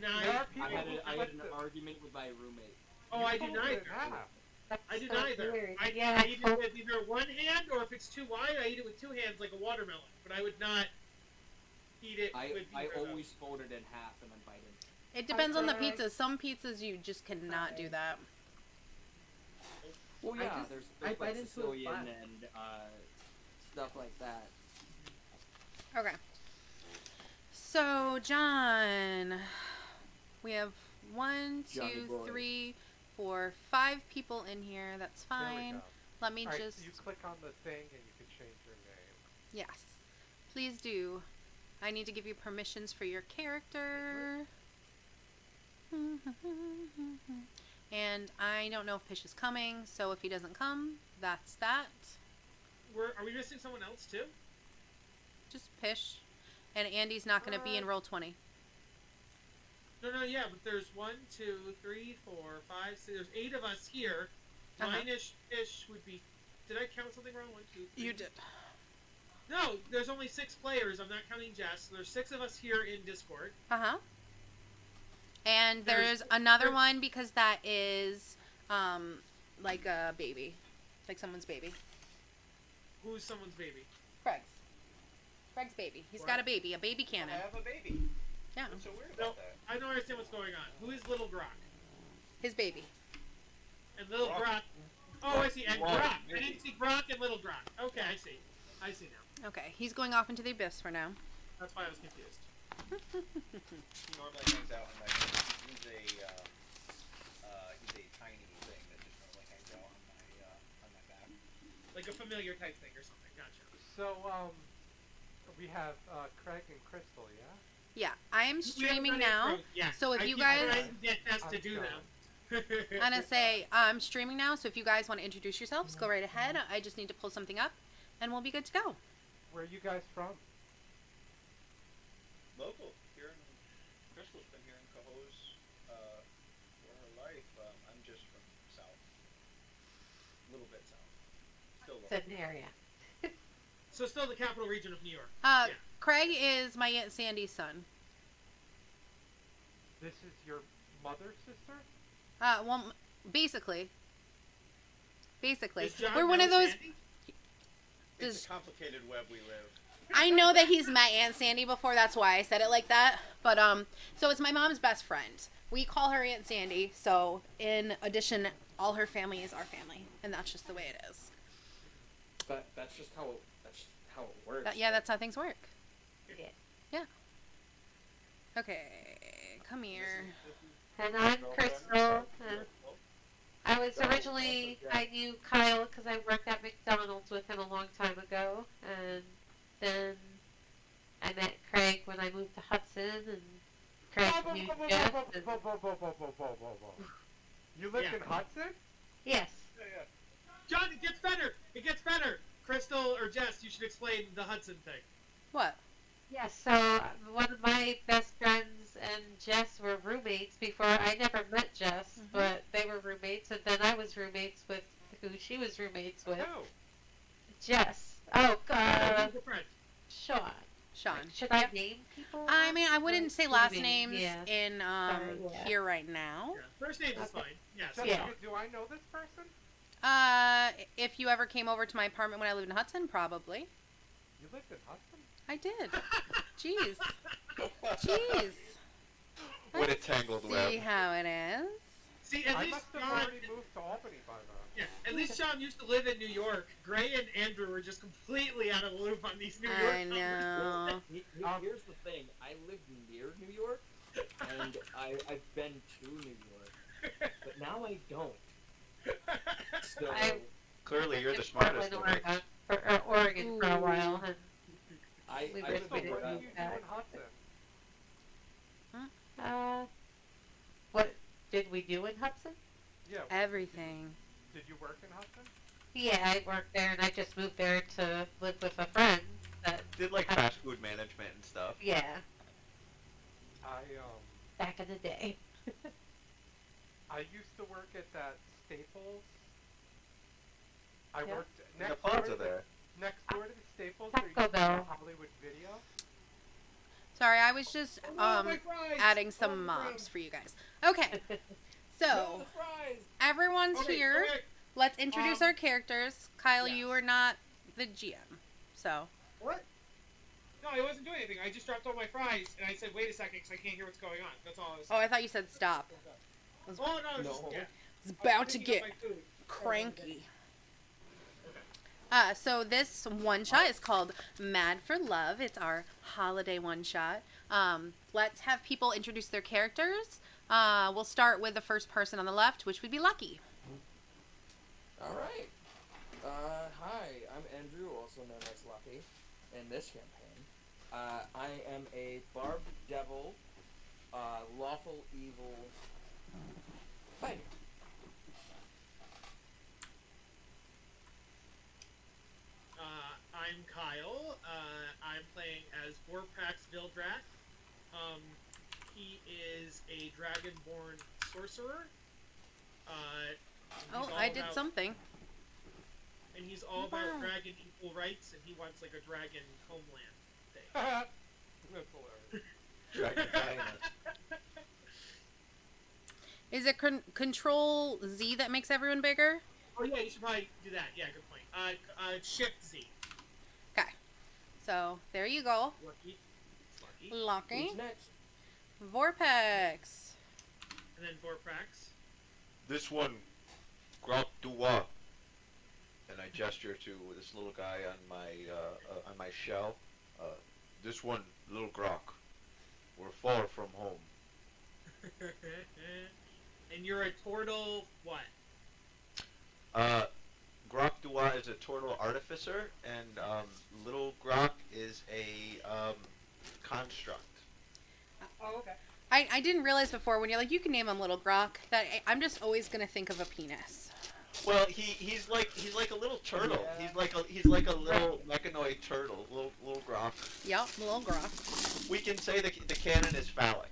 not. I had an argument with my roommate. Oh, I do neither. I do neither. I eat it with either one hand, or if it's too wide, I eat it with two hands like a watermelon. But I would not eat it with either. I always fold it in half and then bite it. It depends on the pizza. Some pizzas you just cannot do that. Well, yeah, there's like Sicilian and stuff like that. Okay. So, John, we have 1, 2, 3, 4, 5 people in here. That's fine. Let me just... You click on the thing and you can change your name. Yes. Please do. I need to give you permissions for your character. And I don't know if Pish is coming, so if he doesn't come, that's that. Are we missing someone else, too? Just Pish. And Andy's not going to be in Roll20. No, yeah, but there's 1, 2, 3, 4, 5, 6. There's 8 of us here. Mine-ish would be... Did I count something wrong? 1, 2, 3. You did. No, there's only 6 players. I'm not counting Jess. So there's 6 of us here in Discord. Uh-huh. And there's another one because that is, like a baby. Like someone's baby. Who's someone's baby? Greg's baby. He's got a baby cannon. I have a baby. Yeah. What's so weird about that? I don't understand what's going on. Who is Little Grok? His baby. And Little Grok. Oh, I see. And Grok. I didn't see Grok and Little Grok. Okay, I see. I see now. Okay, he's going off into the abyss for now. That's why I was confused. He normally hangs out on my. He's a tiny thing that just normally hangs out on my back. Like a familiar type thing or something. Gotcha. So we have Craig and Crystal, yeah? Yeah, I am streaming now. Yeah. So if you guys... I get us to do them. I'm going to say, I'm streaming now, so if you guys want to introduce yourselves, go right ahead. I just need to pull something up, and we'll be good to go. Where are you guys from? Local. Here in Crystal's been here in Cohoes for her life. I'm just from south. A little bit south. Still local. Certain area. So still the capital region of New York. Yeah. Craig is my Aunt Sandy's son. This is your mother's sister? Well, basically. We're one of those... It's a complicated web we live. I know that he's met Aunt Sandy before, that's why I said it like that. But, so it's my mom's best friend. We call her Aunt Sandy, so in addition, all her family is our family. And that's just the way it is. But that's just how it works. That's how things work. Yeah. Okay, come here. And I'm Crystal. I was originally, I knew Kyle because I worked at McDonald's with him a long time ago. And then I met Craig when I moved to Hudson. And Craig knew Jeff. You lived in Hudson? Yes. Yeah. John, it gets better. It gets better. Crystal or Jess, you should explain the Hudson thing. What? Yes, so one of my best friends and Jess were roommates before. I never met Jess, but they were roommates, and then I was roommates with who she was roommates with. Who? Jess. Oh, God. Sean. Sean. Should I name people? I mean, I wouldn't say last names Yeah. in here right now. Yeah. First names is fine. Yes. Just, Yeah. do I know this person? If you ever came over to my apartment when I lived in Hudson, probably. You lived in Hudson? I did. Jeez. Jeez. What a tangled web. See how it is. See, at I least must have Sean, already moved to Albany by then. yeah, at least Sean used to live in New York. Gray and Andrew were just completely out of the loop on these New York I know. Here's the thing. I lived near New York, and I've been to New York, but now I don't. So, Clearly, you're the lived in smartest. Portland, Oregon for a while, and I we lived went So with what do in you do in Hudson? what did we do in Hudson? Yeah. Everything. Did you work in Hudson? Yeah, I worked there, and I just moved there to live with a friend. That Did like fast food management and stuff. yeah, back in the day. I used to work at that Staples. I Yeah. worked The next pods door are there. Next door to the Staples, Taco there used to be a Bell. Hollywood Video. Sorry, I was just Oh, my fries! adding Oh, some my mobs fries. for you guys. Okay, No, so the fries! everyone's Okay, here. okay. Let's introduce our characters. Kyle, yes. you are not the GM, so. What? No, I wasn't doing anything. I just dropped all my fries, and I said, wait a second, because I can't hear what's going on. That's all I was Oh, saying. I thought you said stop. Oh, no, it's No. just, yeah. It's about to Picking up get my food. cranky. Okay. So this one shot is called Mad for Love. It's our holiday one shot. Let's have people introduce their characters. We'll start with the first person on the left, which would be Lucky. All right. Hi, I'm Andrew, also known as Lucky, in this campaign. I am a barbed devil, lawful evil fighter. I'm Kyle. I'm playing as Vorpax Vildrak. He is a dragonborn sorcerer. Oh, I did something. And he's all about Wow. dragon equal rights, and he wants like a dragon homeland thing. That's hilarious. Dragon Dynamite. Is it Control Z that makes everyone bigger? Oh yeah, you should probably do that. Yeah, good point. Shift Z. Okay. So, there you go. Lucky. It's Lucky. Lucky. Who's next? Vorpax. And then Vorpax. This one, Grok Dua. And I gesture to this little guy on my shell. This one, little Grok. We're far from home. And you're a turtle what? Grok Dua is a turtle artificer, and little Grok is a construct. Oh, okay. I didn't realize before when you're like, you can name him Little Grok, that I'm just always going to think of a penis. Well, he's like a little turtle. Yeah. He's like a little mechanoid turtle, little Grok. Yep, Little Grok. We can say the canon is phallic.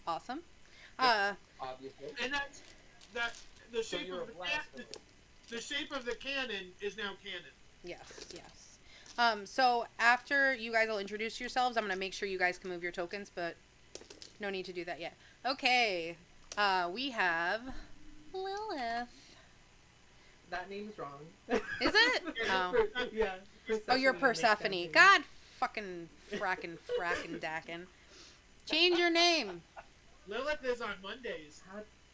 Awesome. Obviously. And that the So shape you're of a the blaster. the shape of the cannon is now canon. Yes, yes. So after you guys will introduce yourselves, I'm going to make sure you guys can move your tokens, but no need to do that yet. Okay. We have Lilith. That name's wrong. Is it? Oh. Yeah. Oh, you're makes Persephone. sense. God fucking frackin' dackin'. Change your name. Lilith is on Mondays.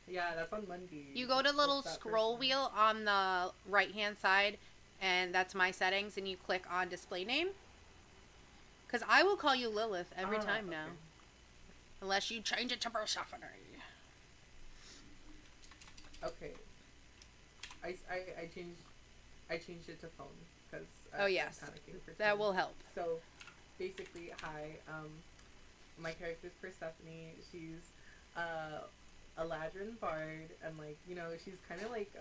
Yeah, that's on Monday. You go to the little What's that scroll person? wheel on the right-hand side, and that's my settings, and you click on display name. Because I will call you Lilith every time now. okay. Unless you change it to Persephone. Okay. I changed it to phone because Oh, yes. That will help. So basically, hi. My character's Persephone. She's a Ladrin bard, and she's kind of like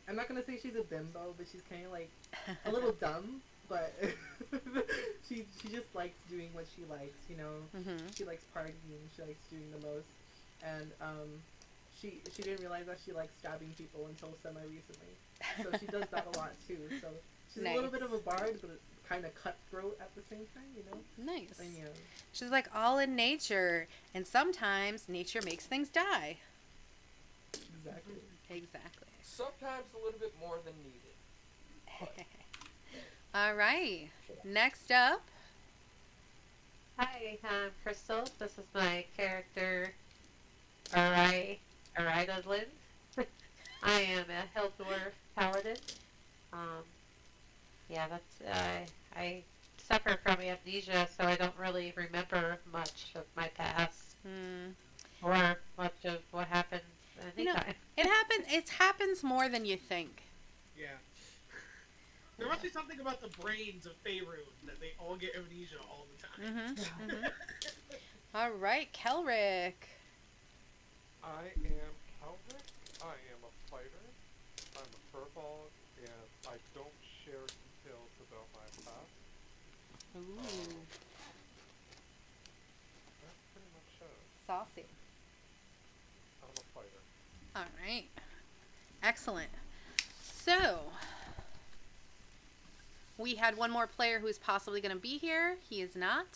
I'm not gonna say she's a bimbo, but she's kind of like a little dumb. But she just likes doing what she likes, Mm-hmm. She likes partying. She likes doing the most, and she didn't realize that she likes stabbing people until semi-recently. So she does that a lot too. So she's a little Nice. bit of a bard, but kind of cutthroat at the same time, Nice. And She's like all in nature, and sometimes nature makes things die. exactly. Exactly. Sometimes a little bit more than needed. All right. Next up. Hi, I'm Crystal. This is my character, Arida Lind. I am a Hill Dwarf Paladin. Yeah, I suffer from amnesia, so I don't really remember much of my past or much of what happened anytime. It happens more than you think. Yeah. There must be something about the brains of Faerun that they all get amnesia all the time. Mm-hmm. All right, Kelrick. I am Calvin. I am a fighter. I'm a furball, and I don't share details about my past. Ooh, That's pretty much it. saucy. I'm a fighter. All right. Excellent. So, we had one more player who is possibly going to be here. He is not.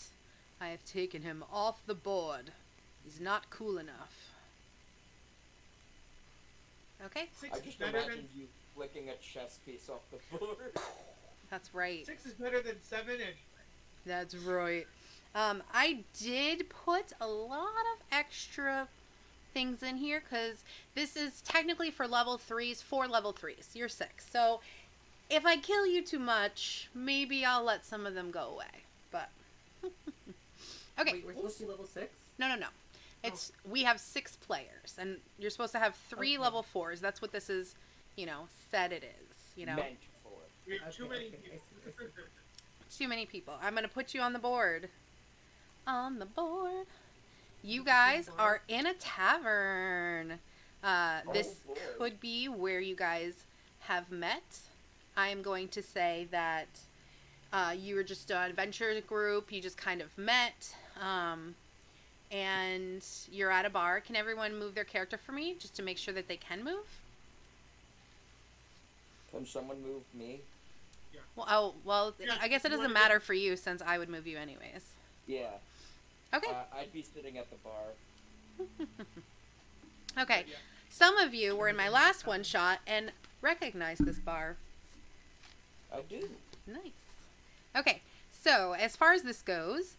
I have taken him off the board. He's not cool enough. Okay? I just imagined you flicking a chess piece off the board. That's right. 6 is better than 7 anyway. That's right. I did put a lot of extra things in here because this is technically for level 3s, 4 level 3s. You're 6. So if I kill you too much, maybe I'll let some of them go away. But okay. Wait, we're supposed to be level 6? No. It's we have 6 players, and you're supposed to have 3 level 4s. That's what this is, said it is. Meant for. We have too many Okay, people. I see. Too many people. I'm gonna put you on the board. On the board. You guys are in a tavern. This boy. could be where you guys have met. I am going to say that you were just an adventure group. You just kind of met. And you're at a bar. Can everyone move their character for me just to make sure that they can move? Can someone move me? Well, Yeah, I guess it you doesn't wanna matter for you since I would move you anyways. Yeah. Okay. I'd be sitting at the bar. Okay. Some of you were in my last one shot and recognized this bar. I do. Nice. Okay. So as far as this goes,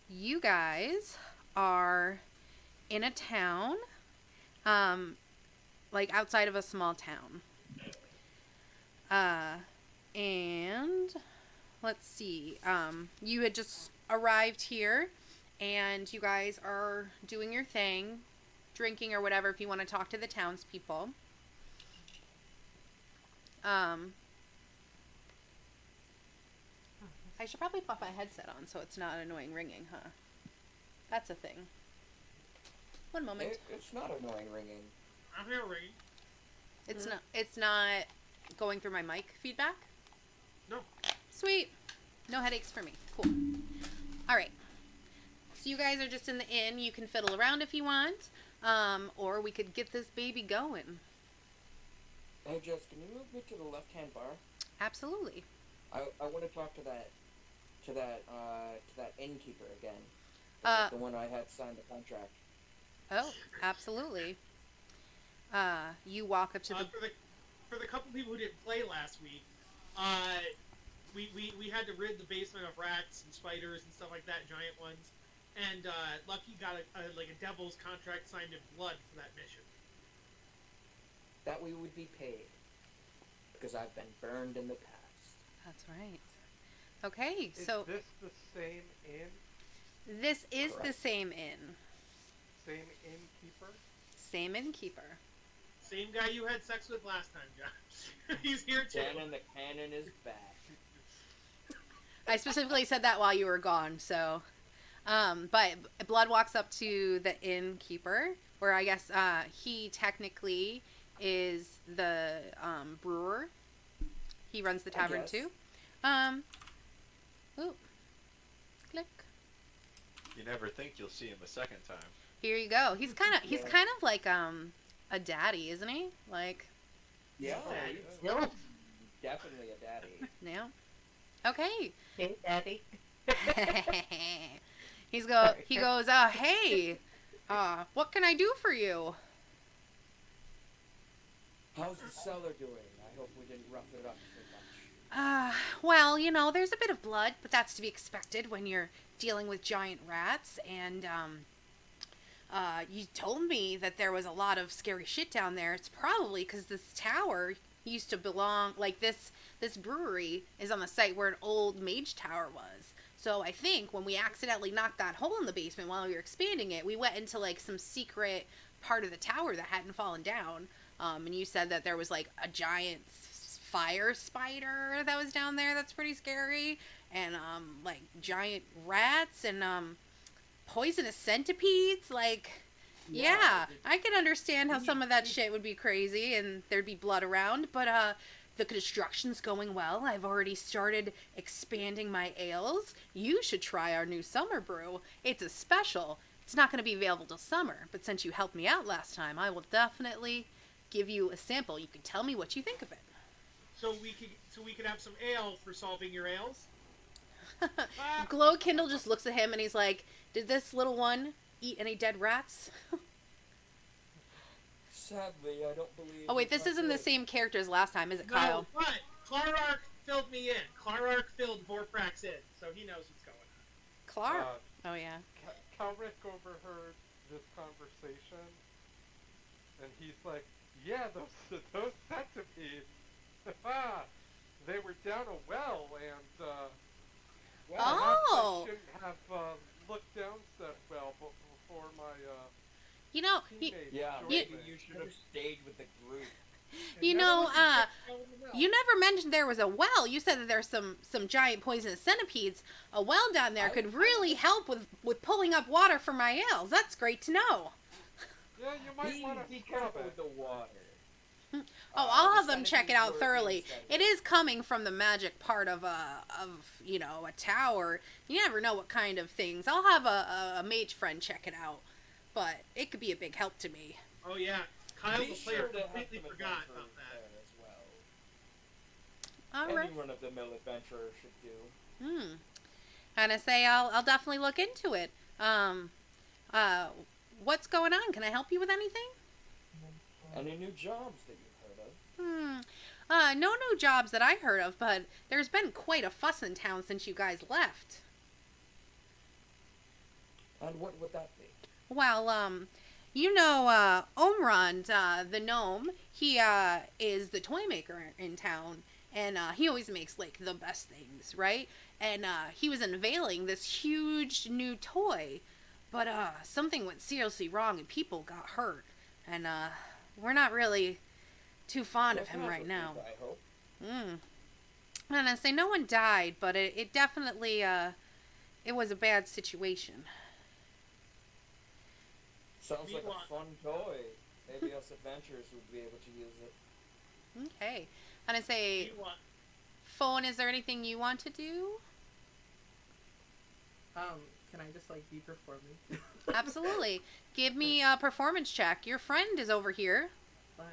you guys are in a town, like outside of a small town. And let's see, you had just arrived here and you guys are doing your thing, drinking or whatever if you want to talk to the townspeople. I should probably pop my headset on so it's not annoying ringing, huh? That's a thing. One moment. It's not annoying ringing. I'm here ringing. It's not going through my mic feedback? No. Sweet. No headaches for me. Cool. All right. So you guys are just in the inn. You can fiddle around if you want, or we could get this baby going. Hey, Jess, can you move me to the left-hand bar? Absolutely. I want to talk to that innkeeper again. The one I had signed the contract. Oh, absolutely. You walk up to the... For the couple people who didn't play last week, we had to rid the basement of rats and spiders and stuff like that, giant ones. And Lucky got a devil's contract signed in blood for that mission. That we would be paid. Because I've been burned in the past. That's right. Okay, Is so... this the same inn? This is Correct. the same inn. Same innkeeper? Same innkeeper. Same guy you had sex with last time, Josh. He's here too. Cannon, the cannon is back. I specifically said that while you were gone, so... but Blood walks up to the innkeeper, where I guess he technically is the brewer. He runs the tavern guess. too. Ooh. Click. You never think you'll see him a second time. Here you go. He's kind of like a daddy, isn't he? Like, Yeah, No. definitely a daddy. yeah. Okay. Hey, Daddy. He goes, hey, what can I do for you? How's the cellar doing? I hope we didn't rough it up too much. Well, there's a bit of blood, but that's to be expected when you're dealing with giant rats, and, you told me that there was a lot of scary shit down there. It's probably because this tower used to belong, like, this brewery is on the site where an old mage tower was. So I think when we accidentally knocked that hole in the basement while we were expanding it, we went into, like, some secret part of the tower that hadn't fallen down. And you said that there was, like, a giant fire spider that was down there that's pretty scary. And, like, giant rats and, poisonous centipedes. Like, yeah, I can understand how some of that shit would be crazy and there'd be blood around. But, the construction's going well. I've already started expanding my ales. You should try our new summer brew. It's a special. It's not going to be available till summer, but since you helped me out last time, I will definitely give you a sample. You can tell me what you think of it. So we could have some ale for solving your ails. Glow Kindle just looks at him and he's like, "Did this little one eat any dead rats?" Sadly, I don't believe. Oh wait, this isn't the same character as last time, is it, No, Kyle? but Clarark filled me in. Clarark filled Vorprax in, so he knows what's going on. Clark? Oh yeah. Calric overheard this conversation, and he's like, "Yeah, those centipedes. They were down a well, and perhaps I shouldn't have looked down that well before my You know, teammates Yeah, joined maybe me." you should have stayed with the group. you know, you never mentioned there was a well. You said that there's some giant poisonous centipedes. A well down there could really help with pulling up water for my ales. That's great to know. Yeah, you might want to Be scrub careful it. with the water. Oh, I'll the have them check it centipedes out were thoroughly. inside. It is coming from the magic part of a tower. You never know what kind of things. I'll have a mage friend check it out, but it could be a big help to me. Oh yeah, Kyle Be the sure player to have completely some forgot adventurers about that. there as well. All right. Any run-of-the-mill adventurer should do. And I say I'll definitely look into it. What's going on? Can I help you with anything? Any new jobs that you've heard of? No new jobs that I heard of, but there's been quite a fuss in town since you guys left. And what would that be? Well, Omrond, the gnome, he is the toy maker in town, and he always makes like the best things, right? And he was unveiling this huge new toy, but something went seriously wrong and people got hurt, and we're not really too fond of him right now. I hope. And I say no one died, but it definitely it was a bad situation. Sounds like a fun toy. Maybe us adventurers would be able to use it. Okay. And I say, Phone, is there anything you want to do? Can I just like be performing? Absolutely. Give me a performance check. Your friend is over here. Fun.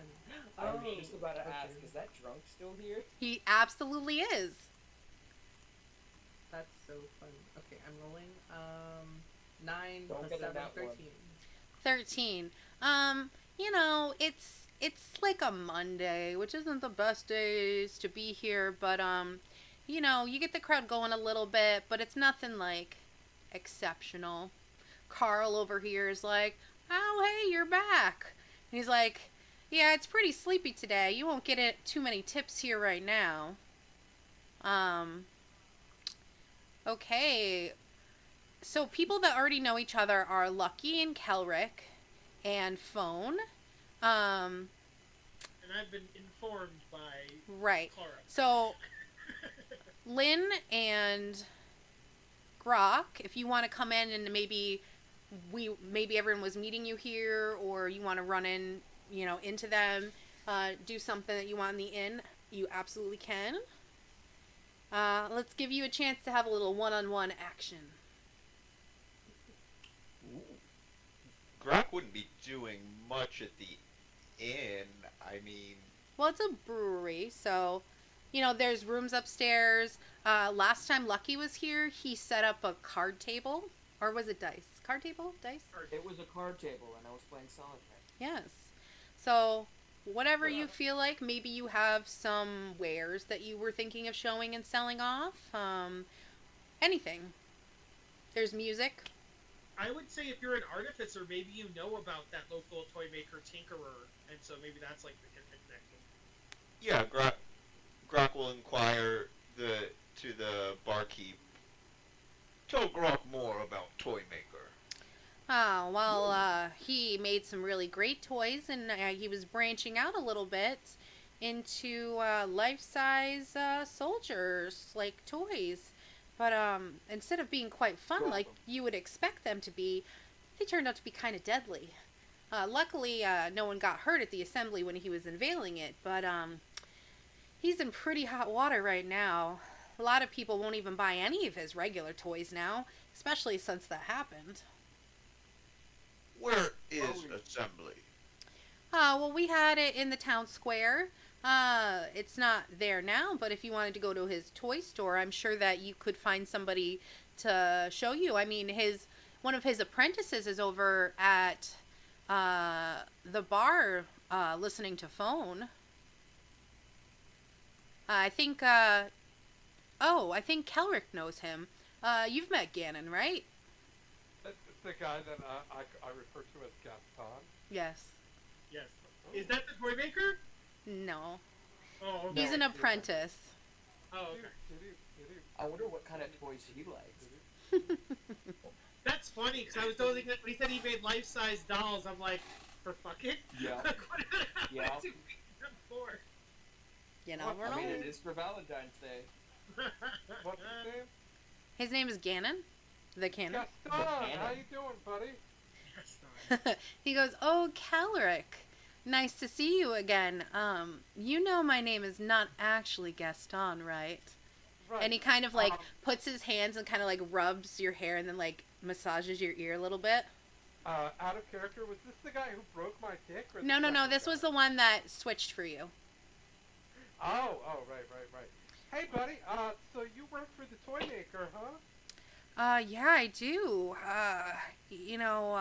I was just about to ask, is that drunk still here? He absolutely is. That's so fun. Okay, I'm rolling. 9 Don't plus get a 7, nat 13. one. 13. It's like a Monday, which isn't the best days to be here, but you get the crowd going a little bit, but it's nothing like exceptional. Carl over here is like, "Oh, hey, you're back." And he's like, "Yeah, it's pretty sleepy today. You won't get too many tips here right now." Okay. So people that already know each other are Lucky and Kelric and Phone. And I've been informed by Right. Clara. So Lynn and Grok, if you want to come in and maybe everyone was meeting you here, or you want to run in, into them, do something that you want in the inn, you absolutely can. Let's give you a chance to have a little one-on-one action. Grok wouldn't be doing much at the inn. I mean, Well, it's a brewery, so, there's rooms upstairs. Last time Lucky was here, he set up a card table. Or was it dice? Card table? Dice? It was a card table, and I was playing solitaire. Yes. So, whatever you feel like, maybe you have some wares that you were thinking of showing and selling off. Anything. There's music. I would say if you're an artificer, maybe you know about that local toy maker Tinkerer, and so maybe that's like the connection. yeah, Grok will inquire to the barkeep. Tell Grok more about Toy Maker. Oh, well, he made some really great toys, and he was branching out a little bit into life-size soldiers, like toys. But instead of being quite fun like you would expect them to be, they turned out to be kind of deadly. Luckily, no one got hurt at the assembly when he was unveiling it, but he's in pretty hot water right now. A lot of people won't even buy any of his regular toys now, especially since that happened. Where is assembly? Well, we had it in the town square. It's not there now, but if you wanted to go to his toy store, I'm sure that you could find somebody to show you. I mean, one of his apprentices is over at the bar listening to phone. I think Kelrick knows him. You've met Gannon, right? That's the guy that I refer to as Gaston. Yes. Yes. Is that the toy maker? No. Oh, okay. He's an apprentice. Oh, okay. I wonder what kind of toys he likes. That's funny, because I was totally when he said he made life-size dolls, I'm like, for fucking? Yeah. Yeah. What's he making them for? You know, I mean, it is for Valentine's Day. What's his name? His name is Gannon, the cannon. Gaston, how you doing, buddy? He goes, "Oh, Kelrick, nice to see you again. You know my name is not actually Gaston, right?" Right. And he kind of like puts his hands and kind of like rubs your hair and then like massages your ear a little bit. Out of character, was this the guy who broke my dick? Or No. This was the one that switched for you. Oh, right. Hey, buddy, so you work for the toy maker, huh? Yeah, I do. You know,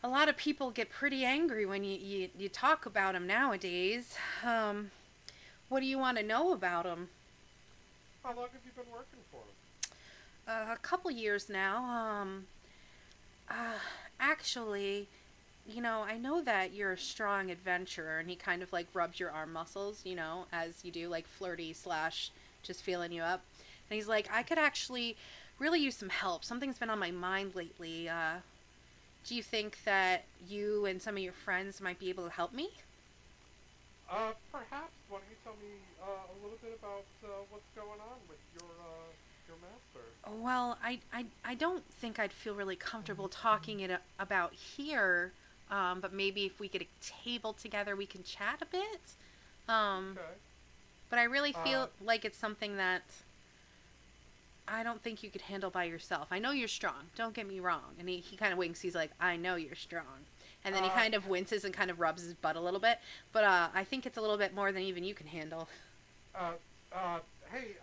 a lot of people get pretty angry when you talk about him nowadays. What do you want to know about him? How long have you been working for him? A couple years now. Actually, you know, I know that you're a strong adventurer, and he kind of like rubs your arm muscles, you know, as you do, like flirty / just feeling you up. And he's like, I could actually really use some help. Something's been on my mind lately. Do you think that you and some of your friends might be able to help me? Perhaps. Why don't you tell me a little bit about what's going on with your master? Well, I don't think I'd feel really comfortable talking about here. But maybe if we get a table together, we can chat a bit. Okay. But I really feel like it's something that I don't think you could handle by yourself. I know you're strong. Don't get me wrong. And he kind of winks. He's like, I know you're strong. And then he kind of winces and kind of rubs his butt a little bit. But I think it's a little bit more than even you can handle. Hey,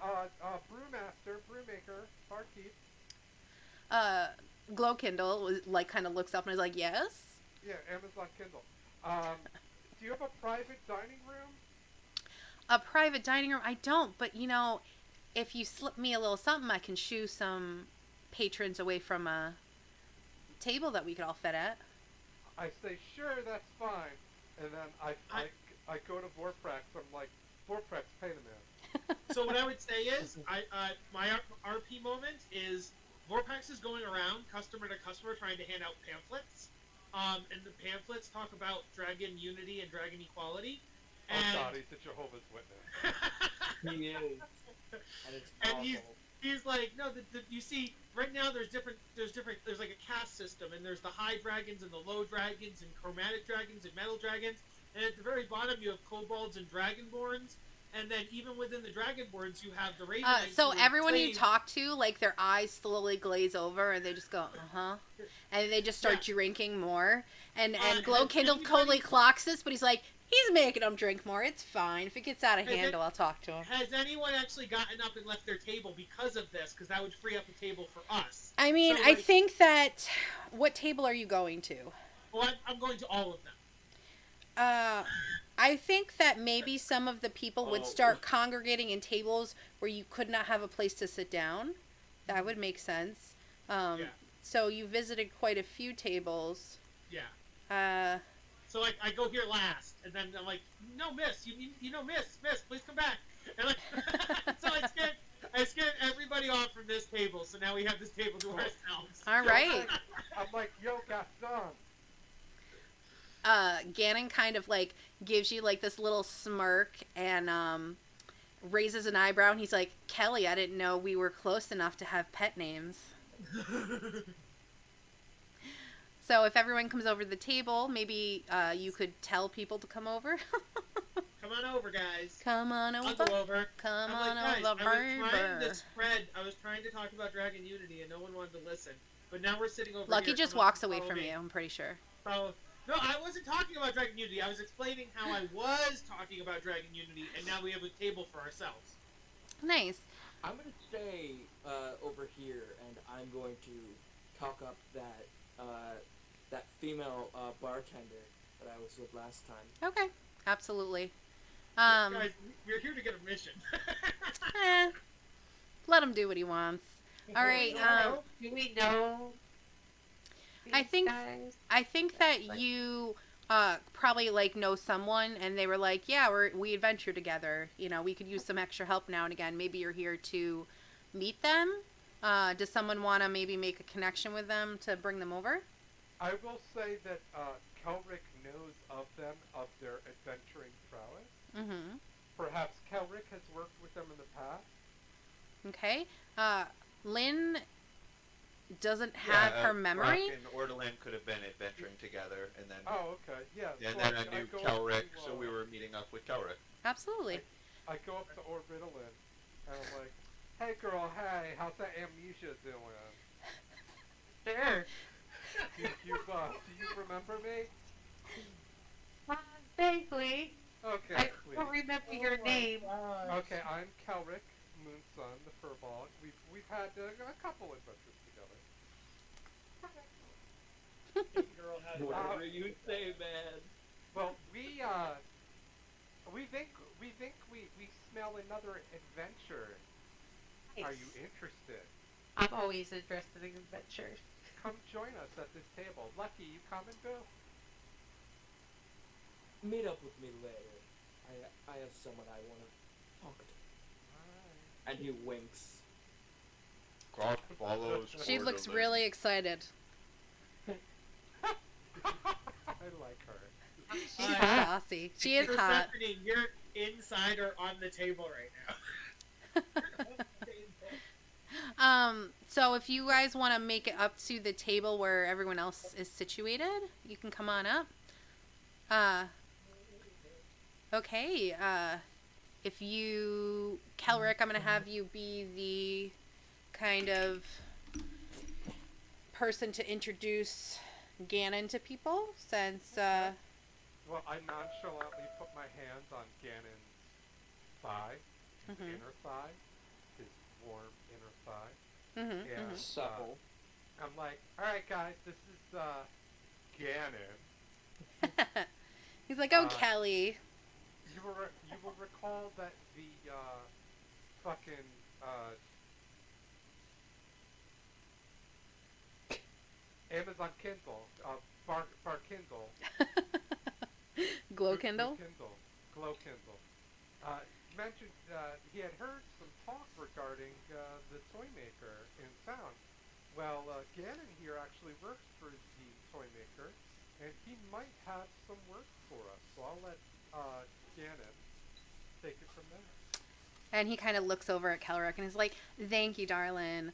brewmaster, brewmaker, barkeep. Glow Kindle like kind of looks up and is like, yes. Yeah, Amazon Kindle. Do you have a private dining room? A private dining room? I don't, but you know, if you slip me a little something, I can shoo some patrons away from a table that we could all fit at. I say, sure, that's fine. And then I go to Vorprex. I'm like, Vorprex, pay the man. So what I would say is, my RP moment is Vorpax is going around customer to customer trying to hand out pamphlets. And the pamphlets talk about dragon unity and dragon equality. And oh God, he's a Jehovah's Witness. He is. And he's like, no, you see, right now there's like a caste system, and there's the high dragons and the low dragons and chromatic dragons and metal dragons, and at the very bottom you have kobolds and dragonborns. And then even within the Dragonborns, you have the Raven. So everyone you talk to, like, their eyes slowly glaze over, and they just go, uh-huh. And they just start drinking more. And Glow Kindle totally clocks this, but he's like, he's making them drink more. It's fine. If it gets out of hand, I'll talk to him. Has anyone actually gotten up and left their table because of this? Because that would free up a table for us. I mean, so, I think that... What table are you going to? Well, I'm going to all of them. I think that maybe some of the people would start congregating in tables where you could not have a place to sit down. That would make sense. So you visited quite a few tables. Yeah. So I go here last, and then I'm like, no, miss, you know, miss, please come back. And like, so I scared everybody off from this table, so now we have this table to ourselves. All right. I'm like, yo, Gaston. Gannon kind of like gives you like this little smirk and raises an eyebrow, and he's like, Kelly, I didn't know we were close enough to have pet names. So if everyone comes over to the table, maybe you could tell people to come over. Come on over, guys. Come on over. I'll go over. Come I'm on like, over. I was trying to talk about Dragon Unity, and no one wanted to listen. But now we're sitting over Lucky here. just walks away from you, I'm pretty sure. So No, I wasn't talking about Dragon Unity. I was explaining how I was talking about Dragon Unity, and now we have a table for ourselves. Nice. I'm gonna stay over here, and I'm going to talk up that female bartender that I was with last time. Okay. Absolutely. Guys, we're here to get a mission. Let him do what he wants. All right. Do we know? I these think guys? I think that you probably like know someone, and they were like, "Yeah, we adventure together. You know, we could use some extra help now and again. Maybe you're here to meet them. Does someone want to maybe make a connection with them to bring them over?" I will say that Kelric knows of them, of their adventuring prowess. Mm-hmm. Perhaps Kelric has worked with them in the past. Okay. Lynn doesn't have her memory. Brock and Ordelin could have been adventuring together, and then Oh, okay, yeah. and so then I knew go up Kelric, to, so we were meeting up with Kelric. Absolutely. I go up to Orbitalin, and I'm like, "Hey, girl, hey, how's that amnesia doing? Sure. Do you remember me? Vaguely. Okay, I sweet. don't remember your name. Okay, I'm Kelric, Moonsun, the Furball. We've had a couple adventures together. Girl had Whatever you say, man. Well, we think we smell another adventure. Are you interested? I'm always interested in adventures. Come join us at this table. Lucky, you coming, Bill? Meet up with me later. I have someone I want to talk to. And he winks. Grok follows. She looks Ordelin. really excited. I like her. She's saucy. She is hot. Persephone, you're inside or on the table right now. So if you guys want to make it up to the table where everyone else is situated, you can come on up. Okay. If you, Kelric, I'm gonna have you be the kind of person to introduce Ganon to people, since Well, I nonchalantly put my hands on Ganon's thigh, his Mhm. inner thigh, his warm inner thigh. Mhm, And mhm. Supple. I'm like, "Alright, guys, this is Ganon. He's like, "Oh, Uh, Kelly." You will recall that the fucking Amazon Kindle, Bar Kindle, Glow Kindle. Glow Kindle, mentioned he had heard some talk regarding the toy maker in town. Well, Ganon here actually works for the toy maker, and he might have some work for us. So I'll let Ganon take it from there. And he kind of looks over at Kelric and is like, "Thank you, darling."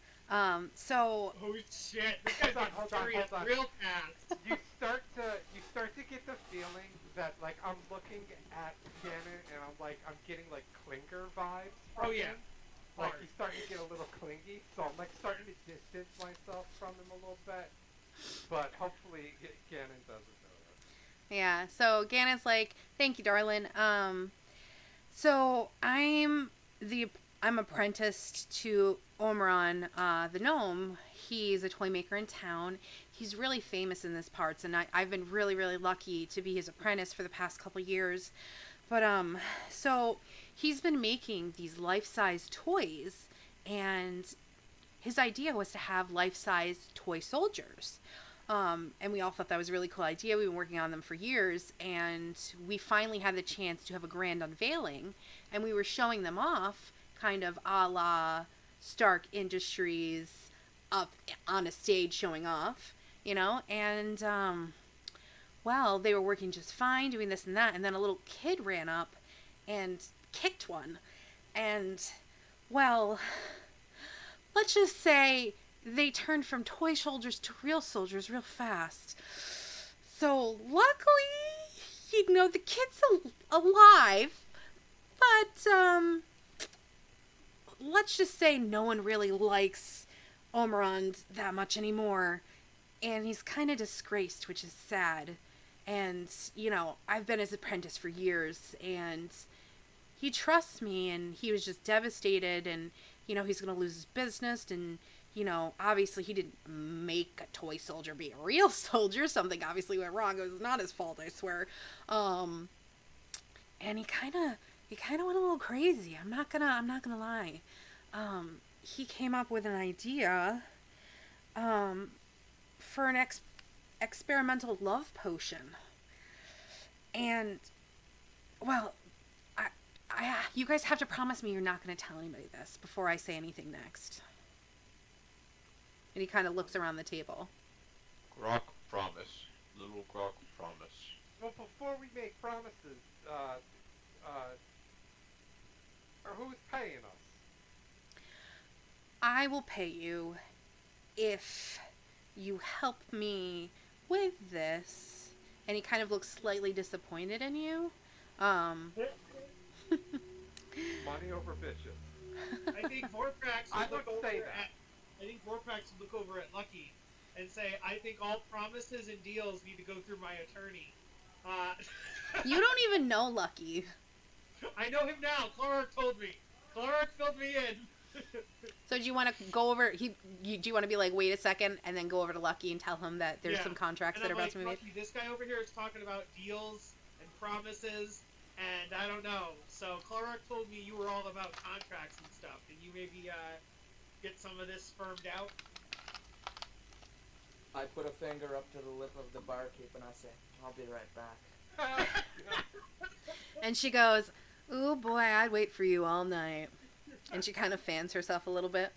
So Oh shit! This guy's got Hold on, serious hold on. real fast. You start to get the feeling that like I'm looking at Ganon and I'm getting like Klinger vibes. From Oh, yeah. him. Like Hard. he's starting to get a little clingy, so I'm like starting to distance myself from him a little bit. But hopefully Ganon doesn't know that. yeah, so Ganon's like, "Thank you, darling." So I'm apprenticed to Omeron, the gnome. He's a toy maker in town. He's really famous in this parts, and I've been really, really lucky to be his apprentice for the past couple years. But so he's been making these life-size toys, and his idea was to have life-size toy soldiers. And we all thought that was a really cool idea. We've been working on them for years, and we finally had the chance to have a grand unveiling, and we were showing them off, kind of a la Stark Industries, up on a stage showing off, you know, and, well, they were working just fine, doing this and that, and then a little kid ran up and kicked one, and, well, let's just say they turned from toy soldiers to real soldiers real fast. So luckily, you know, the kid's alive, but let's just say no one really likes Omeron that much anymore, and he's kind of disgraced, which is sad. And, you know, I've been his apprentice for years, and he trusts me, and he was just devastated, and, you know, he's going to lose his business, and, you know, obviously he didn't make a toy soldier be a real soldier. Something obviously went wrong. It was not his fault, I swear. And he kind of went a little crazy. I'm not gonna lie. He came up with an idea, for an experimental love potion. And, well, you guys have to promise me you're not gonna tell anybody this before I say anything next. And he kind of looks around the table. Grok promise. Little Grok promise. Well, before we make promises, who's paying us? I will pay you if you help me with this. And he kind of looks slightly disappointed in you. Money over bitches. I think Vorpax I would look would over say at. that. I think Vorpax would look over at Lucky and say, "I think all promises and deals need to go through my attorney." You don't even know Lucky. I know him now. Clark told me. Clark filled me in. So do you want to go over? Do you want to be like, wait a second, and then go over to Lucky and tell him that there's Yeah. some contracts And that are I'm about like, to be made? Lucky, this guy over here is talking about deals and promises, and I don't know. So Clark told me you were all about contracts and stuff. Can you maybe get some of this firmed out? I put a finger up to the lip of the barkeep and I say, I'll be right back. And she goes, "Ooh boy, I'd wait for you all night." And she kind of fans herself a little bit.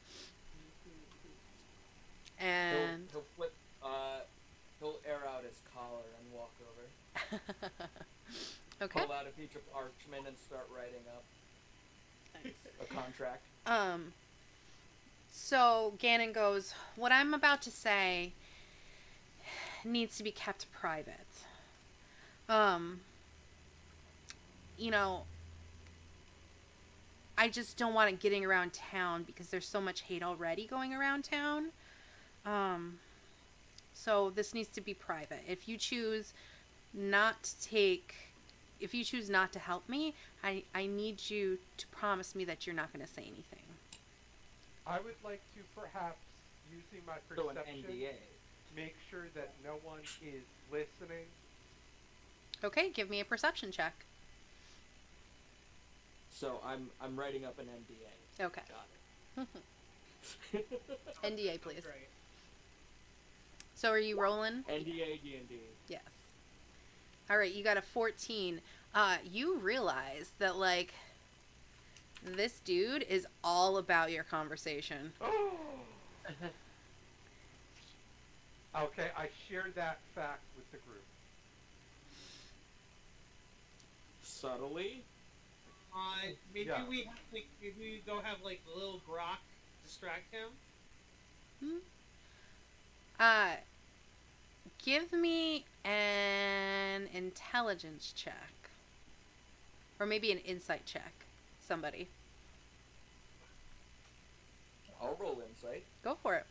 And He'll flip, he'll air out his collar and walk over. okay. Pull out a piece of parchment and start writing up a contract. So Ganon goes, "What I'm about to say needs to be kept private. You know, I just don't want it getting around town because there's so much hate already going around town. So this needs to be private. If you choose not to help me, I need you to promise me that you're not going to say anything." I would like to perhaps, using my So an perception, NDA. make sure that no one is listening. Okay, give me a perception check. So I'm writing up an NDA. Okay. Got it. NDA, please. Great. So are you rolling? NDA D&D. Yes. All right, you got a 14. You realize that, like, this dude is all about your conversation. Okay, I share that fact with the group. Subtly? Maybe Yeah. we go have like the little Grok distract him. Give me an intelligence check. Or maybe an insight check. Somebody. I'll roll insight. Go for it.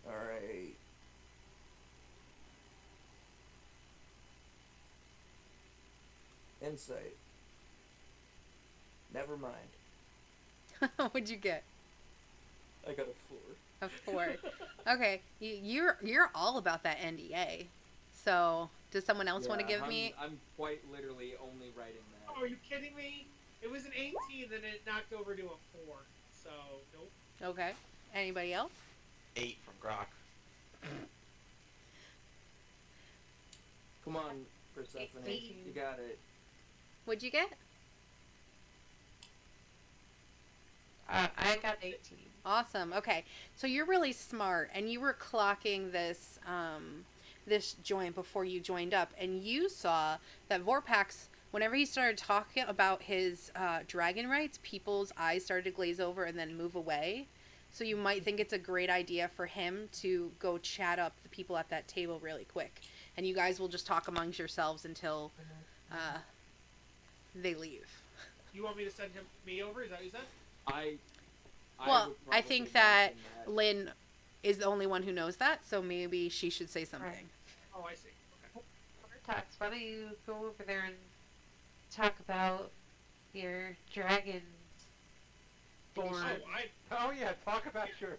Alright. Insight. Never mind. What'd you get? I got a 4. A 4. Okay, you're all about that NDA. So, does someone else want to give me? I'm quite literally only writing that. Oh, are you kidding me? It was an 18, then it knocked over to a 4. So, nope. Okay. Anybody else? 8 from Grok. Come on, Persephone. 18. You got it. What'd you get? I got 18. Awesome. Okay, so you're really smart, and you were clocking this this joint before you joined up, and you saw that Vorpax, whenever he started talking about his dragon rights, people's eyes started to glaze over and then move away. So you might think it's a great idea for him to go chat up the people at that table really quick, and you guys will just talk amongst yourselves until they leave. You want me to send me over? Is that what you said? Well, would I think probably that mention Lynn is the only one who knows that, so maybe she should say something. Right. Oh, I see. Okay. Talks. Why don't you go over there and talk about your dragon born? Oh yeah, talk about your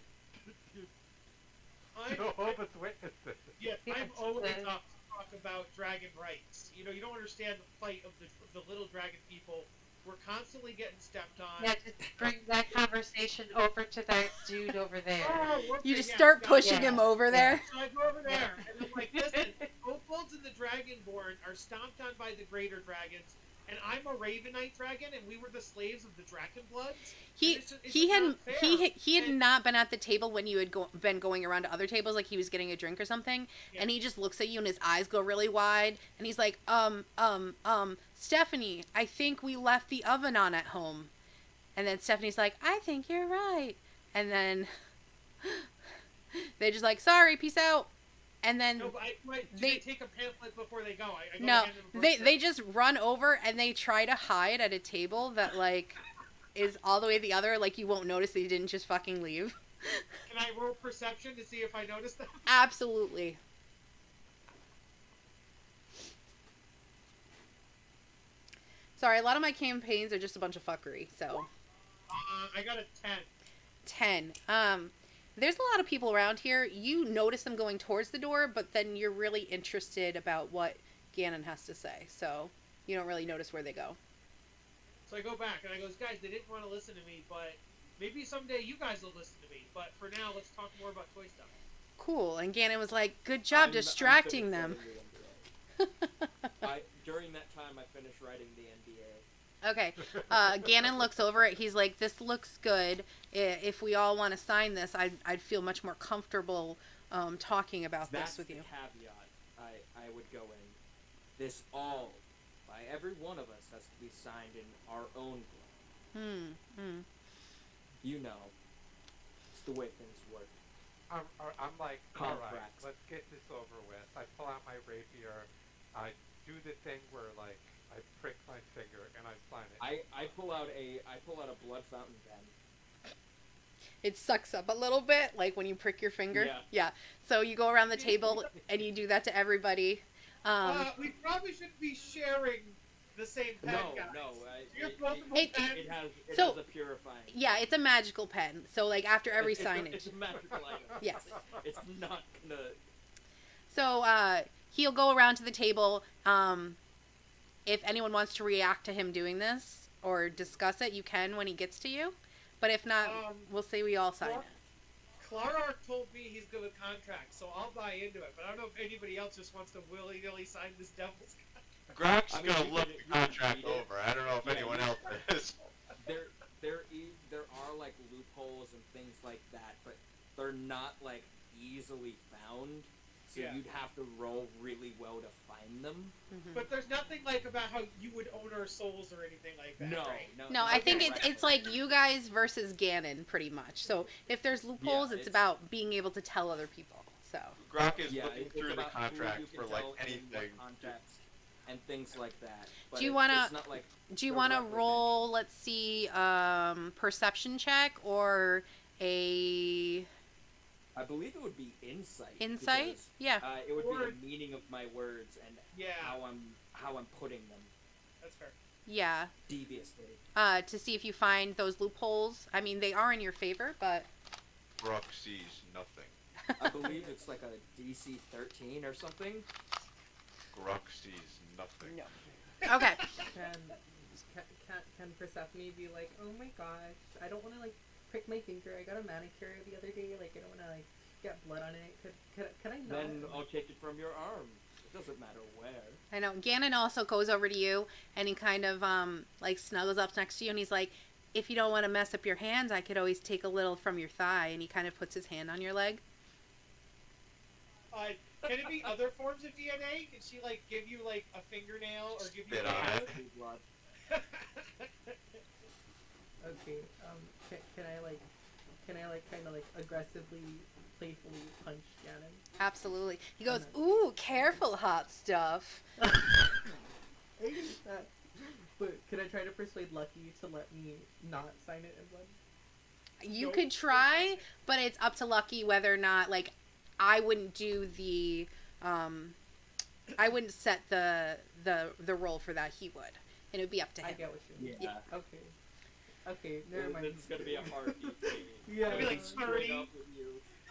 I'm, Jehovah's Witnesses. yes, Yeah, I'm always the- up to talk about dragon rights. You know, you don't understand the plight of the little dragon people. We're constantly getting stepped on. Yeah, just bring that conversation over to that dude over there. Oh, okay, You just yeah, start got it. pushing Yeah. him over there. So I go over there, and I'm like, listen, kobolds and the Dragonborn are stomped on by the greater dragons, and I'm a Ravenite dragon, and we were the slaves of the Dragonbloods. He It's he just had not fair. he had And- not been at the table when you had been going around to other tables, like he was getting a drink or something, and he just looks at you and his eyes go really wide, and he's like, Stephanie, I think we left the oven on at home, and then Stephanie's like, I think you're right, and then they just like, sorry, peace out, and then No, but they- they take a pamphlet before they go. I go no, to hand them a they brochure. just run over and they try to hide at a table that like is all the way the other, like you won't notice they didn't just fucking leave. Can I roll perception to see if I notice them? Absolutely. Sorry, a lot of my campaigns are just a bunch of fuckery, so. I got a 10. 10. There's a lot of people around here. You notice them going towards the door, but then you're really interested about what Ganon has to say, so you don't really notice where they go. So I go back and I goes, guys, they didn't want to listen to me, but maybe someday you guys will listen to me. But for now, let's talk more about toy stuff. Cool. And Ganon was like, good job I'm distracting finished them. writing the NDA. During that time, I finished writing the NDA. Okay. Ganon looks over it. He's like, this looks good. If we all want to sign this, I'd feel much more comfortable talking about That's this with you. the caveat I would go in. This all, by every one of us, has to be signed in our own blood. You know, it's the way things work. I'm like, all right, Contracts. let's get this over with. I pull out my rapier. I do the thing where like I prick my finger and I sign it. I pull out a blood fountain pen. It sucks up a little bit, like when you prick your finger. Yeah. So you go around the table and you do that to everybody. We probably shouldn't be sharing the same pen, guys. No. You have multiple It- pens. It has So- a purifying. Yeah, it's a magical pen. So like after every It's signage. a magical item. Yes. It's not gonna. So he'll go around to the table. If anyone wants to react to him doing this or discuss it, you can when he gets to you. But if not, we'll say we all sign it. Clarark told me he's good with contracts, so I'll buy into it. But I don't know if anybody else just wants to willy-nilly sign this devil's contract. Grak's I mean, gonna you look could- the you could contract read it. over. I don't know if Yeah, anyone you- else is. There are like loopholes and things like that, but they're not like easily found. So Yeah. you'd have to roll really well to find them. But there's nothing like about how you would own our souls or anything like that, No, right? No, I think okay. it's like you guys versus Ganon, pretty much. So if there's loopholes, Yeah, it's it's- about being able to tell other people. So Grak is Yeah, looking it's through the about who contract you can for like tell and what anything. contacts and things like that. But Do you it- wanna- It's not like do you the want to record roll? Let's see, perception check or a I believe it would be insight. insight? because, Yeah. it would Or- be the meaning of my words and Yeah, how I'm putting them that's fair. Yeah. deviously. To see if you find those loopholes. I mean, they are in your favor, but Grak sees nothing. I believe it's like a DC 13 or something. Grak sees nothing. no. Okay. Can Persephone be like, oh my gosh, I don't want to like prick my finger. I got a manicure the other day. Like I don't want to like get blood on it. Could I not? Then I'll take it from your arm. It doesn't matter where. I know. Ganon also goes over to you and he kind of like snuggles up next to you and he's like, if you don't want to mess up your hands, I could always take a little from your thigh, and he kind of puts his hand on your leg. Can it be other forms of DNA? Can she like give you like a fingernail or give you Spit a on hand? it. Blood. Okay. Can I like kind of like aggressively, playfully punch Ganon? Absolutely. He goes, ooh, careful, hot stuff. I hate that. But could I try to persuade Lucky to let me not sign it in blood? You Nope. could try, but it's up to Lucky whether or not, like, I wouldn't do the, I wouldn't set the roll for that. He would. And it would be up to I him. get what you mean. Yeah. Okay. Okay, never mind. This is gonna be a hard DC. Yeah. It'd be like Straight 30. up with you.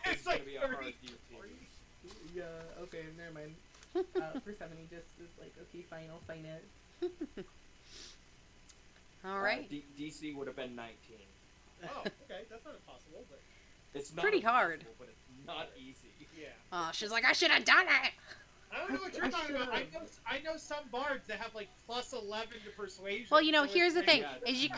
It's It's like gonna be a 30, hard DC. 40. Yeah, okay, never mind. Persephone just is like, okay, fine, I'll sign it. All right. DC would have been 19. Oh, okay, that's not impossible, but It's not Pretty hard. impossible, but it's not easy. yeah. Oh, she's like, I should have done it. I don't know what you're talking about. I know some bards that have like plus 11 to persuasion. Well, you know, so here's it's the like- thing: Yeah, is you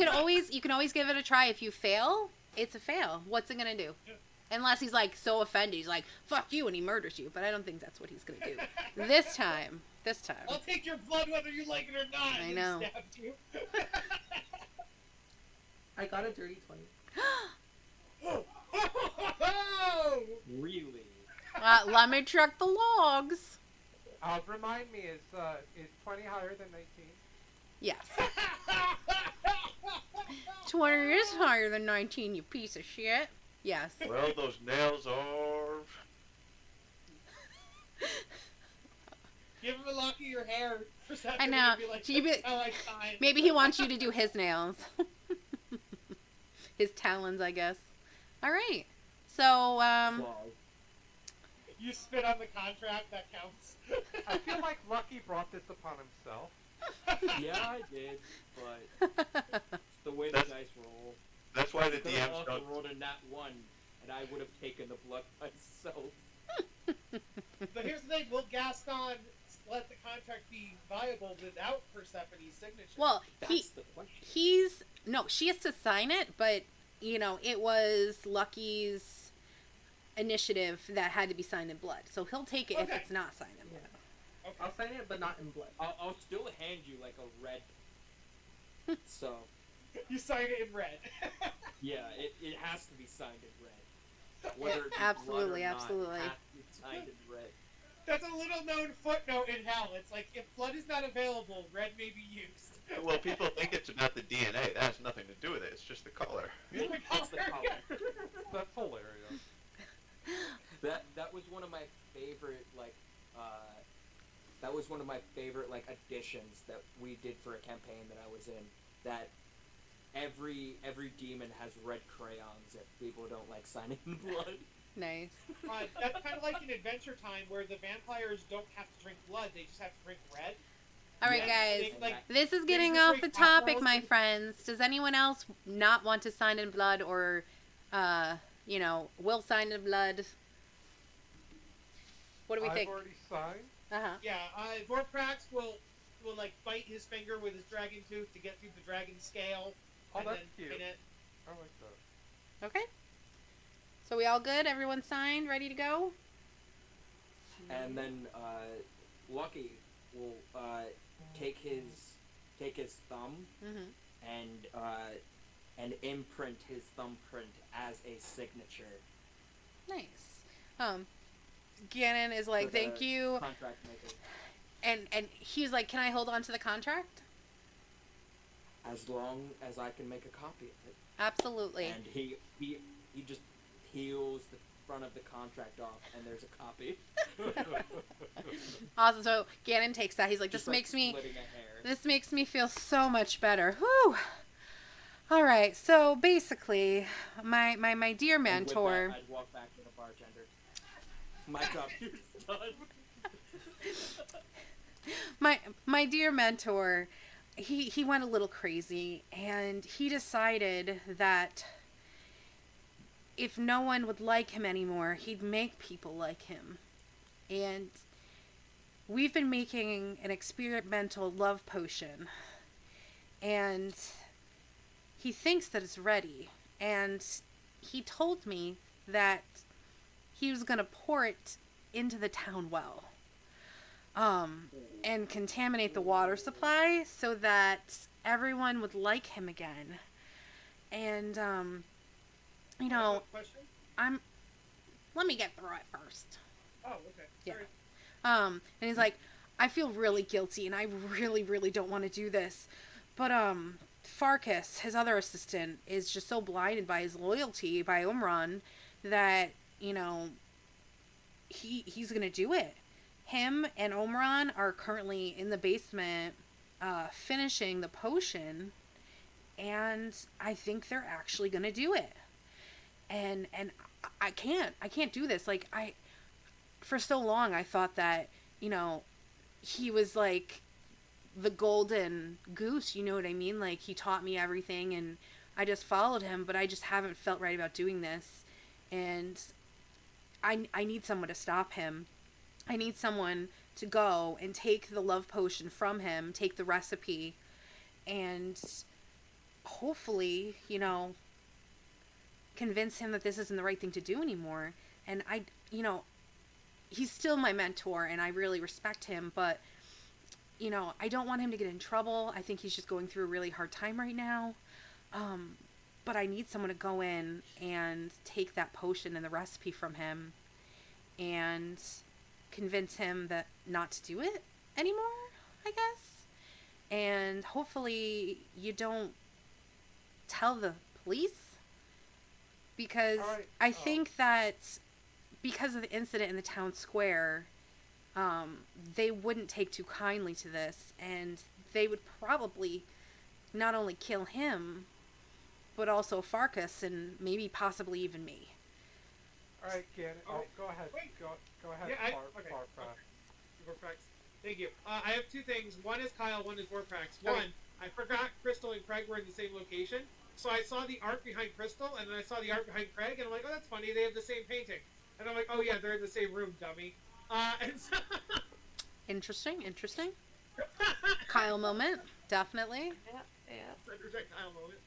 can always give it a try. If you fail, it's a fail. What's it gonna do? Yeah. Unless he's like so offended, he's like, "Fuck you," and he murders you. But I don't think that's what he's gonna do this time. This time. I'll take your blood whether you like it or not. I and know. Stab you. I got a dirty 20. Really? Let me check the logs. Remind me, is 20 higher than 19? Yes. 20 is higher than 19. You piece of shit. Yes. Well, those nails are. Give him a lock of your hair. Persephone I know. would Be like, You be- "That's how I sign." Maybe he wants you to do his nails. His talons, I guess. All right. So, Well, You spit on the contract. That counts. I feel like Lucky brought this upon himself. yeah, I did, but it's the way the That's- dice roll. That's why the Could have DMs also don't. rolled a nat 1, and I would have taken the blood myself. But here's the thing: will Gaston let the contract be viable without Persephone's signature? well, That's the question. she has to sign it, but, you know, it was Lucky's initiative that had to be signed in blood. So he'll take it if Okay. it's not signed in Yeah. blood. Okay. I'll sign it, but not in blood. I'll still hand you like a red. So You sign it in red. yeah, it has to be signed in red. Whether it be Absolutely, blood or not, absolutely. it has to be signed in red. That's a little known footnote in hell. It's like if blood is not available, red may be used. Well, people think it's about the DNA. That has nothing to do with it. It's just the color. It's the color. That's hilarious. That was one of my favorite additions that we did for a campaign that I was in. That every demon has red crayons if people don't like signing in blood. Nice. That's kind of like in Adventure Time where the vampires don't have to drink blood; they just have to drink red. All right, Yeah, guys. they, like, This is getting They off drink the topic, alcohol my and- friends. Does anyone else not want to sign in blood or, you know, will sign in blood? What do we I've think? already signed. Uh-huh. Yeah, Vorprax will like bite his finger with his dragon tooth to get through the dragon scale. Oh, and that's then cute. pin it. I like that. Okay. So we all good? Everyone signed? Ready to go? And then Lucky will take his thumb Mm-hmm. and imprint his thumbprint as a signature. Nice. Gannon is like, for the thank you. Contract maker. And he's like, can I hold on to the contract? As long as I can make a copy of it. Absolutely. And he just peels the front of the contract off, and there's a copy. Awesome. So Gannon takes that. He's like, Just, this makes me splitting a hair. This makes me feel so much better. Whew. All right. So basically, my dear And with mentor. that, I'd walk back to the bartender. My job here's done. My dear mentor, he went a little crazy, and he decided that if no one would like him anymore, he'd make people like him. And we've been making an experimental love potion, and he thinks that it's ready, and he told me that he was going to pour it into the town well. And contaminate the water supply so that everyone would like him again. And, you know, Question? let me get through it first. Oh, okay. Yeah. Sorry. And he's like, I feel really guilty and I really, really don't want to do this. But, Farkas, his other assistant, is just so blinded by his loyalty by Omron that, you know, he's gonna do it. Him and Omron are currently in the basement finishing the potion, and I think they're actually gonna do it. And I can't do this. Like, for so long I thought that, you know, he was like the golden goose, you know what I mean? Like, he taught me everything and I just followed him, but I just haven't felt right about doing this. And I need someone to stop him. I need someone to go and take the love potion from him, take the recipe, and hopefully, you know, convince him that this isn't the right thing to do anymore. And you know, he's still my mentor and I really respect him, but, you know, I don't want him to get in trouble. I think he's just going through a really hard time right now. But I need someone to go in and take that potion and the recipe from him and convince him that not to do it anymore, I guess. And hopefully you don't tell the police, because I think that because of the incident in the town square, they wouldn't take too kindly to this, and they would probably not only kill him, but also Farkas and maybe possibly even me. Alright, Gannon. Oh, go ahead. Wait. Go ahead, Yeah, Farprax. Vorpax. Thank you. I have two things. One is Kyle, one is Vorpax. Okay. One, I forgot Crystal and Craig were in the same location, so I saw the art behind Crystal, and then I saw the art behind Craig, and I'm like, oh, that's funny, they have the same painting. And I'm like, oh yeah, they're in the same room, dummy. And so... Interesting. Kyle moment, definitely. Yeah. Interject Kyle moment.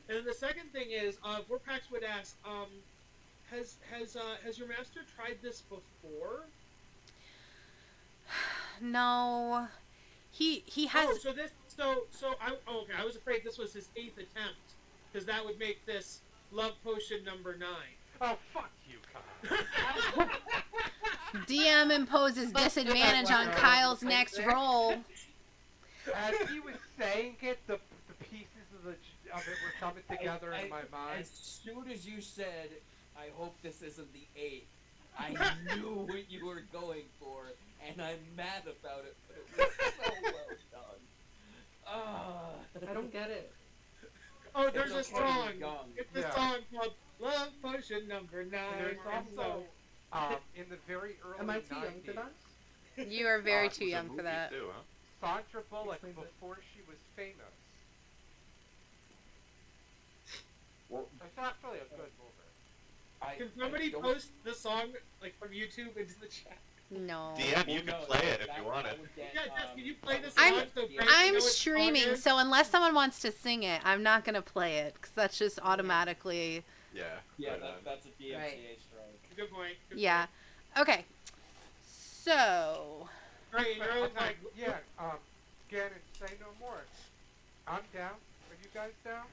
And then the second thing is, Vorpax would ask, has your master tried this before? No, he has. Okay. I was afraid this was his 8th attempt, because that would make this love potion number 9. Oh, fuck you, Kyle. DM imposes disadvantage on Kyle's next roll. As he was saying it, the pieces of it were coming together in my mind. As soon as you said, I hope this isn't the 8th, I knew what you were going for, and I'm mad about it, but it was so well done. I don't get it. Oh, there's a It's okay, song. you're young. It's a song called Love Potion Number 9. There's also, in the very early Am I too 90s, young for that? You are very It too was a young for movie that. Too, huh? Sandra Bullock, Explains it. before she was famous, Well, it's actually a good movie. Can somebody post the song from YouTube into the chat? No. DM, you can play it if you want it. Yeah, Jess, can you play the I'm- song so Frank can I'm know what song streaming, it is? so unless someone wants to sing it, I'm not gonna play it because that's just automatically. Yeah. Yeah, right on. that's a DMCA Right. strike. Good point. Good Yeah. Okay. So. Point. Right, But you're always like, Gannon, say no more. I'm down. Are you guys down?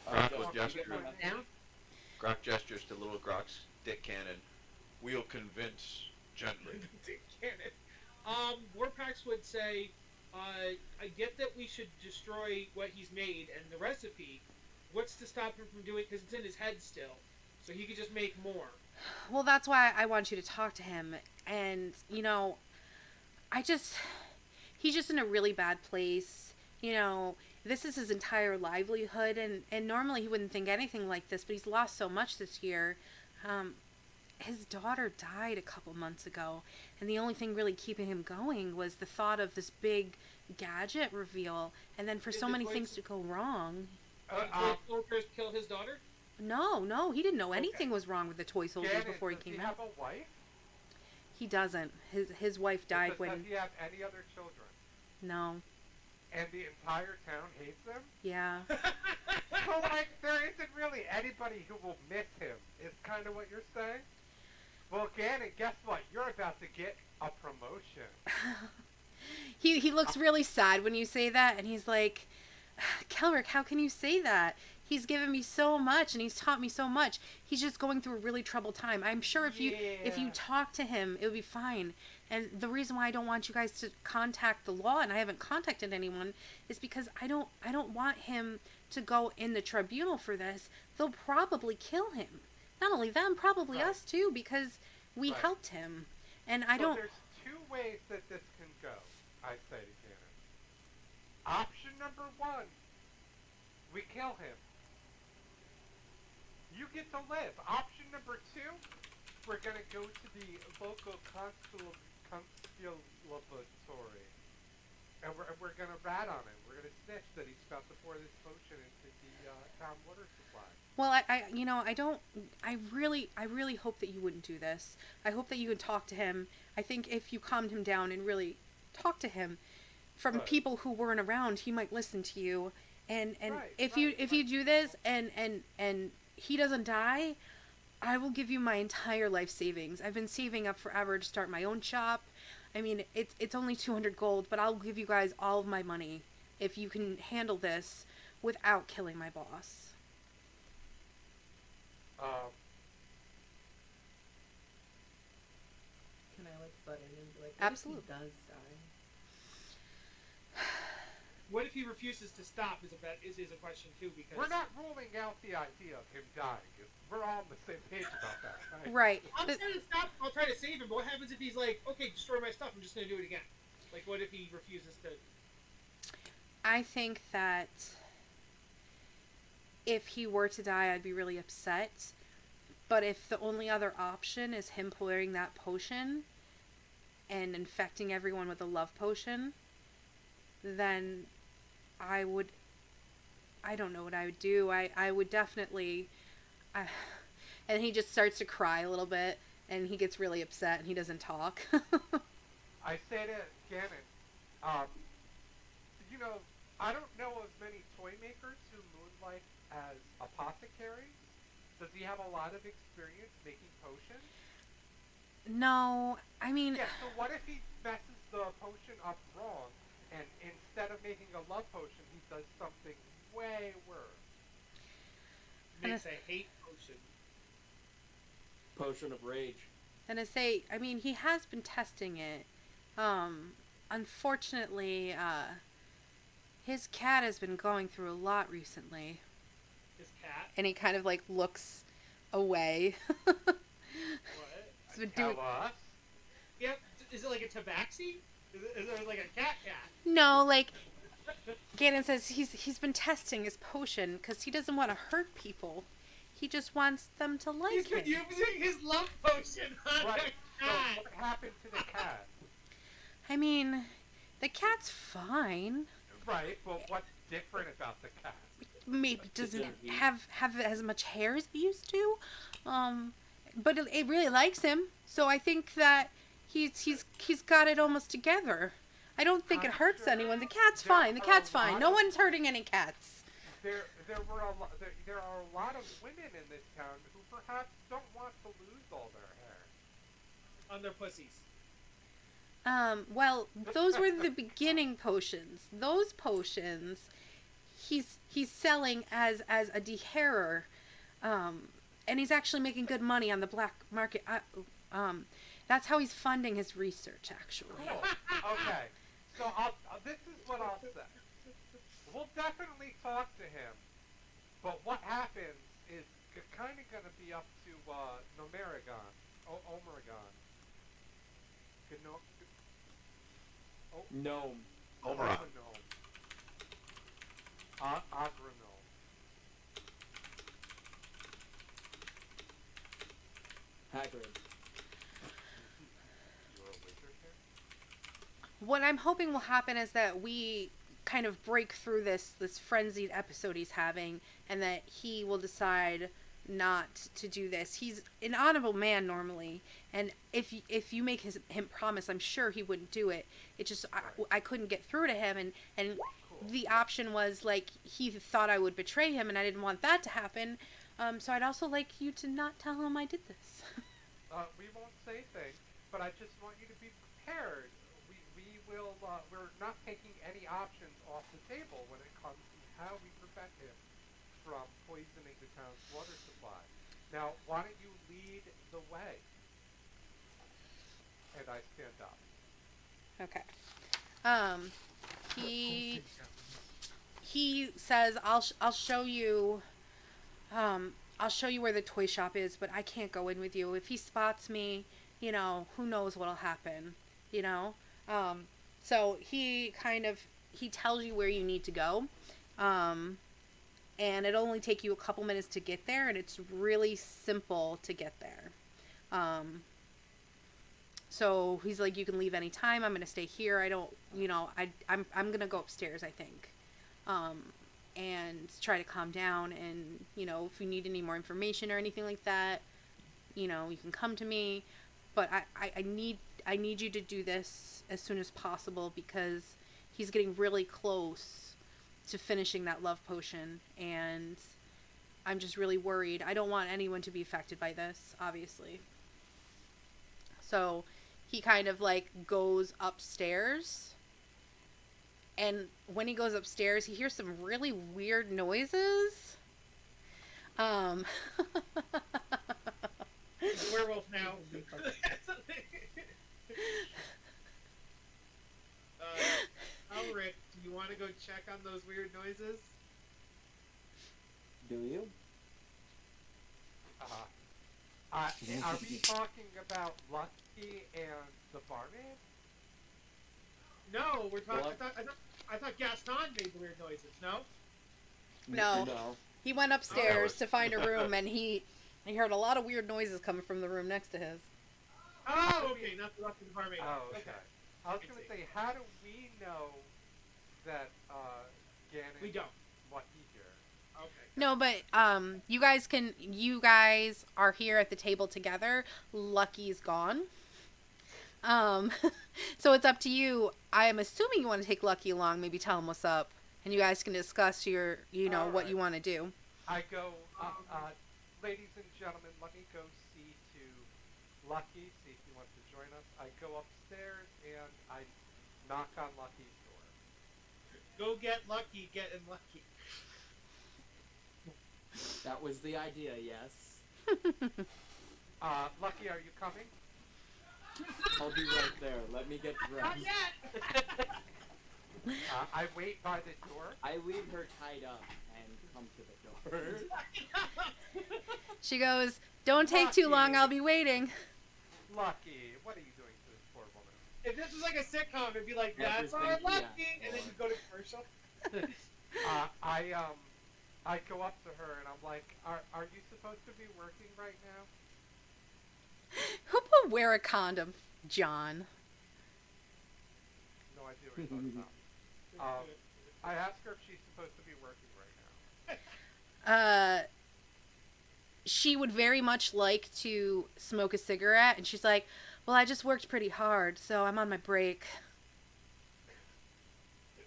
Grok So, was you gesturing. get my- Down? Grok gestures to little Grok's dick cannon. We'll convince gently. Dick Cannon. Warpax would say, I get that we should destroy what he's made and the recipe. What's to stop him from doing it? Because it's in his head still. So he could just make more. Well, that's why I want you to talk to him. And, you know, he's just in a really bad place. You know, this is his entire livelihood. And normally he wouldn't think anything like this, but he's lost so much this year. His daughter died a couple months ago. And the only thing really keeping him going was the thought of this big gadget reveal. And then for Did so the many voice- things to go wrong. Did soldiers kill his daughter? No, he didn't know anything was wrong with the toy soldiers Gannon, before he does came he out. have a wife? He doesn't. His wife died Does when. he have any other children? No. And the entire town hates him? Yeah. So, there isn't really anybody who will miss him, is kind of what you're saying? Well, Gannon, guess what? You're about to get a promotion. He looks really sad when you say that, and he's like, Kelrick, how can you say that? He's given me so much and he's taught me so much. He's just going through a really troubled time. I'm sure if you talk to him, it would be fine. And the reason why I don't want you guys to contact the law, and I haven't contacted anyone, is because I don't want him to go in the tribunal for this. They'll probably kill him. Not only them, probably Right. us too, because we Right. helped him. And I So don't. there's two ways that this can go, I say to Gannon. Option number one, we kill him. You get to live. Option number two, we're going to go to the local consulatory. And we're going to rat on him. We're going to snitch that he's about to pour this potion into the town water supply. Well, I really hope that you wouldn't do this. I hope that you would talk to him. I think if you calmed him down and really talked to him from Right. people who weren't around, he might listen to you. And Right, if right, you do this and he doesn't die, I will give you my entire life savings. I've been saving up forever to start my own shop. I mean, it's only 200 gold, but I'll give you guys all of my money if you can handle this without killing my boss. Can I like butt in and be like, Absolutely. what if he does die? What if he refuses to stop? Is a question too, because We're not ruling out the idea of him dying. We're all on the same page about that, right? Right. I'm trying to stop. I'll try to save him. But what happens if he's like, okay, destroy my stuff? I'm just gonna do it again. Like, what if he refuses to? I think that if he were to die, I'd be really upset. But if the only other option is him pouring that potion and infecting everyone with a love potion, then I don't know what I would do. I would definitely, and he just starts to cry a little bit and he gets really upset and he doesn't talk. I say to Gannon, I don't know of many toy makers who moonlight as apothecaries. Does he have a lot of experience making potions? No, I mean, Yeah, so what if he messes the potion up wrong, and instead of making a love potion, he does something way worse? Makes a hate potion. Potion of rage. and I mean, he has been testing it. Unfortunately, his cat has been going through a lot recently. His cat. And he kind of like looks away. What? He's been Tell doing- us. Yep. Is it like a tabaxi? Is it like a cat? No, like Ganon says he's been testing his potion because he doesn't want to hurt people. He just wants them to like He's been him. using his love potion on Right. the So cat. what happened to the cat? I mean, the cat's fine. Right, but what's different about the cat? Maybe it doesn't Doesn't eat. have as much hair as it used to. But it really likes him. So I think that he's got it almost together. I don't think it hurts anyone. The cat's fine. The cat's fine. No one's hurting any cats. There are a lot of women in this town who perhaps don't want to lose all their hair. On their pussies. Well, those were the beginning potions. Those potions, he's selling as a dehairer, and he's actually making good money on the black market. That's how he's funding his research, actually. Cool. Okay. So this is what I'll say. We'll definitely talk to him, but what happens is kind of going to be up to Nomeragon, Omeragon. Gnome. Omeron. Agronome. Hagrid. You're a wizard here? What I'm hoping will happen is that we kind of break through this frenzied episode he's having, and that he will decide not to do this. He's an honorable man normally, and if you make him promise, I'm sure he wouldn't do it. It just I couldn't get through to him, and Cool. the option was like he thought I would betray him, and I didn't want that to happen. So I'd also like you to not tell him I did this. We won't say things, but I just want you to be prepared. We will. We're not taking any options off the table when it comes to how we prevent him from poisoning the town's water supply. Now, why don't you lead the way? And I stand up. Okay. He says, I'll show you. I'll show you where the toy shop is, but I can't go in with you. If he spots me, who knows what'll happen, So he tells you where you need to go. And it'll only take you a couple minutes to get there, and it's really simple to get there. So he's like, you can leave anytime. I'm going to stay here. I don't, I'm going to go upstairs, I think. And try to calm down, and if you need any more information or anything like that, you can come to me, but I need you to do this as soon as possible, because he's getting really close to finishing that love potion, and I'm just really worried. I don't want anyone to be affected by this, obviously. So he kind of goes upstairs. And when he goes upstairs, he hears some really weird noises. He's a werewolf now. Ulrich, do you want to go check on those weird noises? Do you? Are we talking about Lucky and the barmaid? No, we're talking. What? I thought Gaston made the weird noises. No. No. He went upstairs to find a room, and he heard a lot of weird noises coming from the room next to his. Oh, okay. Not the Lucky the barmaid. Oh, okay. I was going to say, how do we know that Ganon We don't. Lucky here? Okay. No, but you guys are here at the table together. Lucky's gone. So it's up to you. I am assuming you want to take Lucky along, maybe tell him what's up, and you guys can discuss your, what you want to do. I go, ladies and gentlemen, let me go see to Lucky, see if he wants to join us. I go upstairs and I knock on Lucky's door. Go get Lucky, getting Lucky. That was the idea, yes. Lucky, are you coming? I'll be right there. Let me get Not dressed. yet. I wait by the door. I leave her tied up and come to the door. She goes, don't take too long, I'll be waiting. Lucky, what are you doing to this poor woman? If this was like a sitcom, it'd be like, that's our Everything, Lucky, yeah. and then you go to commercial. I go up to her and I'm like, are you supposed to be working right now? Who would wear a condom? John. No idea what you're talking about. I asked her if she's supposed to be working right now. She would very much like to smoke a cigarette, and she's like, well, I just worked pretty hard, so I'm on my break.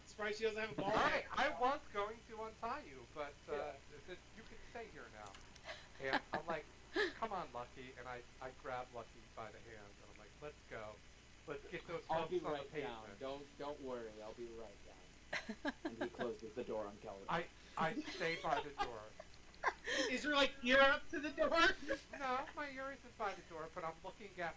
Surprised she doesn't have a ball. I was going to untie you, but you can stay here now. And I'm like, come on, Lucky, and I grab Lucky by the hand, and I'm like, let's go. Let's get those I'll bumps be on right the down. pavement. Don't worry. I'll be right down. And he closes the door on Kelly. I stay by the door. Is her ear up to the door? No, my ear isn't by the door, but I'm looking at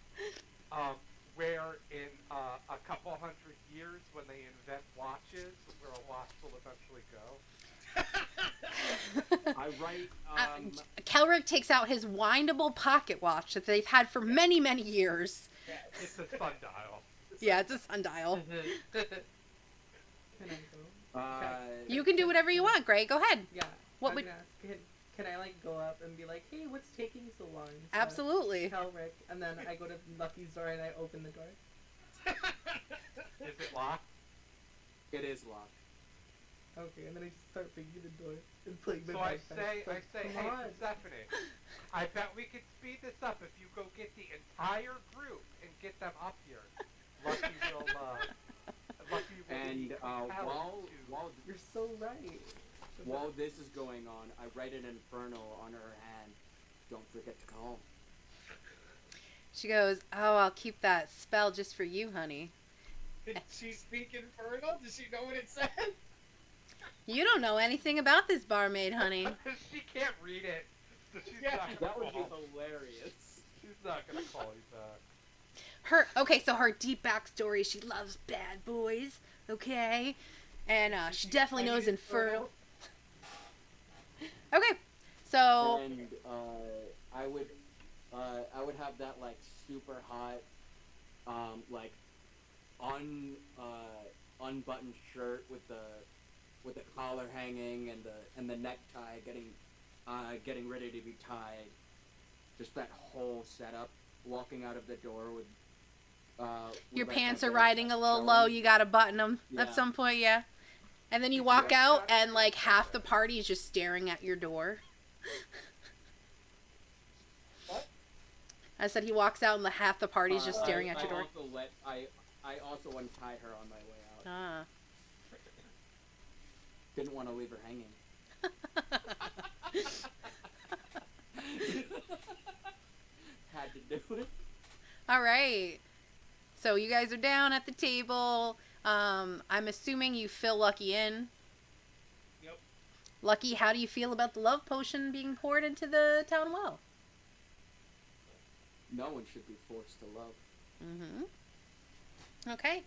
where in a couple hundred years, when they invent watches, where a watch will eventually go. I write. Kelrick takes out his windable pocket watch that they've had for many, many years. Yeah, It's a sundial. Yeah, it's a sundial. Can I go? You can do whatever you want, Gray. Go ahead. Yeah. What I'm would- gonna ask, can I go up and be like, hey, what's taking so long? So Absolutely. Tell Rick, and then I go to Lucky's door and I open the door. Is it locked? It is locked. Okay, and then I just start banging the door and playing the So I bagpipes. say, Come hey, on. Persephone, I bet we could speed this up if you go get the entire group and get them up here. Lucky will, And be compelled to... while You're so right. while this is going on, I write an inferno on her hand. Don't forget to call. She goes, oh, I'll keep that spell just for you, honey. Did she speak Infernal? Does she know what it said? You don't know anything about this barmaid, honey. She can't read it, so she's Yeah, not gonna That would be call. hilarious. She's not gonna call you back. So her deep backstory, she loves bad boys, okay? And she definitely knows Inferno. Okay, so And I would have that like super hot, like unbuttoned shirt with the collar hanging and the necktie getting ready to be tied. Just that whole setup. Walking out of the door with your like, pants my are bare riding a chest little showing. low. You gotta button them Yeah. at some point, yeah. And then you walk out, and like half the party is just staring at your door. What? I said he walks out, and half the party is just staring at your door. I also untied her on my way out. Ah. Didn't want to leave her hanging. Had to do it. All right. So you guys are down at the table. I'm assuming you fill Lucky in. Yep. Lucky, how do you feel about the love potion being poured into the town well? No one should be forced to love. Mm-hmm. Okay.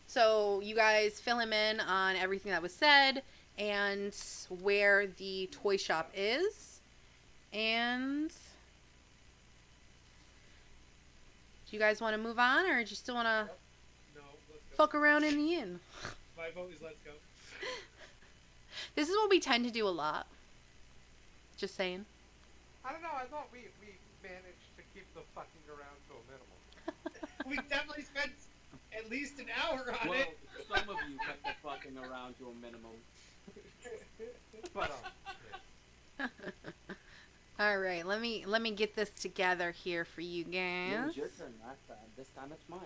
So you guys fill him in on everything that was said and where the toy shop is. And do you guys want to move on, or do you still want to No, let's go. fuck around in the inn? My vote is let's go. This is what we tend to do a lot. Just saying. I don't know. I thought we managed to keep the fucking around to a minimum. We definitely spent at least an hour on Well, it. some of you kept the fucking around to a minimum. But All right, let me get this together here for you It guys. was your turn last time. This time it's mine.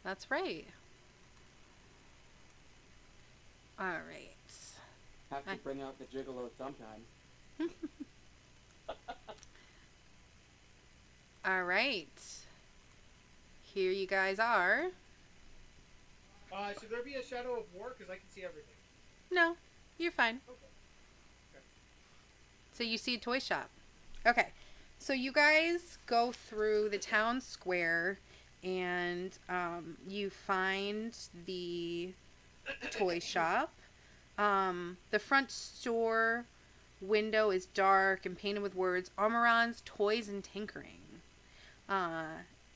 That's right. All right. Have to bring out the gigolo sometime. All right. Here you guys are. Should there be a shadow of war? Because I can see everything. No, you're fine. Okay. So you see a toy shop. Okay. So you guys go through the town square and you find the toy shop. The front store window is dark and painted with words Armoron's Toys and Tinkering.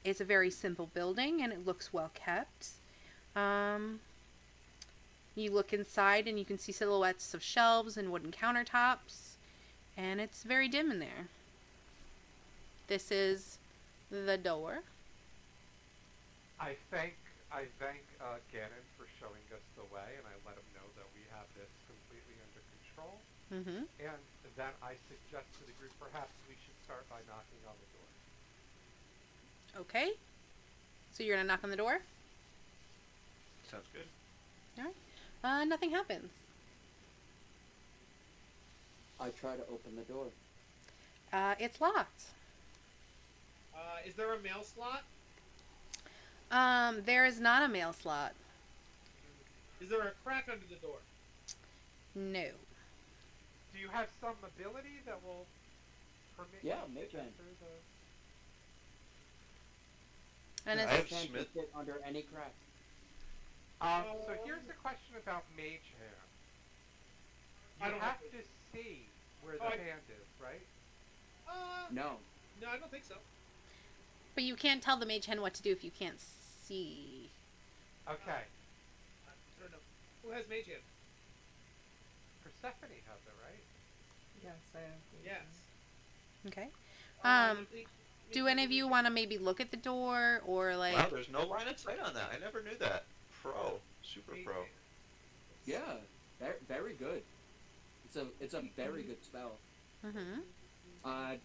It's a very simple building and it looks well kept. You look inside and you can see silhouettes of shelves and wooden countertops, and it's very dim in there. This is the door. I thank Ganon for showing us the way, and I let him know that we have this completely under control. Mm-hmm. And then I suggest to the group perhaps we should start by knocking on the door. Okay. So you're gonna knock on the door? Sounds good. Nothing happens. I try to open the door. It's locked. Is there a mail slot? There is not a mail slot. Is there a crack under the door? No. Do you have some ability that will permit Yeah, you make to one. enter the... And I it's, have Can't Smith. fit under any crack. So here's the question about Mage Hand. I You don't have have to see where the Oh, I- hand is, right? No. No, I don't think so. but you can't tell the mage hand what to do if you can't see. Okay. I don't know. Who has mage hand? Persephone has it, right? Yes, I have. Yes. Okay. I think- Do any of you want to maybe look at the door or like? Wow, there's no line of sight on that. I never knew that. Pro. Super Mage pro. hand. Yeah, very good. It's a very good spell. Mm-hmm.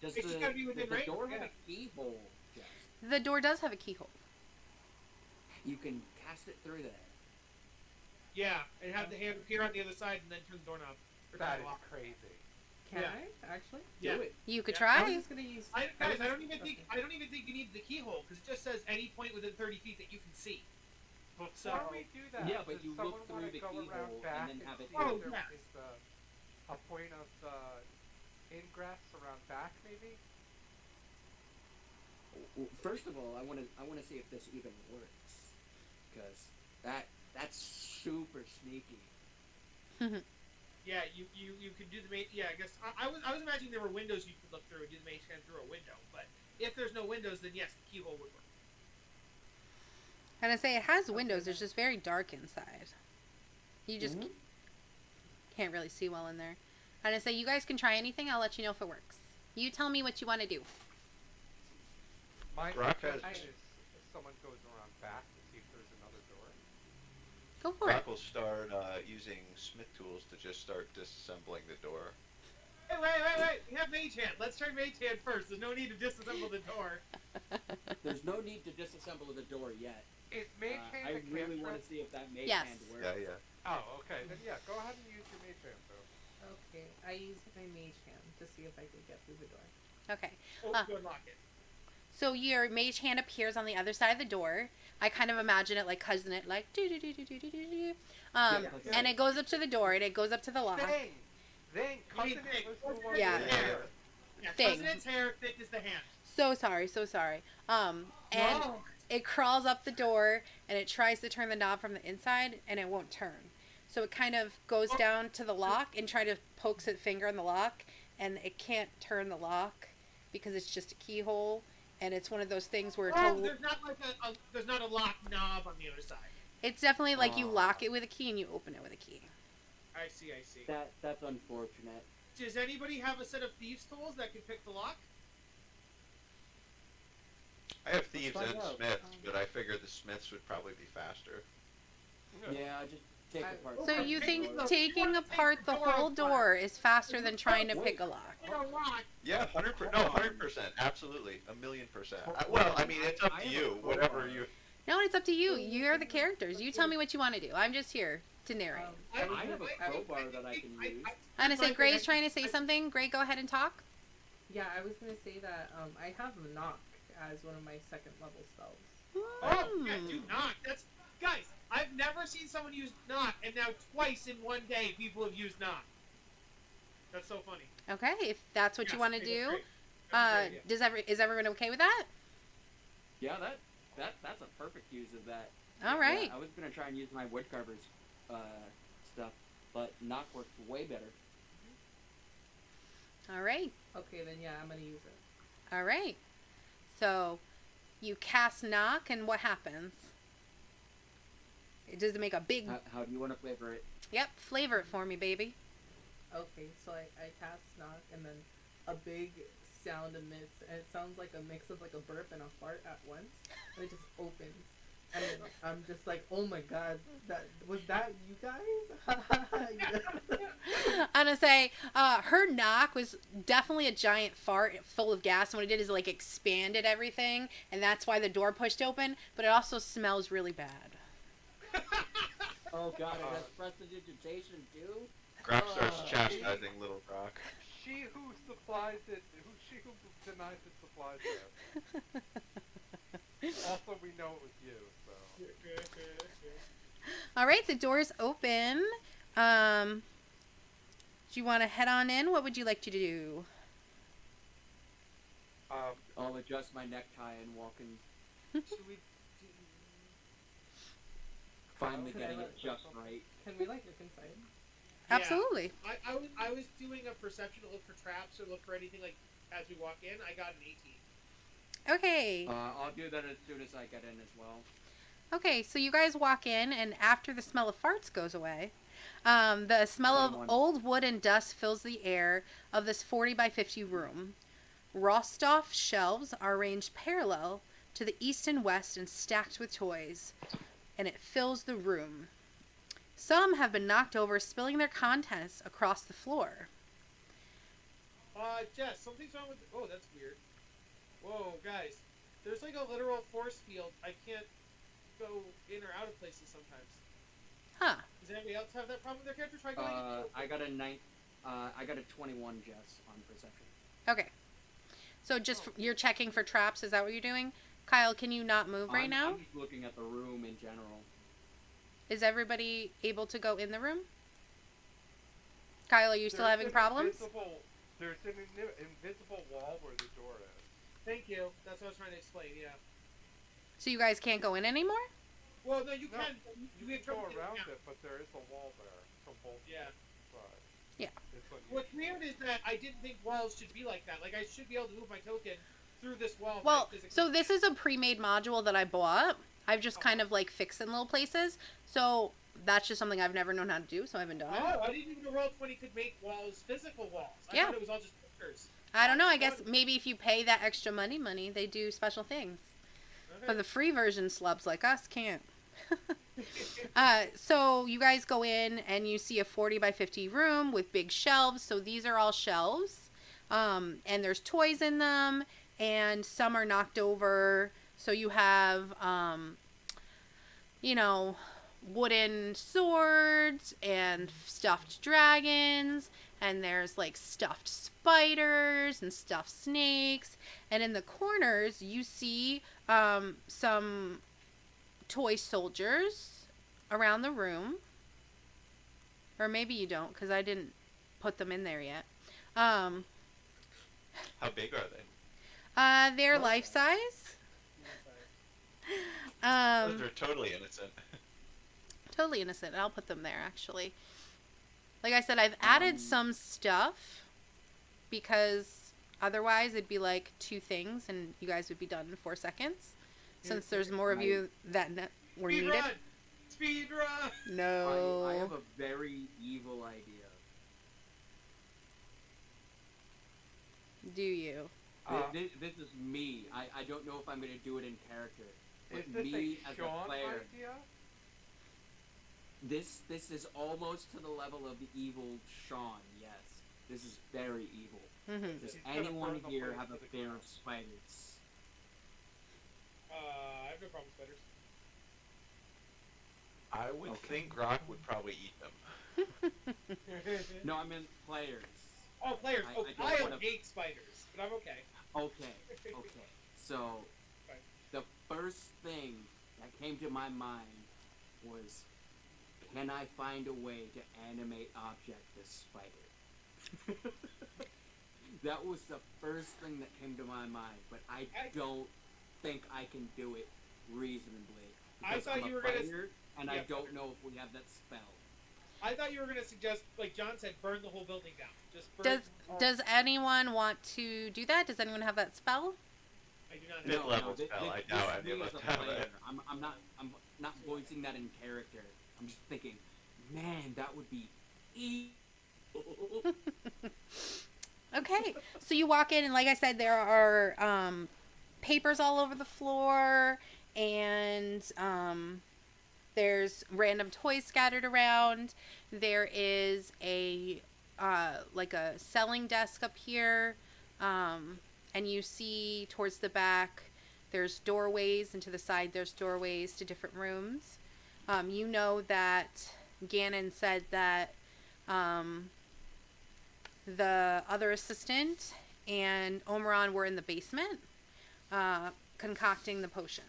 Does It's just gotta be within the range, door have yeah. a keyhole? Yes. The door does have a keyhole. You can cast it through there. Yeah, and have the hand appear on the other side and then turn the doorknob. Or turn That the is lock. crazy. Can Yeah. I actually? Yeah. Do it. You could Yeah, I was try. just gonna use. Guys, was I don't just- even think okay. I don't even think you need the keyhole because it just says any point within 30 feet that you can see. Before So- we do that, Yeah, but does you someone look through wanna the go keyhole around and back then have it see Oh, if there yes. is a point of ingress around back, maybe? Well, first of all, I want to see if this even works, because that's super sneaky. Yeah, you could do the mage. Yeah, I guess I was imagining there were windows you could look through and do the mage hand through a window. But if there's no windows, then yes, the keyhole would work. And I say it has windows. It's just very dark inside. You just can't really see well in there. And I say you guys can try anything. I'll let you know if it works. You tell me what you want to do. My Rock has- suggestion is if someone goes around back to see if there's another door. Go for Brock it. will start using Smith tools to just start disassembling the door. Hey, wait! We have mage hand. Let's try mage hand first. There's no need to disassemble the door. There's no need to disassemble the door yet. Is mage hand I a really cantrip? want to see if that mage Yes. hand works. Yeah. Oh, okay. Then yeah, go ahead and use your mage hand, though. Okay, I used my mage hand to see if I could get through the door. Okay. Oh, good lock it. So your mage hand appears on the other side of the door. I kind of imagine it like cousin it like do do do do do do do do. Yeah. And it goes up to the door and it goes up to the lock. Then, cousin, Thing. let's move on. Yeah. to the Hair. door. Yeah, Thing. President's hair, thick as the hand. So sorry. And No. it crawls up the door and it tries to turn the knob from the inside and it won't turn. So it kind of goes down to the lock and try to pokes its finger in the lock and it can't turn the lock because it's just a keyhole and it's one of those things where There's not like there's not a lock knob on the other side. it's definitely like you lock it with a key and you open it with a key. I see. That's unfortunate. Does anybody have a set of thieves' tools that can pick the lock? I have thieves find and out. smiths, but I figured the smiths would probably be faster. Yeah, just take apart. So Okay, you taking think the- taking you wanna apart take the the door whole apart. door is faster than trying to pick a lock? You know, lock. Yeah, 100%, absolutely, 1,000,000%. Well, I mean, it's up to you, whatever you. No, it's up to you. You're the characters. You tell me what you want to do. I'm just here to narrate. I have a crowbar that I can use. I'm gonna say Gray's trying to say something. Gray, go ahead and talk. Yeah, I was gonna say that I have knock as one of my second level spells. Oh, yeah, do knock. That's guys. I've never seen someone use knock, and now twice in one day people have used knock. That's so funny. Okay, if that's what you Yes, want to that's do, great. That's a great idea. is everyone okay with that? Yeah, that's a perfect use of that. All right. Yeah, I was gonna try and use my woodcarver's stuff, but knock works way better. All right. Okay, then yeah, I'm gonna use it. All right. So, you cast knock, and what happens? It does make a big. How do you want to flavor it? Yep, flavor it for me, baby. Okay, so I cast knock and then a big sound emits and it sounds like a mix of like a burp and a fart at once. And it just opens. And then I'm just like, oh my god, was that you guys? I'm gonna say, her knock was definitely a giant fart full of gas, and what it did is like expanded everything, and that's why the door pushed open. But it also smells really bad. Oh god, I got prestidigitation too? Grok starts chastising little Grok. She who supplies it, she who denies it supplies it. Also, we know it was you, so. All right, the door's open. Do you want to head on in? What would you like to do? I'll adjust my necktie and walk in. Should we Finally Can getting I it let- just right. Can we like look inside? Yeah. Absolutely. I was doing a perception to look for traps or look for anything like as we walk in. I got an 18. Okay. I'll do that as soon as I get in as well. Okay, so you guys walk in, and after the smell of farts goes away, the smell of old wood and dust fills the air of this 40 by 50 room. Rostov shelves are arranged parallel to the east and west and stacked with toys, and it fills the room. Some have been knocked over, spilling their contents across the floor. Jess, something's wrong with. Oh, that's weird. Whoa, guys, there's like a literal force field. I can't go in or out of places sometimes. Huh. Does anybody else have that problem with their character? Try going in. I got a 21 Jess on perception. Okay. So just you're checking for traps, is that what you're doing? Kyle, can you not move right now? I'm just looking at the room in general. Is everybody able to go in the room? Kyle, are you still having problems? There's an invisible wall where the door is. Thank you. That's what I was trying to explain. Yeah. So you guys can't go in anymore? Well, no, you No, can. You have can go trouble getting around out. it, but there is a wall there from both Yeah. sides. Yeah. It's What's weird is that I didn't think walls should be like that. Like, I should be able to move my token through this wall. Well, so this is a pre-made module that I bought. I've just kind of like fixed in little places. So that's just something I've never known how to do, so I haven't done it. Oh, I didn't even know Roll20 could make walls, physical walls. I Yeah. thought it was all just pictures. I don't know. I guess maybe if you pay that extra money, they do special things. But the free version slubs like us can't. So you guys go in and you see a 40 by 50 room with big shelves. So these are all shelves. And there's toys in them. And some are knocked over. So you have, wooden swords and stuffed dragons. And there's like stuffed spiders and stuffed snakes. And in the corners, you see some toy soldiers around the room. Or maybe you don't, because I didn't put them in there yet. How big are they? They're life size. They're totally innocent. Totally innocent. I'll put them there, actually. Like I said, I've added some stuff because otherwise it'd be like 2 things and you guys would be done in 4 seconds. Since there's more of you that were Speed needed. run! Speed run! No. I have a very evil idea. Do you? This is me. I don't know if I'm going to do it in character. But Is this me a as Sean a player, idea? this is almost to the level of the evil Sean, yes. This is very evil. Mm-hmm. Does He's gonna anyone burn the here place have to a the fear ground. of spiders? I have no problem with spiders. I would Okay. think Rock would probably eat them. No, I meant players. Oh, players. I Oh, don't I wanna- hate spiders, but I'm okay. Okay. So, Fine. the first thing that came to my mind was, can I find a way to animate object this spider? That was the first thing that came to my mind, but I don't think I can do it reasonably. I Because thought I'm you a were gonna- fighter, and I Yeah, don't fighter. know if we have that spell. I thought you were gonna suggest, like John said, burn the whole building down. Just burn. Does anyone want to do that? Does anyone have that spell? I do not Mid know. level spell, I doubt this any is of me us as a have player. it. I'm not voicing that in character. I'm just thinking, man, that would be evil. Okay. So you walk in, and like I said, there are papers all over the floor, and there's random toys scattered around. There is a like a selling desk up here, and you see towards the back there's doorways, and to the side there's doorways to different rooms. You know that Ganon said that the other assistant and Omeron were in the basement concocting the potion.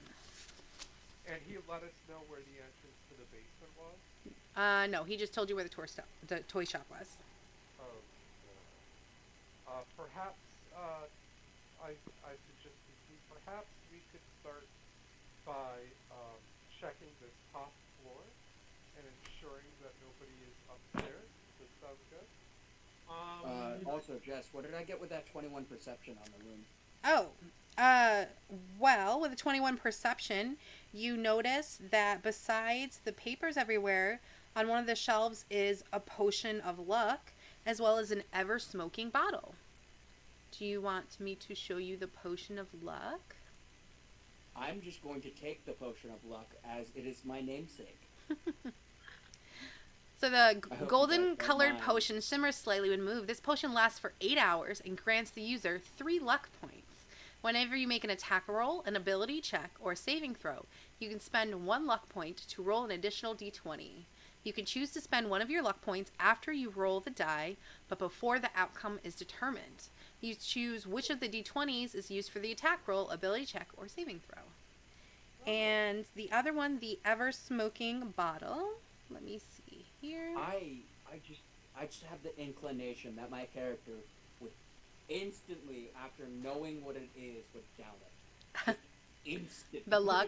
And he let us know where the entrance to the basement was? No, he just told you where the toy shop was. Oh, yeah. Perhaps, I suggest perhaps we could start by, checking this top floor and ensuring that nobody is upstairs. Does that sound good? Also, Jess, what did I get with that 21 perception on the room? Oh, well, with a 21 perception, you notice that besides the papers everywhere, on one of the shelves is a potion of luck, as well as an ever-smoking bottle. Do you want me to show you the potion of luck? I'm just going to take the potion of luck as it is my namesake. So the hope you golden guys don't colored mind. potion shimmers slightly when moved. This potion lasts for 8 hours and grants the user 3 luck points. Whenever you make an attack roll, an ability check, or a saving throw, you can spend 1 luck point to roll an additional d20. You can choose to spend one of your luck points after you roll the die, but before the outcome is determined. You choose which of the d20s is used for the attack roll, ability check, or saving throw. And the other one, the ever smoking bottle. Let me see here. I just have the inclination that my character would instantly, after knowing what it is, would down it. Just instantly. The luck?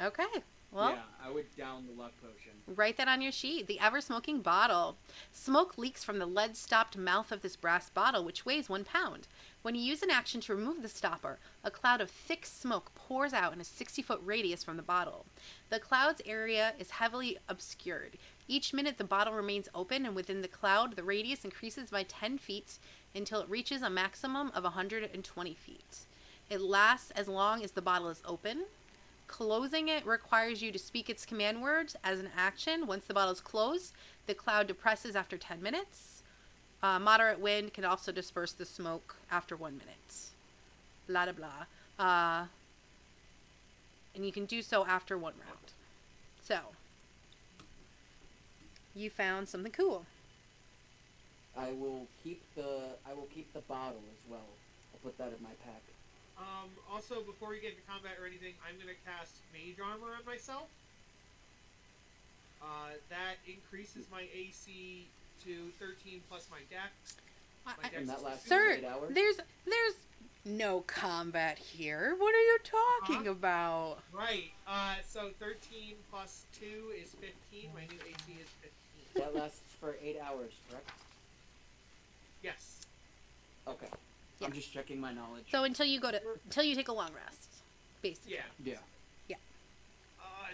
Okay. Well, yeah, I would down the luck potion. write that on your sheet. The ever smoking bottle. Smoke leaks from the lead stopped mouth of this brass bottle, which weighs 1 pound. When you use an action to remove the stopper, a cloud of thick smoke pours out in a 60-foot radius from the bottle. The cloud's area is heavily obscured. Each minute the bottle remains open, and within the cloud, the radius increases by 10 feet until it reaches a maximum of 120 feet. It lasts as long as the bottle is open. Closing it requires you to speak its command words as an action. Once the bottle is closed, the cloud depresses after 10 minutes. Moderate wind can also disperse the smoke after 1 minute. Blah, blah, blah. And you can do so after 1 round. So, you found something cool. I will keep the bottle as well. I'll put that in my pack. Also, before we get into combat or anything, I'm going to cast Mage Armor on myself. That increases my AC to 13 plus my Dex. And that lasts Sir, 8 hours? there's no combat here. What are you talking about? Right. So 13 plus 2 is 15. My new AC is 15. That lasts for 8 hours, correct? Yes. Okay. Yeah. I'm just checking my knowledge. So until you take a long rest, basically. Yeah. Yeah.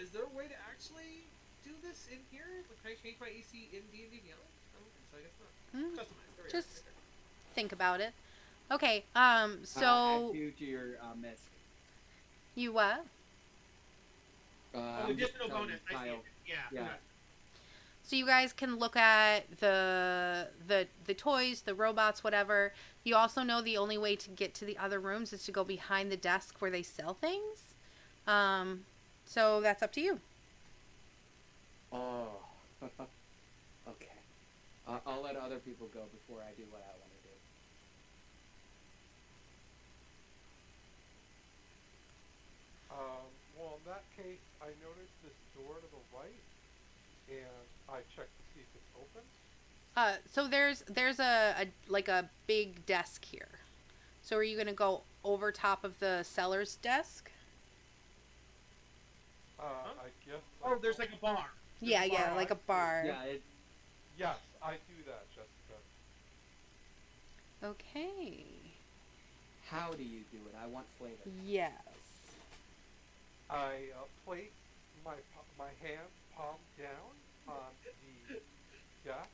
Is there a way to actually do this in here? Like, can I change my AC in DnD Beyond? I don't think so. I guess not. Customize. There we Just go. think about it. Okay. So add 2 to your misc. you what? Oh, additional bonus. I see Kyle. it. Yeah. Yeah. Okay. So you guys can look at the toys, the robots, whatever. You also know the only way to get to the other rooms is to go behind the desk where they sell things. So that's up to you. Oh. Okay. I'll let other people go before I do what I want to do. Well, in that case, I noticed this door to the right, and I checked to see if it's open. So there's a big desk here. So are you gonna go over top of the seller's desk? I guess. Oh, there's like a bar. Yeah, like a bar. Yeah, Yes, I do that, Jessica. Okay. how do you do it? I want flavor. Yes. I place my hand palm down on the desk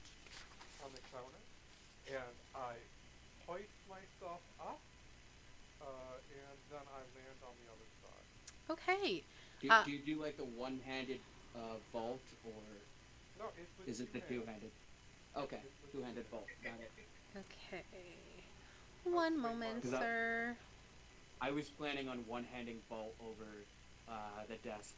on the counter, and I hoist myself up, and then I land on the other side. Okay. Do you do like the one-handed vault, or No, it's with is it the two hands. two-handed? Okay, It's with two-handed two vault. Got it. Okay. One moment, Cause sir. I was planning on one-handing vault over the desk.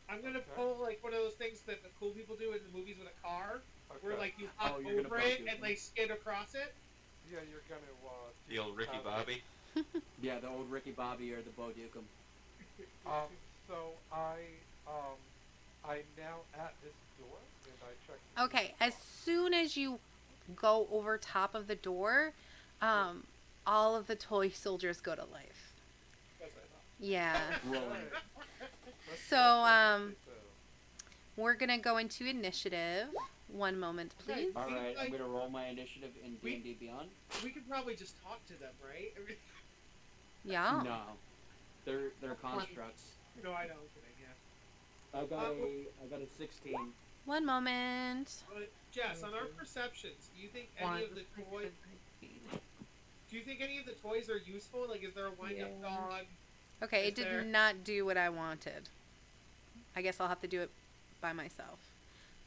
I'm gonna pull like one of those things that the cool people do in the movies with a car, where Okay. like you hop you're gonna over bump it into and them. like skid across it. Yeah, you're gonna The old Ricky have- Bobby. Yeah, the old Ricky Bobby or the Bo Dukem. So I'm now at this door, and I check. Okay, as soon as you go over top of the door, all of the toy soldiers go to life. That's what I thought. Yeah. Rolling. So, we're gonna go into initiative. One moment, please. All right, I'm like- gonna roll my initiative in We- D&D Beyond. We could probably just talk to them, right? I mean, Yeah. No, they're constructs. no, I know. I'm kidding. Yeah. I got a 16. One moment. Jess, on our perceptions, do you think any of the toys? Do you think any of the toys are useful? Like, is there a wind-up dog? Okay, it Is there- did not do what I wanted. I guess I'll have to do it by myself.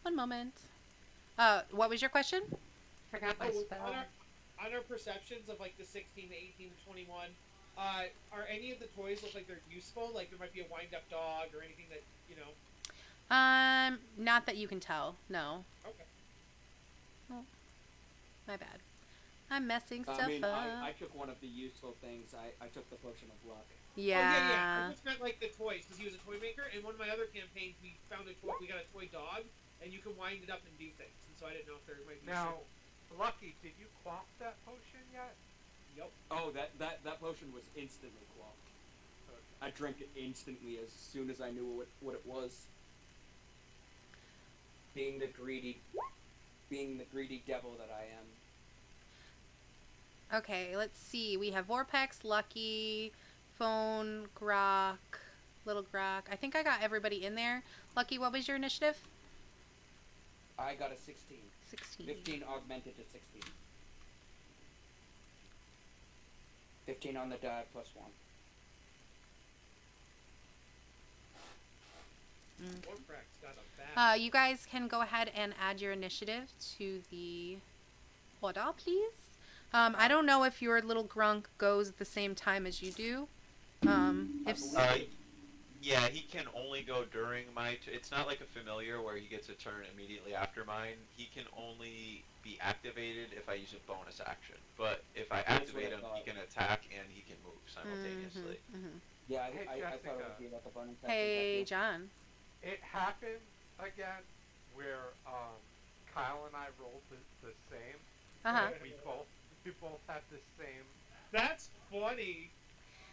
One moment. What was your question? Forgot my Oh, spell. on our perceptions of like the 16 to 18 to 21, are any of the toys look like they're useful? Like there might be a wind-up dog or anything that you know. Not that you can tell. No. Okay. My bad. I'm messing stuff I mean, up. I took one of the useful things. I took the potion of luck. Yeah. Oh, yeah. I just meant like the toys, because he was a toy maker. And one of my other campaigns, we found a toy. We got a toy dog, and you can wind it up and do things. And so I didn't know if there might be. Now, Lucky, did you quaff that potion yet? Yep. Oh, that potion was instantly quaffed. I drank it instantly as soon as I knew what it was. Being the greedy devil that I am. Okay, let's see. We have Vorpex, Lucky, Phone, Grok, Little Grok. I think I got everybody in there. Lucky, what was your initiative? I got a 16. 16. 15 augmented to 16. 15 on the die plus 1. You guys can go ahead and add your initiative to the order, please. I don't know if your little grunk goes at the same time as you do. Yeah, he can only go during my. It's not like a familiar where he gets a turn immediately after mine. He can only be activated if I use a bonus action. But if I activate him, he can attack and he can move simultaneously. Yeah, Hey, I thought it would be like a bonus action. Hey, John. It happened again where Kyle and I rolled the same. Uh-huh. We both had the same. That's funny.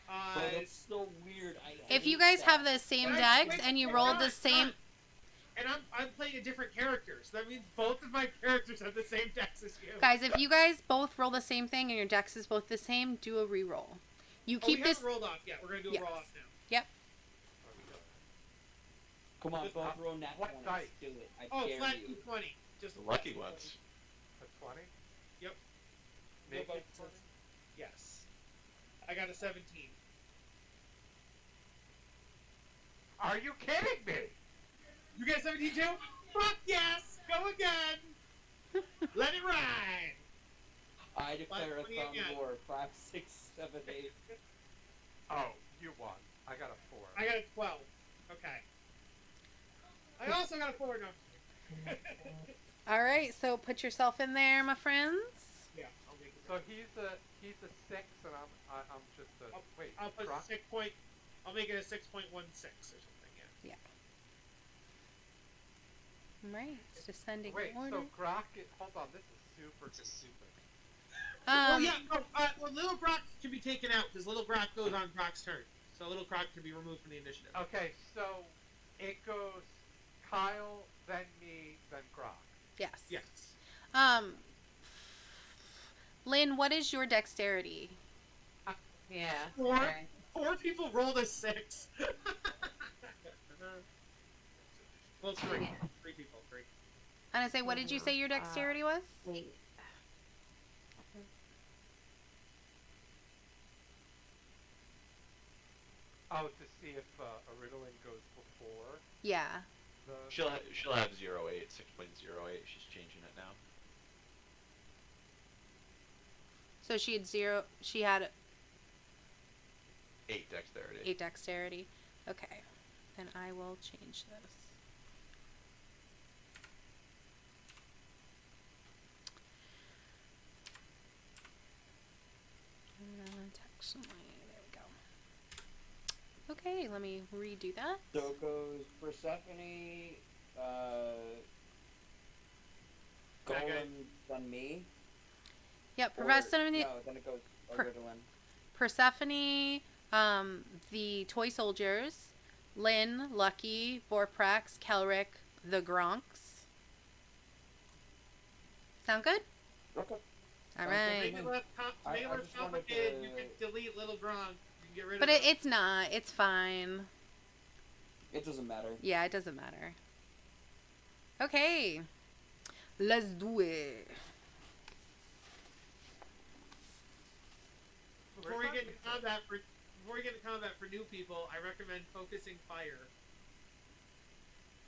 But it's so weird. If you guys have the same decks and you rolled the same... And I'm playing a different character, so that means both of my characters have the same decks as you. Guys, if you guys both roll the same thing and your decks is both the same, do a reroll. You keep we this... haven't rolled off yet. We're going to do a roll off now. Yep. Come on, both roll nat 20. Dice? Do it. I Oh, dare flat you. D20. Just Lucky ones. A 20? Yep. Make Yeah, it but- 20? Yes. I got a 17. Are you kidding me? You got a 17 too? Fuck yes! Go again! Let it ride! I declare a 28 thumb again. war. 5, 6, 7, 8. Oh, you won. I got a 4. I got a 12. Okay. I also got a 4 now. Alright, so put yourself in there, my friends. Yeah, I'll make it. So he's a 6 and I'm just a wait. I'll put Grok? 6 point. I'll make it a 6.16 or something. Yeah. Right, it's descending Wait, order. so Grok, hold on, this is super confusing. Well, yeah, no, well, Little Grok can be taken out because Little Grok goes on Grok's turn. So Little Grok can be removed from the initiative. Okay, so it goes Kyle, then me, then Grok. Yes. Yes. Lynn, what is your dexterity? Yeah. 4. Okay. 4 people rolled a 6. Well, 3. 3 people. 3. And I say, what did you say your dexterity was? Wait. Oh, to see if a riddling goes before Yeah. the. She'll have 0.8, 6.08. She's changing it now. So she had 0. She had 8 dexterity. 8 dexterity. Okay. Then I will change this. Text line. There we go. Okay, let me redo that. So it goes Persephone, Golem, then me. Yep, Or- Persephone, No, then it goes Per- Ritalin. Persephone, the Toy Soldiers, Lynn, Lucky, Vorprex, Kelric, the Gronks. Sound good? Okay. All Sounds right. Make it less, I make it less just wanted complicated. to- You can delete Little Gronk. You can get rid But of him. it's not. It's fine. It doesn't matter. Yeah, it doesn't matter. Okay. Let's do it. Before we get into combat for new people, I recommend focusing fire.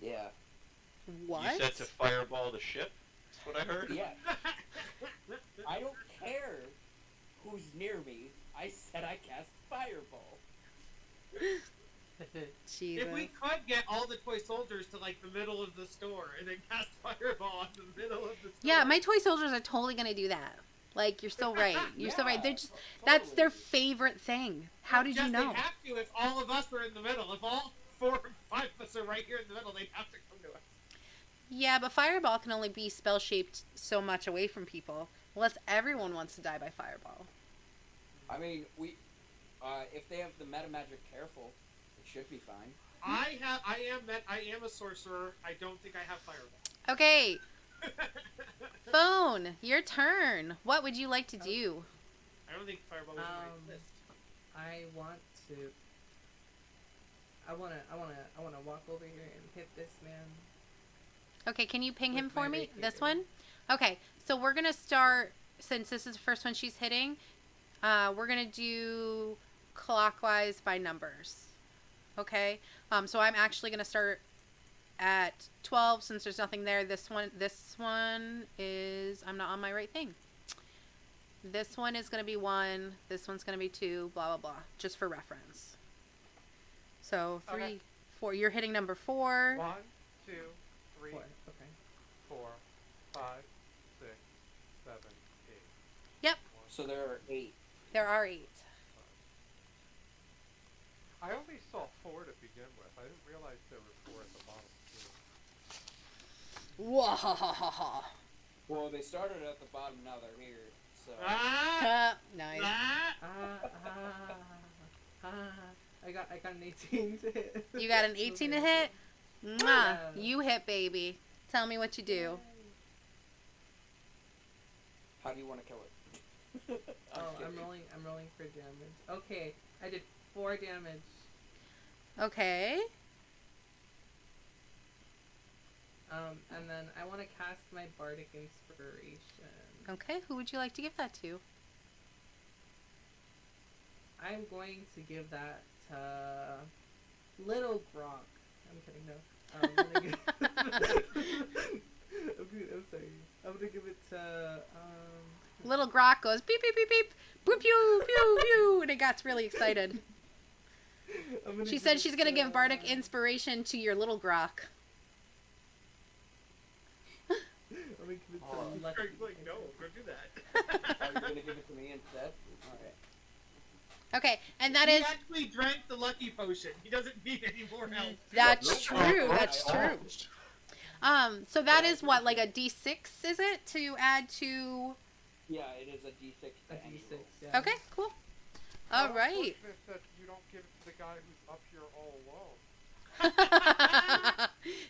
Yeah. What? You said to fireball the ship? That's what I heard? Yeah. I don't care who's near me. I said I cast Fireball. Jesus. If we could get all the toy soldiers to like the middle of the store and then cast fireball in the middle of the store. Yeah, my toy soldiers are totally gonna do that. Like, you're so right. You're so right. They're just, totally. that's their favorite thing. How did you Yes, know? They have to if all of us were in the middle. If all 4 or 5 of us are right here in the middle, they'd have to come to us. Yeah, but Fireball can only be spell-shaped so much away from people. Unless everyone wants to die by Fireball. I mean, if they have the meta magic careful, it should be fine. I am a sorcerer. I don't think I have Fireball. Okay, Phone, your turn. What would you like to do? I don't think Fireball was on my list. I want to. I wanna walk over here and hit this man. Okay, can you ping With him for my me? rapier. This one? Okay, so we're gonna start, since this is the first one she's hitting, we're gonna do clockwise by numbers. Okay? So I'm actually gonna start at 12 since there's nothing there. This one is, I'm not on my right thing. This one is gonna be 1, this one's gonna be 2, blah blah blah, just for reference. So 3, Okay. 4, you're hitting number 4. 1, 2, 3, 4. Okay. 4, 5, 6, 7, 8. Yep. So there are 8. There are 8. I only saw 4 to begin with. I didn't realize there were 4 at the bottom too. Whoa. Well, they started at the bottom, now they're here. So Nice. I got an 18 to hit. You got an 18 to hit? Mwah. You hit, baby. Tell me what you do. how do you want to kill it? I'm rolling for damage. Okay, I did 4 damage. Okay. And then I want to cast my bardic inspiration. Okay, who would you like to give that to? I'm going to give that to Little Grok. I'm kidding, no. I'm gonna I'm sorry. I'm gonna give it to Little Grok goes beep beep beep beep, boop pew pew pew, and it got really excited. She said she's gonna give bardic inspiration to your Little Grok. I'm gonna give it to Lucky. Craig's like, no, go do that. Are you going to give it to me instead? Alright. Okay, and that He is, actually drank the lucky potion. He doesn't need any more health. that's true, that's true. So that is what, like a D6, is it, to add to? Yeah, it is a D6. A to any D6, roll. yeah. Okay, cool. How Alright. unfortunate that you don't give it to the guy who's up here all alone.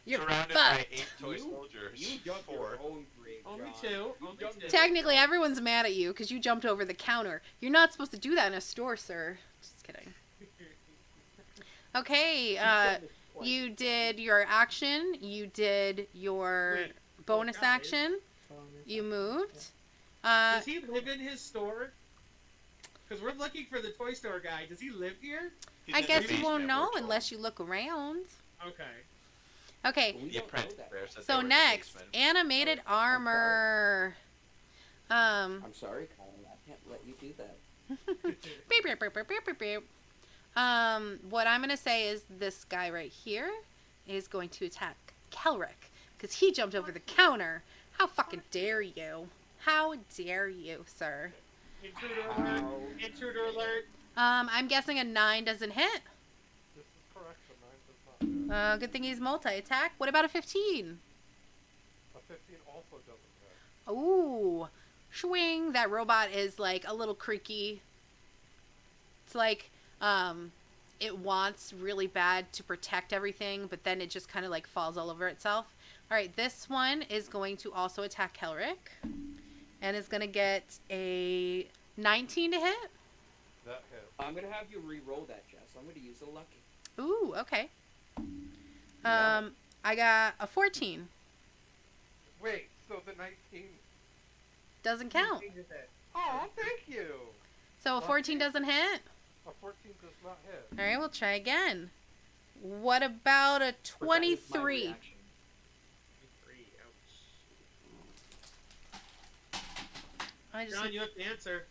You're Surrounded fucked. by 8 toy soldiers. You jumped 4. your own grave, Only John. 2. Only 2. Technically, everyone's mad at you because you jumped over the counter. You're not supposed to do that in a store, sir. Just kidding. Okay, She's done this twice. you did your action. You did your Wait, bonus guys. action. You moved. Does he live in his store? Because we're looking for the toy store guy. Does he live here? He's I in the guess you basement, won't know we're told. unless you look around. Okay. Okay, We The don't know apprentice that. there said they so were in the next, basement. animated armor. I'm sorry, Colin. I can't let you do that. Beep, beep, beep, beep, beep, beep, beep. What I'm gonna say is this guy right here is going to attack Kelric because he jumped over the counter. How fucking dare you? How dare you, sir? Intruder alert. Intruder alert. I'm guessing a 9 doesn't hit. This is correct, the 9 does not hit. Good thing he's multi-attack. What about a 15? A 15 also doesn't hit. Ooh, swing. That robot is like a little creaky. It's like, it wants really bad to protect everything, but then it just kind of like falls all over itself. All right, this one is going to also attack Kelric, and is going to get a 19 to hit. That hit. I'm going to have you re-roll that, Jess. I'm going to use a lucky. Ooh, okay. I got a 14. Wait, so the 19... Doesn't count. Oh, thank you! So a 14 doesn't hit. A 14 does not hit. All right, we'll try again. What about a But that is my 23? reaction. 3. Ouch. I just John, you have to answer.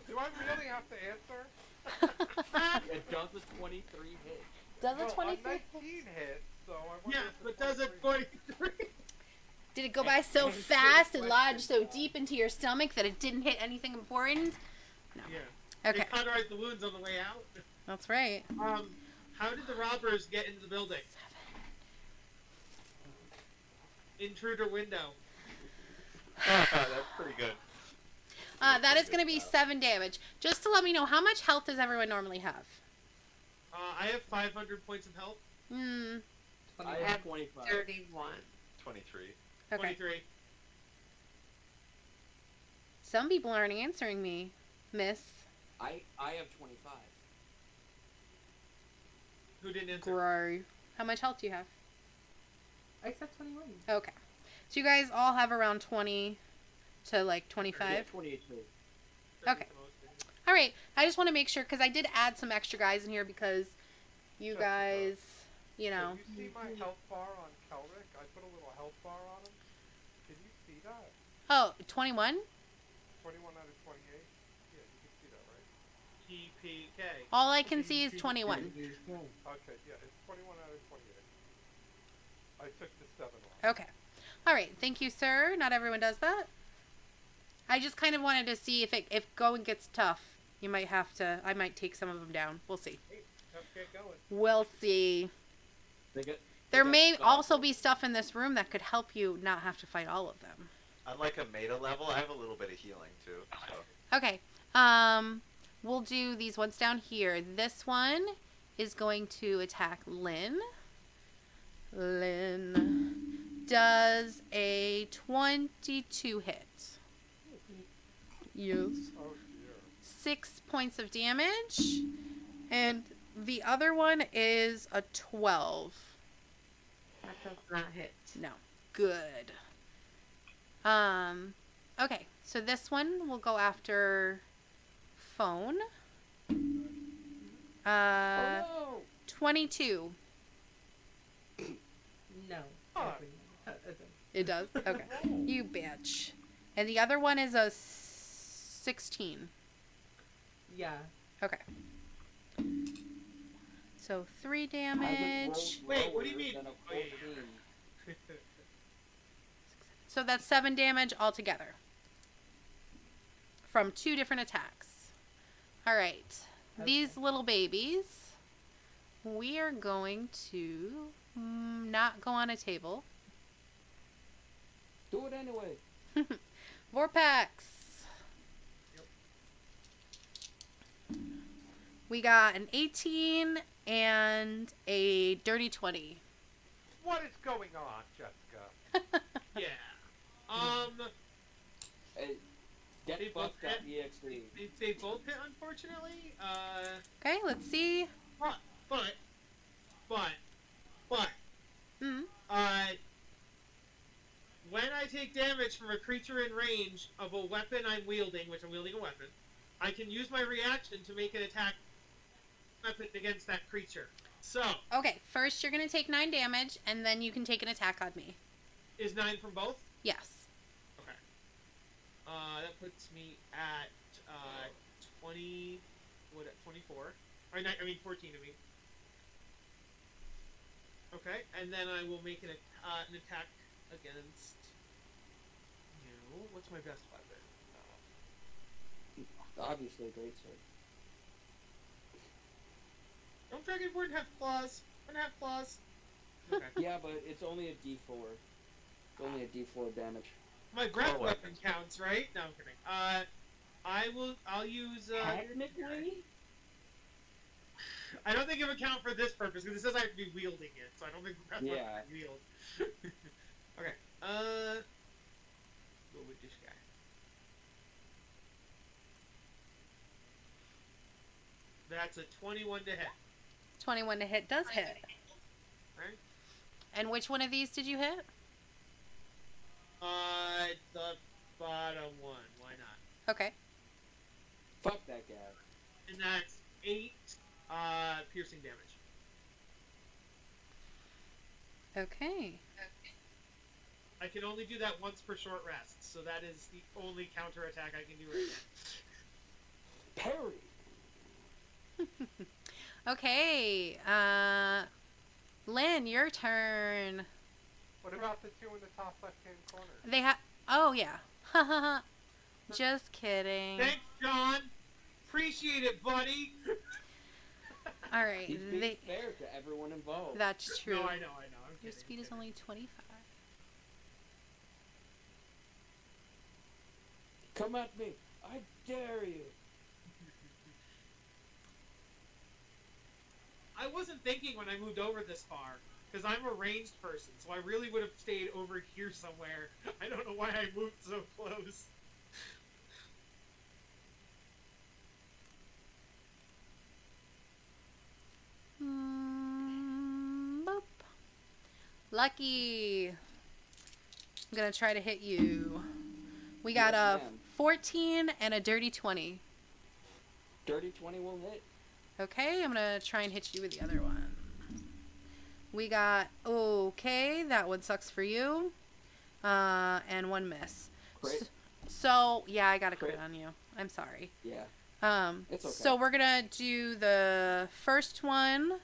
Do I really have to answer? It does a 23 hit. does No, a a 23? 19 hit, so I wonder Yeah, if but the does it 23 23? Did it go by so Answer the fast and question, lodge so Bob. deep into your stomach that it didn't hit anything important? No. Yeah. Okay. They cauterized the wounds on the way out. That's right. How did the robbers get into the building? Intruder window. That's pretty good. That is going to be 7 damage. Just to let me know, how much health does everyone normally have? I have 500 points of health. I I have have 25. 31. 23. Okay. 23. Some people aren't answering me, miss. I have 25. Who didn't answer? Grow. How much health do you have? I said 21. Okay. So you guys all have around 20 to like 25? Yeah, 28 too. Okay. All right. I just want to make sure because I did add some extra guys in here because you guys, you know. Can you see my health bar on Kelric? I put a little health bar on him. Can you see that? Oh, 21? 21 out of 28? Yeah, you can see that, right? TPK. All I can see is 21. Okay, yeah, it's 21 out of 28. I took the 7 off. Okay. All right. Thank you, sir. Not everyone does that. I just kind of wanted to see if going gets tough, you might have to. I might take some of them down. We'll see. Hey, tough get going. We'll see. There may also be stuff in this room that could help you not have to fight all of them. Unlike a meta level, I have a little bit of healing too. So. Okay. We'll do these ones down here. This one is going to attack Lynn. Lynn does a 22 hit. Yes. Oh dear. 6 points of damage. And the other one is a 12. That does not hit. No. Good. Okay. So this one will go after Phone. Oh no! 22. No. Oh. It does? Okay. You bitch. And the other one is a 16. Yeah. Okay. So 3 damage. Wait, what do you mean? Than a Oh, yeah, yeah. 14. So that's 7 damage altogether. From 2 different attacks. Alright. These little babies, we are going to not go on a table. Do it anyway. Vorpax. We got an 18 and a dirty 20. What is going on, Jessica? Yeah. Hey, They get both buff.exe. They both hit, unfortunately. Okay, let's see. But. Mm. When I take damage from a creature in range of a weapon I'm wielding, which I'm wielding a weapon, I can use my reaction to make an attack weapon against that creature. So, Okay, first you're going to take 9 damage, and then you can take an attack on me. is 9 from both? Yes. Okay. That puts me at 20. What? At 24? Or 14 to me. Okay, and then I will make an attack against you. What's my best weapon? Obviously, great sword. Don't Dragonborn have claws? Don't have claws. Okay. Yeah, but it's only a D4. It's only a D4 damage. My breath Oh, weapon counts, right? No, I'm kidding. I'll use. Technically? I don't think it would count for this purpose because it says I have to be wielding it, so I don't think the breath weapon can wield. Okay. Go with this guy. That's a 21 to hit. 21 to hit does hit. Right? And which one of these did you hit? The bottom one. Why not? Okay. Fuck that guy. And that's 8 piercing damage. Okay. I can only do that once per short rest, so that is the only counter attack I can do right now. Okay. Lynn, your turn. What about the two in the top left-hand corner? They have. Oh yeah. Ha ha ha. Just kidding. Thanks, John. Appreciate it, buddy. All right. He's being fair to everyone involved. That's true. No, I know. I'm Your kidding, speed I'm is kidding. only 25. Come at me! I dare you! I wasn't thinking when I moved over this far, because I'm a ranged person, so I really would have stayed over here somewhere. I don't know why I moved so close. Boop. Lucky. I'm gonna try to hit you. We got Yes, a ma'am. 14 and a dirty 20. Dirty 20 will hit. Okay, I'm gonna try and hit you with the other one. We got okay. That one sucks for you. And one miss. Crit. So yeah, I got a crit Crit. on you. I'm sorry. Yeah. It's okay. So we're gonna do the first one.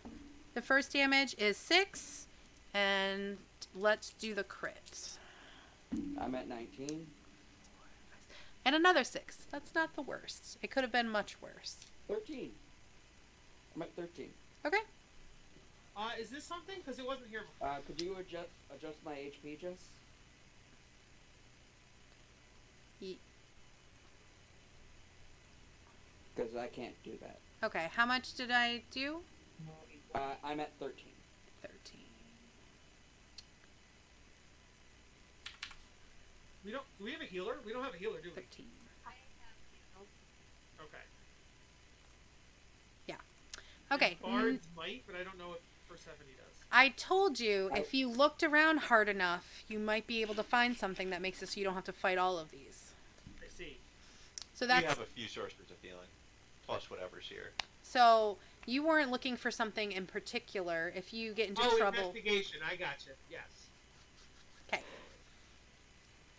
The first damage is 6, and let's do the crit. I'm at 19. And another 6. That's not the worst. It could have been much worse. 13. I'm at 13. Okay. Is this something? Because it wasn't here before. Could you adjust my HP, Jess? Because I can't do that. Okay. How much did I do? I'm at 13. 13. Do we have a healer? We don't have a healer, do we? 13. Okay. Yeah. Okay. Bards might, but I don't know if Persephone does. I told you, if you looked around hard enough, you might be able to find something that makes it so you don't have to fight all of these. I see. So We that's have a few sources of healing, plus whatever's here. so you weren't looking for something in particular. If you get into trouble, Investigation. I gotcha. Yes. okay.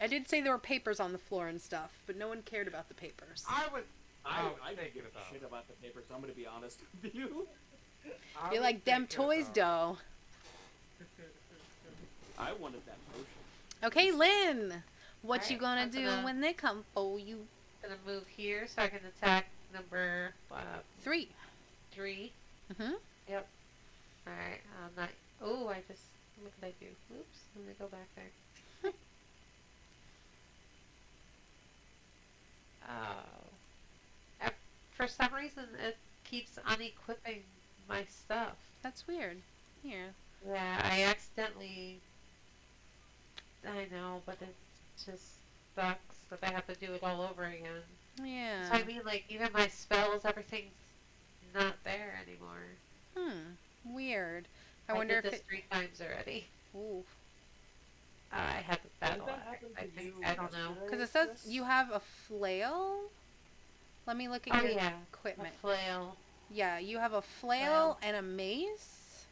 I did say there were papers on the floor and stuff, but no one cared about the papers. I was I thinking don't give a about shit it. about the papers. I'm gonna be honest with you. I You're was like them thinking toys, about dough. I wanted that potion. Okay, Lynn, what you Alright, gonna I'm do gonna- when they come for you? I'm gonna move here so I can attack number 3. 3. Mm-hmm. Yep. Alright, I'm not. Oh, what did I do? Oops, let me go back there. For some reason, it keeps unequipping my stuff. That's weird. Here. Yeah, I accidentally. I know, but it just sucks that I have to do it all over again. Yeah. So I mean, like, even my spells, everything's not there anymore. Weird. I I wonder did if this it. 3 times already. Ooh. I had the Did battle. that happen I to think. you I don't know. Because it says you have a flail. Let me look at Oh your yeah, equipment. a flail. Yeah, you have a flail Flail. and a mace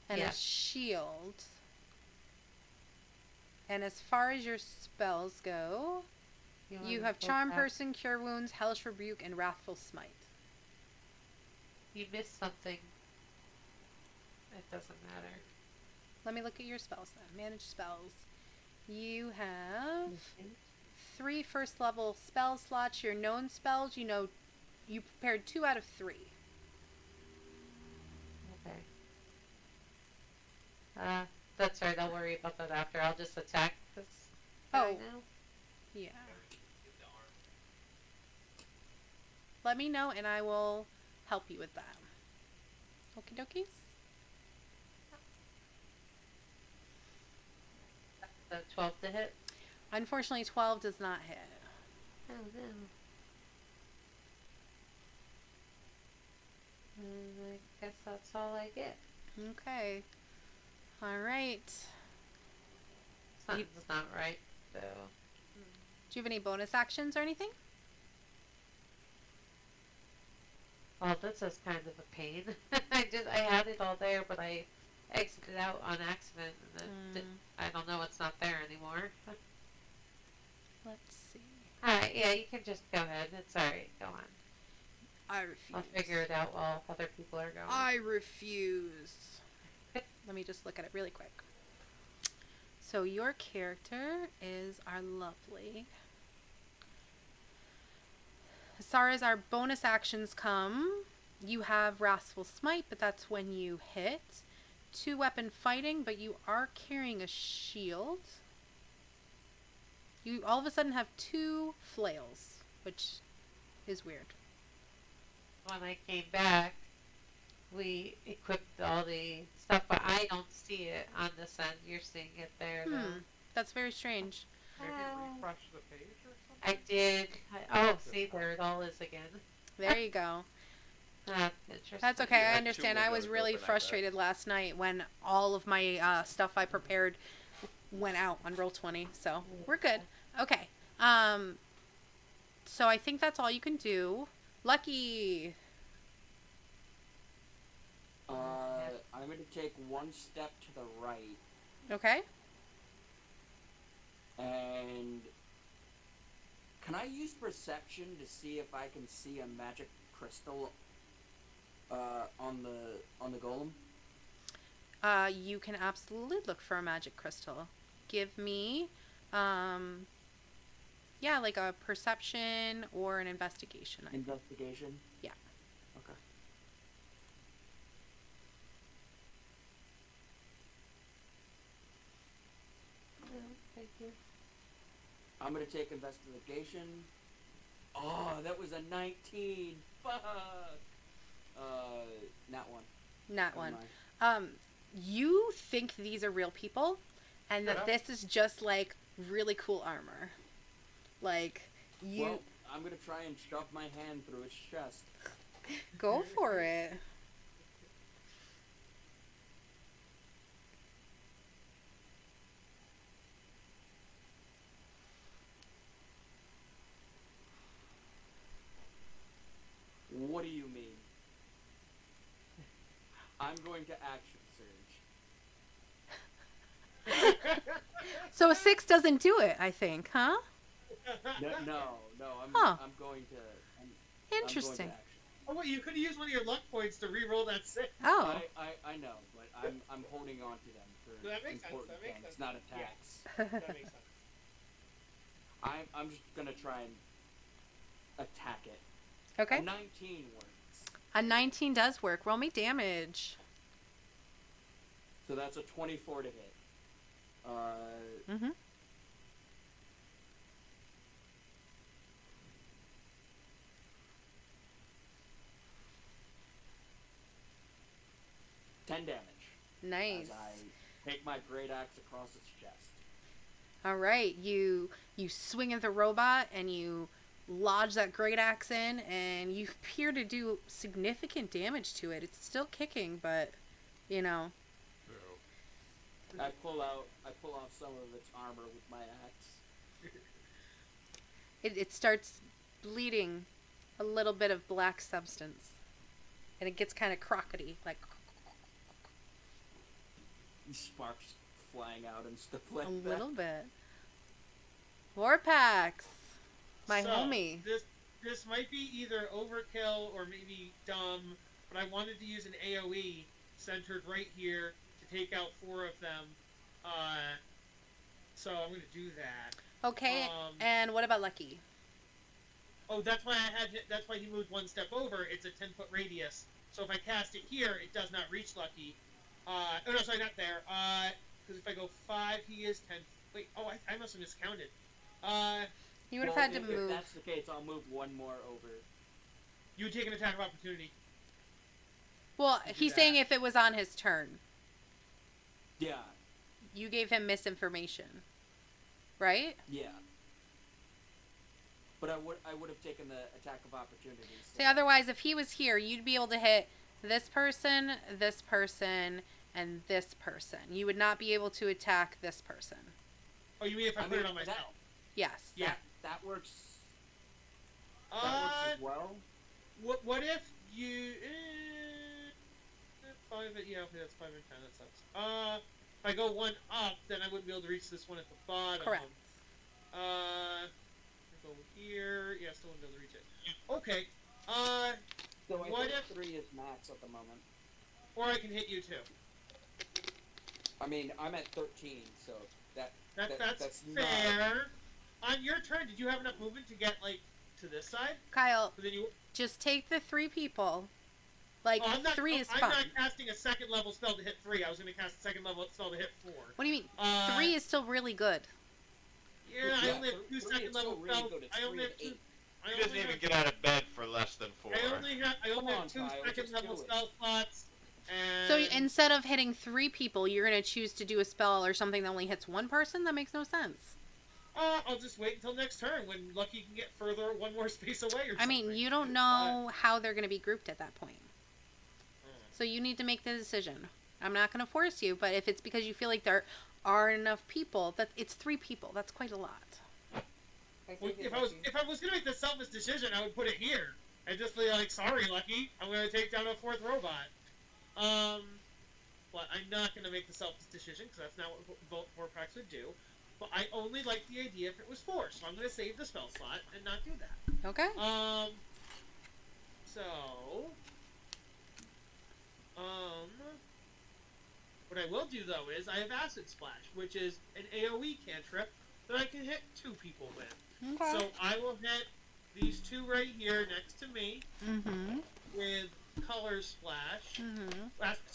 and a Yeah. shield. And as far as your spells go, you have Charm Person, Cure Wounds, Hellish Rebuke, and Wrathful Smite. You missed something. It doesn't matter. Let me look at your spells then. Manage spells. You have 3 first level spell slots. Your known spells, you prepared 2 out of 3. Okay. That's right. I'll worry about that after. I'll just attack this guy Oh. now. Yeah. Let me know and I will help you with that. Okie dokies. The 12 to hit. Unfortunately, 12 does not hit. Oh no. And I guess that's all I get. Okay. All right. Something's not right, so. Do you have any bonus actions or anything? Well, this is kind of a pain. I had it all there, but I exited out on accident, and then I don't know it's not there anymore. Let's see. Alright, yeah, you can just go ahead. It's alright. Go on. I refuse. I'll figure it out while other people are going. I refuse. Let me just look at it really quick. So your character is our lovely. As far as our bonus actions come, you have Wrathful Smite, but that's when you hit. 2-weapon fighting, but you are carrying a shield. You all of a sudden have 2 flails, which is weird. When I came back, we equipped all the stuff, but I don't see it on this end. You're seeing it there, though. That's very strange. Maybe refresh the page or I something? did. Oh, see, there it all is again. There you go. That's interesting. That's You okay. I had 2 understand. I was windows really open, I bet. frustrated last night when all of my stuff I prepared went out on Roll20. So we're good. Okay. So I think that's all you can do. Lucky. I'm going to take 1 step to the right, Okay. and can I use perception to see if I can see a magic crystal on the golem? You can absolutely look for a magic crystal. Give me, yeah, like a perception or an investigation. I think. Investigation? Yeah. Okay. Thank you. I'm going to take investigation. Oh, that was a 19. Fuck. Not one. Not Never one. mind. You think these are real people, and that Yeah. this is just like really cool armor. Like you Well, I'm going to try and shove my hand through its chest. go for it. What do you mean? I'm going to action surge. So a 6 doesn't do it, I think, huh? No. Huh. I'm going to. Interesting. I'm going to action. Oh wait, you could have used one of your luck points to re-roll that 6. Oh. I know, but I'm holding on to them for That makes sense, important that makes things, sense. not attacks. That makes sense. I'm just gonna try and attack it. Okay. A 19 works. A 19 does work. Roll me damage. So that's a 24 to hit. Mm-hmm. Ten damage. Nice. As I take my great axe across its chest. All right, you swing at the robot and you lodge that great axe in, and you appear to do significant damage to it. It's still kicking, but you know. I pull off some of its armor with my axe. It starts bleeding a little bit of black substance, and it gets kind of crockety, like Sparks flying out and stuff like a that. little bit. Warpax, my So, homie. This might be either overkill or maybe dumb, but I wanted to use an AoE centered right here to take out 4 of them. So I'm going to do that. Okay, and what about Lucky? Oh, that's why that's why he moved 1 step over. It's a 10-foot radius. So if I cast it here, it does not reach Lucky. Oh no, sorry, not there. Because if I go 5, he is 10. Wait, oh, I must have miscounted. You would have had to If move. that's the case, I'll move 1 more over. You would take an attack of opportunity. Well, do he's that. saying if it was on his turn. Yeah. You gave him misinformation, right? Yeah. But I would have taken the attack of opportunity. So otherwise, if he was here, you'd be able to hit this person, and this person. You would not be able to attack this person. Oh, you mean if I put it on myself? Yes. Yeah. That works. That works as well. What if you? 5. Yeah, okay, that's 5 and 10. That sucks. If I go 1 up, then I wouldn't be able to reach this one at the bottom. Correct. I go here. Yeah, still wouldn't be able to reach it. Okay. So I What think if- 3 is max at the moment. Or I can hit you too. I mean, I'm at 13, so That's not. fair. On your turn, did you have enough movement to get like to this side? Kyle, But then you. just take the 3 people. Like, Oh, 3 is I'm fine. not casting a second level spell to hit 3. I was going to cast a second level spell to hit 4. What do you mean? 3 is still really good. Yeah, I only have 2 3 second is level still really spells. good. It's I only 3 have and 2. 8. He doesn't even get out of bed for less than 4. I only have Come on, 2 Kyle, second just level do it. spell slots. And So instead of hitting 3 people, you're going to choose to do a spell or something that only hits 1 person? That makes no sense. I'll just wait until next turn when Lucky can get further one more space away or something. I mean, you don't know how they're going to be grouped at that point. So you need to make the decision. I'm not going to force you, but if it's because you feel like there aren't enough people, that it's 3 people. That's quite a lot. Well, if I was gonna make the selfish decision, I would put it here and just be like, "Sorry, Lucky, I'm gonna take down a 4th robot." But I'm not gonna make the selfish decision because that's not what Vorpax would do. But I only like the idea if it was 4, so I'm gonna save the spell slot and not do that. Okay. So, what I will do though is I have Acid Splash, which is an AOE cantrip that I can hit 2 people with. Okay. So I will hit these 2 right here next to me Mm-hmm. with Color Splash. Mm-hmm. Acid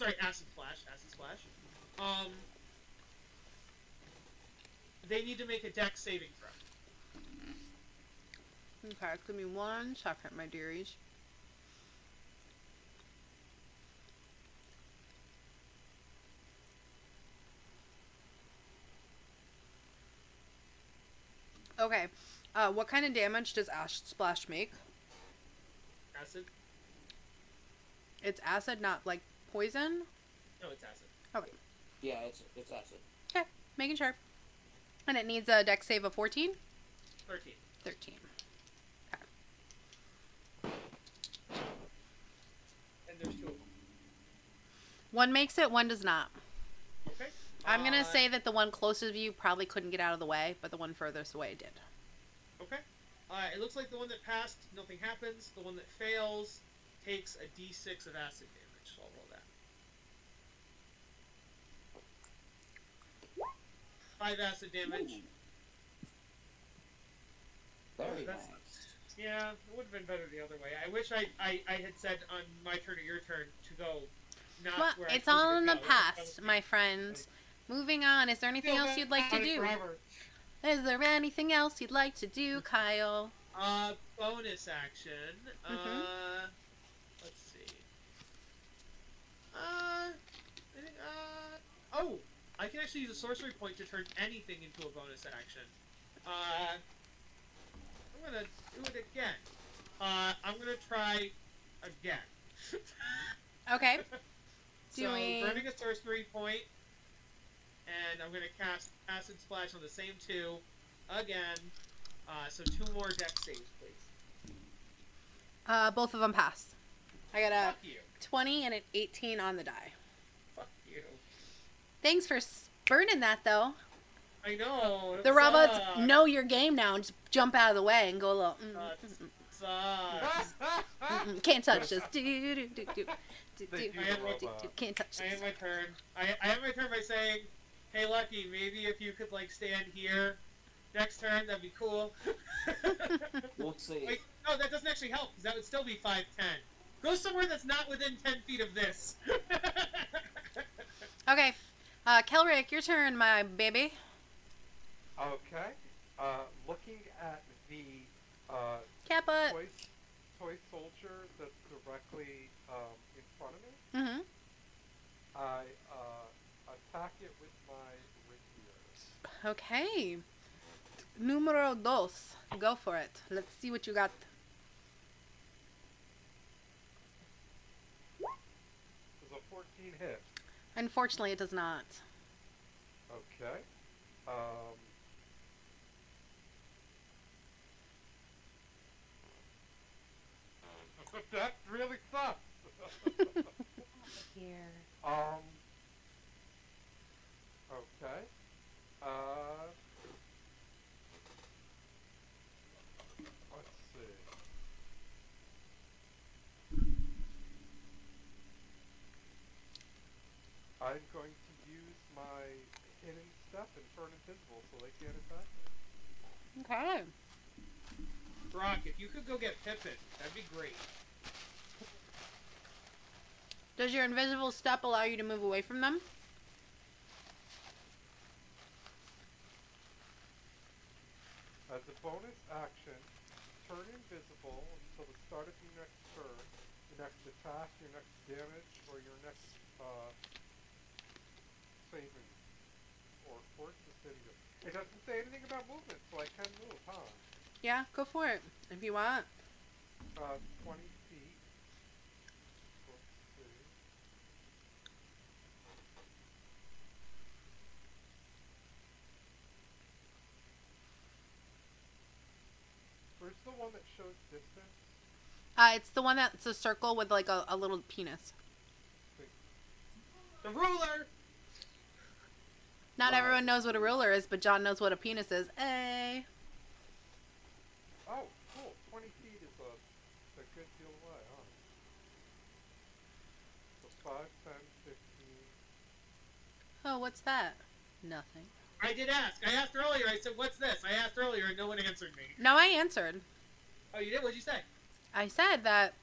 Splash. They need to make a Dex saving throw. Okay, give me 1 second, my dearies. Okay, what kind of damage does Acid Splash make? Acid? It's acid, not like poison? No, it's acid. Okay, Yeah, it's acid. making sure. And it needs a dex save of 14? 13. 13. And there's 2 of them. 1 makes it, 1 does not. Okay. I'm gonna say that the one closest to you probably couldn't get out of the way, but the one furthest away did. Okay. It looks like the one that passed, nothing happens. The one that fails takes a d6 of acid damage. So I'll roll that. 5 acid damage. Very That's- nice. Yeah, it would have been better the other way. I wish I had said on my turn or your turn to go not Well, where I it's told you all to in the go. That was- past, my friends. Moving on, is there anything else you'd like to do? Forever. Is there anything else you'd like to do, Kyle? Bonus action. Mhm. Let's see. I think, oh, I can actually use a sorcery point to turn anything into a bonus action. I'm gonna do it again. I'm gonna try again. Okay. So, Doing- burning a sorcery point, and I'm gonna cast Acid Splash on the same 2 again. So 2 more dex saves, please. Both of them pass. I got a Fuck you. 20 and an 18 on the die. Fuck you. Thanks for burning that, though. I know. it The robots sucks. know your game now and just jump out of the way and go a little. Sucks. Can't touch this. Do, do, do, do, do, do, They do, do the do, robot. do. Can't touch I this. have my turn. I have my turn by saying, "Hey, Lucky, maybe if you could like stand here next turn, that'd be cool." We'll see. Wait, no, that doesn't actually help because that would still be 5'10". Go somewhere that's not within 10 feet of this. Okay. Kelrick, your turn, my baby. Okay. Looking at the Kappa. toy soldier that's directly in front of me, Mm-hmm. I attack it with my rapier. Okay. Numero 2. Go for it. Let's see what you got. Does a 14 hit? Unfortunately, it does not. Okay. That really sucks. Here. Okay. Let's see. I'm going to use my hidden step and turn invisible. Okay. Brock, if you could go get Pippin, that'd be great. Does your invisible step allow you to move away from them? As a bonus action, turn invisible until the start of your next turn, your next attack, your next damage, or your next saving or force the city. It doesn't say anything about movement, so I can move, huh? Yeah, go for it if you want. 20 feet. Let's see. Where's the one that shows distance? It's the one that's a circle with like a little penis. The ruler! Not everyone knows what a ruler is, but John knows what a penis is. Hey. Oh, cool. 20 feet is a good deal away, huh? So 5, 10, 15. Oh, what's that? Nothing. I did ask. I asked earlier. I said, what's this? I asked earlier and no one answered me. No, I answered. Oh, you did? What'd you say? I said that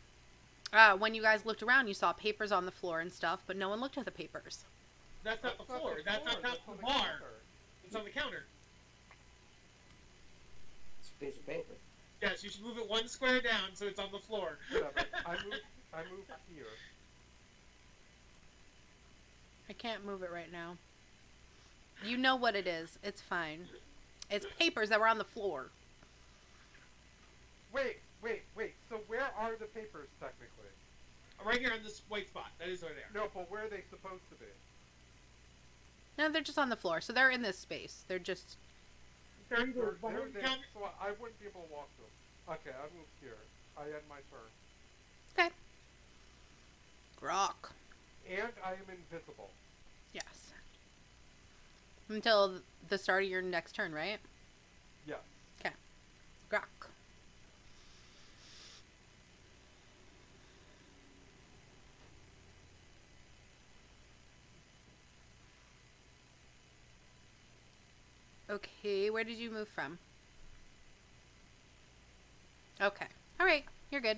when you guys looked around, you saw papers on the floor and stuff, but no one looked at the papers. That's not the floor. That's on top of the bar. It's on the counter. It's a piece of paper. Yes, you should move it 1 square down so it's on the floor. Whatever. I moved here. I can't move it right now. You know what it is. It's fine. It's papers that were on the floor. Wait. So where are the papers, technically? Right here on this white spot. That is where they are. No, but where are they supposed to be? No, they're just on the floor, so they're in this space. They're just... They're either They're behind the there, counter. so I wouldn't be able to walk them. Okay, I moved here. I end my turn. Okay. Rock. And I am invisible. Yes. Until the start of your next turn, right? Yes. Okay. Rock. Okay, where did you move from? Okay. Alright, you're good.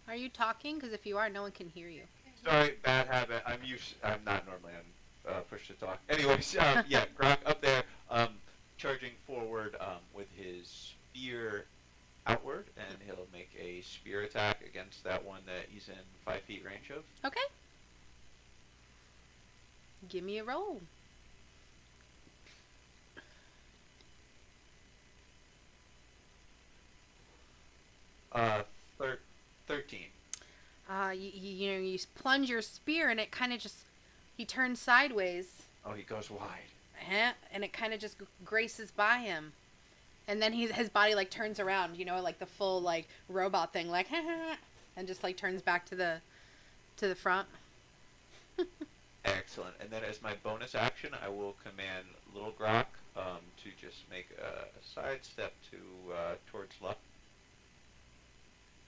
Are you talking? Because if you are, no one can hear you. Sorry, bad habit. I'm not normally on push to talk. Anyways, yeah, Grok up there, charging forward with his spear outward, and he'll make a spear attack against that one that he's in 5 feet range of. Okay. Give me a roll. Uh, 13. You plunge your spear and it kind of just, he turns sideways. Oh, he goes wide. And it kind of just graces by him. And then his body like turns around, like the full like robot thing, like, and just like turns back to the front. Excellent. And then as my bonus action, I will command Little Grok to just make a side step towards left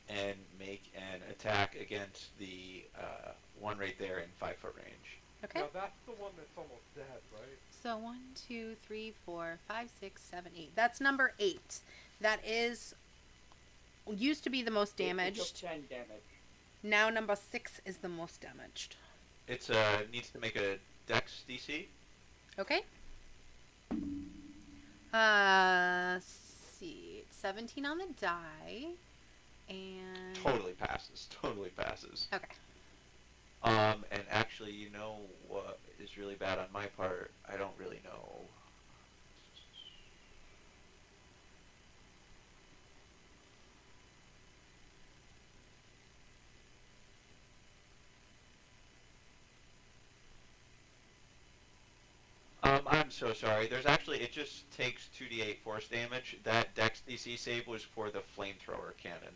and make an attack against the one right there in 5 foot range. Okay. Now that's the one that's almost dead, right? So 1, 2, 3, 4, 5, 6, 7, 8. That's number 8. That used to be the most damaged. It took 10 damage. Now number 6 is the most damaged. It's needs to make a Dex DC. Okay. See, 17 on the die, and Totally passes. Totally passes. okay. And actually, you know what is really bad on my part? I don't really know. I'm so sorry. There's actually, it just takes 2d8 force damage. That Dex DC save was for the flamethrower cannon.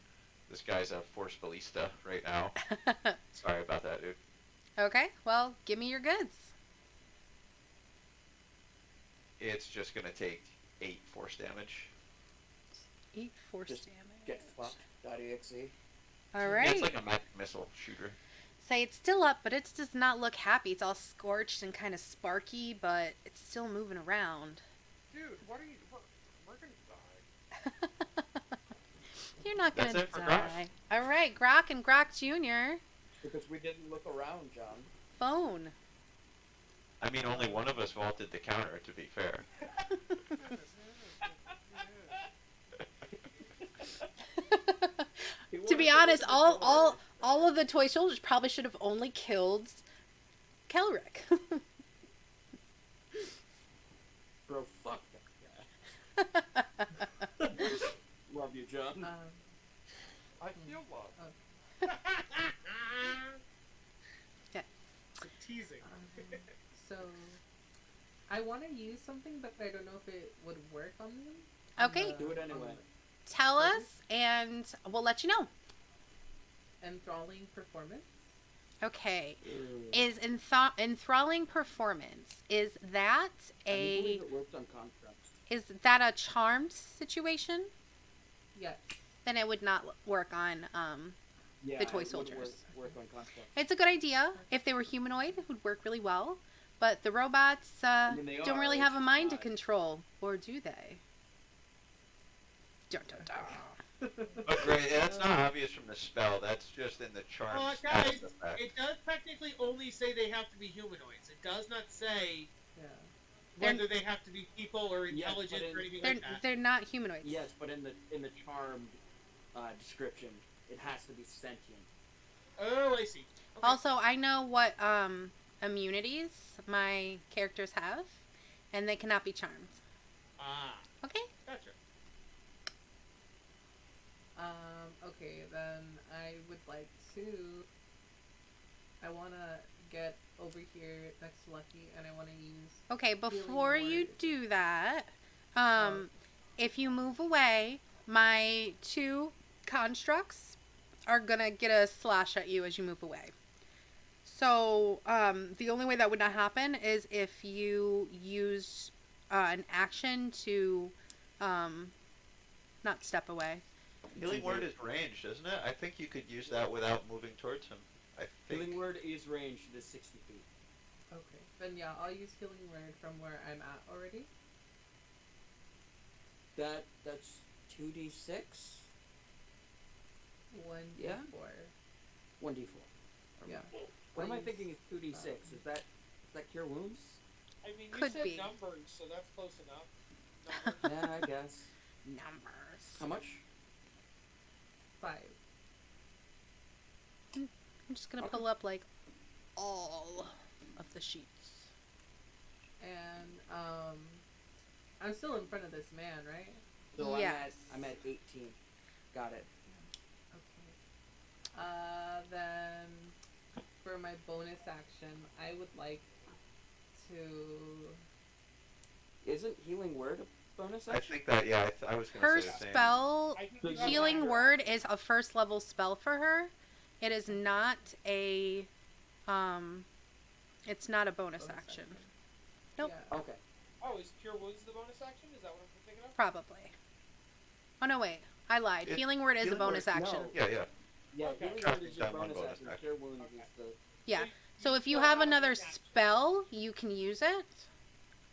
This guy's a force ballista right now. Sorry about that, dude. Okay, well, give me your goods. It's just gonna take 8 force damage. 8 force Just damage. Get fucked. .exe. All Yeah, right. it's like a magic missile shooter. Say it's still up, but it does not look happy. It's all scorched and kind of sparky, but it's still moving around. Dude, what are you? We're gonna die. You're not That's gonna it for die. All right, Grok and Grok Jr. Because we didn't look around, John. Phone. I mean, only one of us vaulted the counter, to be fair. To be honest, all of the toy soldiers probably should have only killed Kelric. Bro, fuck that guy. Love you, John. I feel lost. Teasing. So, I want to use something, but I don't know if it would work on them. Okay. Do it anyway. Tell us, and we'll let you know. Enthralling performance. Okay. Ooh. Is enthralling performance, is that I a believe it worked on constructs. is that a charmed situation? Yes. Then it would not work on Yeah, the toy it would soldiers. Work on constructs. It's a good idea. If they were humanoid, it would work really well. But the robots mean, they don't are, really it's have a just mind to not. control, or do they? Dun, dun, dun. But great, that's not obvious from the spell. That's just in the charm Guys, stats effect. it does technically only say they have to be humanoids. It does not say Yeah. whether they have to be people or Yes, but intelligent or anything They're like that. they're not humanoids. Yes, but in the charmed description, it has to be sentient. Oh, I see. Okay. Also, I know what immunities my characters have, and they cannot be charmed. Ah, Okay. gotcha. Okay, then I would like to. I want to get over here next to Lucky, and I want to use. Okay, before you word. do that, Oh. if you move away, my two constructs are gonna get a slash at you as you move away. So, the only way that would not happen is if you use an action to, not step away. Healing word is ranged, isn't it? I think you could use that without moving towards him. I think. Healing word is ranged. It is 60 feet. Okay, then yeah, I'll use Healing Word from where I'm at already. That's 2d6, 1d4. Yeah. 1d4. Yeah. What am I Please. thinking is 2d6? Is that cure wounds? I mean, you Could said be. numbers, so that's close enough. Numbers. Yeah, I guess. Numbers. How much? 5. I'm just gonna Okay. pull up like all of the sheets. And I'm still in front of this man, right? So Yes. I'm at 18. Got it. Okay. Then for my bonus action, I would like to. Isn't healing word a bonus I action? think that, yeah, I was going Her to say the same. spell, I think So you have healing that. word, is a first level spell for her. It is not a, it's not a bonus action. Nope. Yeah. Okay. Oh, is Cure Wounds the bonus action? Is that what I'm thinking of? Probably. Oh no, wait, I lied. It- Healing word is a healing bonus word- action. no. Yeah, yeah. Yeah, Okay. healing word Casting is your down one bonus bonus action. action. Cure wounds Okay. is the... Yeah. So So if you still have a another bonus action. spell, you can use it,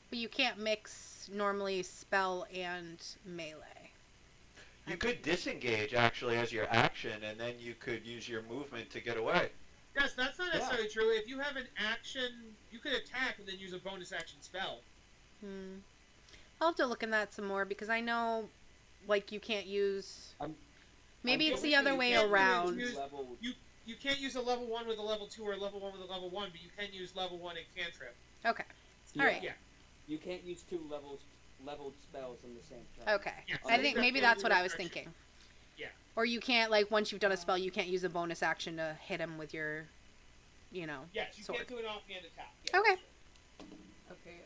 but you can't mix normally spell and melee. You could disengage actually as your action, and then you could use your movement to get away. Yes, that's not Yeah. necessarily true. If you have an action, you could attack and then use a bonus action spell. I'll have to look in that some more because I know, like, you can't use. Maybe I'm it's the guessing other you way can't around. use- level- You can't use a level 1 with a level 2 or a level 1 with a level 1, but you can use level 1 and cantrip. Okay. Yeah. All right. Yeah. You can't use two leveled spells in the same turn. Okay. Yeah, I so think that's maybe the that's what only I was restriction. thinking. Yeah. Or you can't, like, once you've done a spell, you can't use a bonus action to hit him with your, you know. Yes, you sword. can't do an offhand attack. Yeah, Okay. Okay.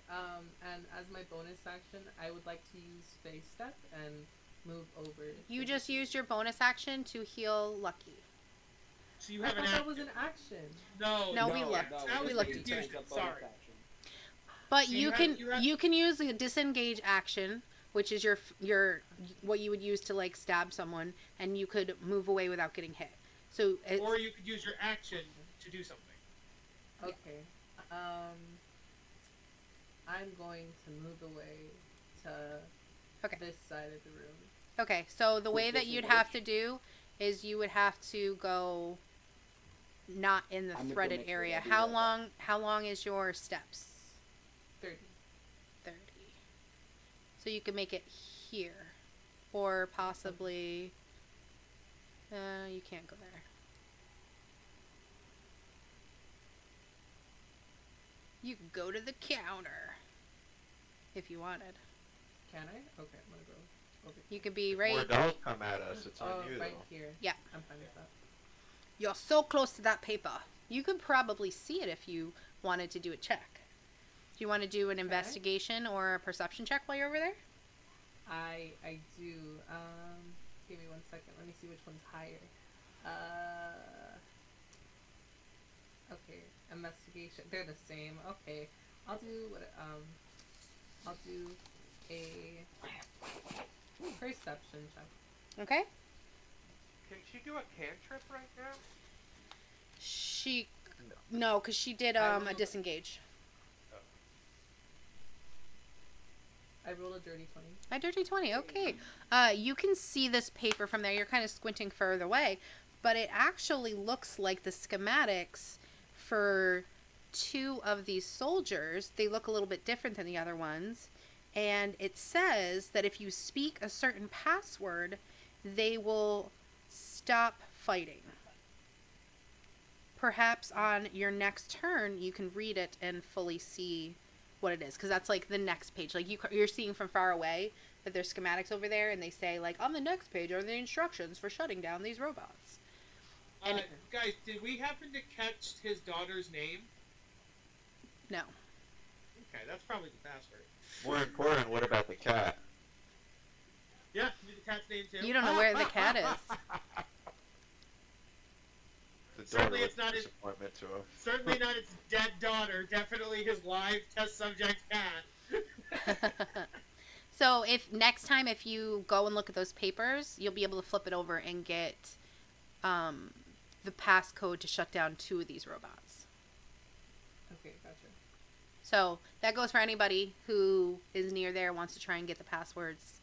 And as my bonus action, I would like to use Space Step and move over. You to just the- used your bonus action to heal Lucky. So you I have an thought that action. was an action. No, we looked. That We was looked the into it. confusion. Sorry. But So you you can have- you can use a disengage action, which is your what you would use to like stab someone, and you could move away without getting hit. So it's, or you could use your action to do something. Okay. I'm going to move away to Okay. this side of the room. okay. So the way that you'd have to Disengage. do is you would have to go not in the I'm gonna go threaded make sure area. that I do How that. long? How long is your steps? 30. 30. So you could make it here, or possibly. You can't go there. You could go to the counter if you wanted. Can I? Okay, I'm gonna go over You could be More right. dolls come at us. It's on you right though. here. Yeah. I'm fine with that. You're so close to that paper. You could probably see it if you wanted to do a check. Do you want to do an investigation or a perception check while you're over there? I do. Give me 1 second. Let me see which one's higher. Okay, investigation. They're the same. Okay, I'll do what? I'll do a perception check. Okay. Can she do a cantrip right now? She, no, because she did I a will- disengage. I rolled a dirty 20. A dirty 20. Okay. You can see this paper from there. You're kind of squinting further away, but it actually looks like the schematics for 2 of these soldiers. They look a little bit different than the other ones. And it says that if you speak a certain password, they will stop fighting. Perhaps on your next turn, you can read it and fully see what it is, because that's like the next page. Like you're seeing from far away that there's schematics over there, and they say like on the next page are the instructions for shutting down these robots. And Guys, did we happen to catch his daughter's name? no, Okay, that's probably the password. More important, what about the cat? Yeah, you the cat's name too. you don't know where the cat is. The Certainly daughter it's not was a his- disappointment to him. Certainly not its dead daughter. Definitely his live test subject cat. So if next time if you go and look at those papers, you'll be able to flip it over and get the passcode to shut down 2 of these robots. Okay, gotcha. So that goes for anybody who is near there, wants to try and get the passwords.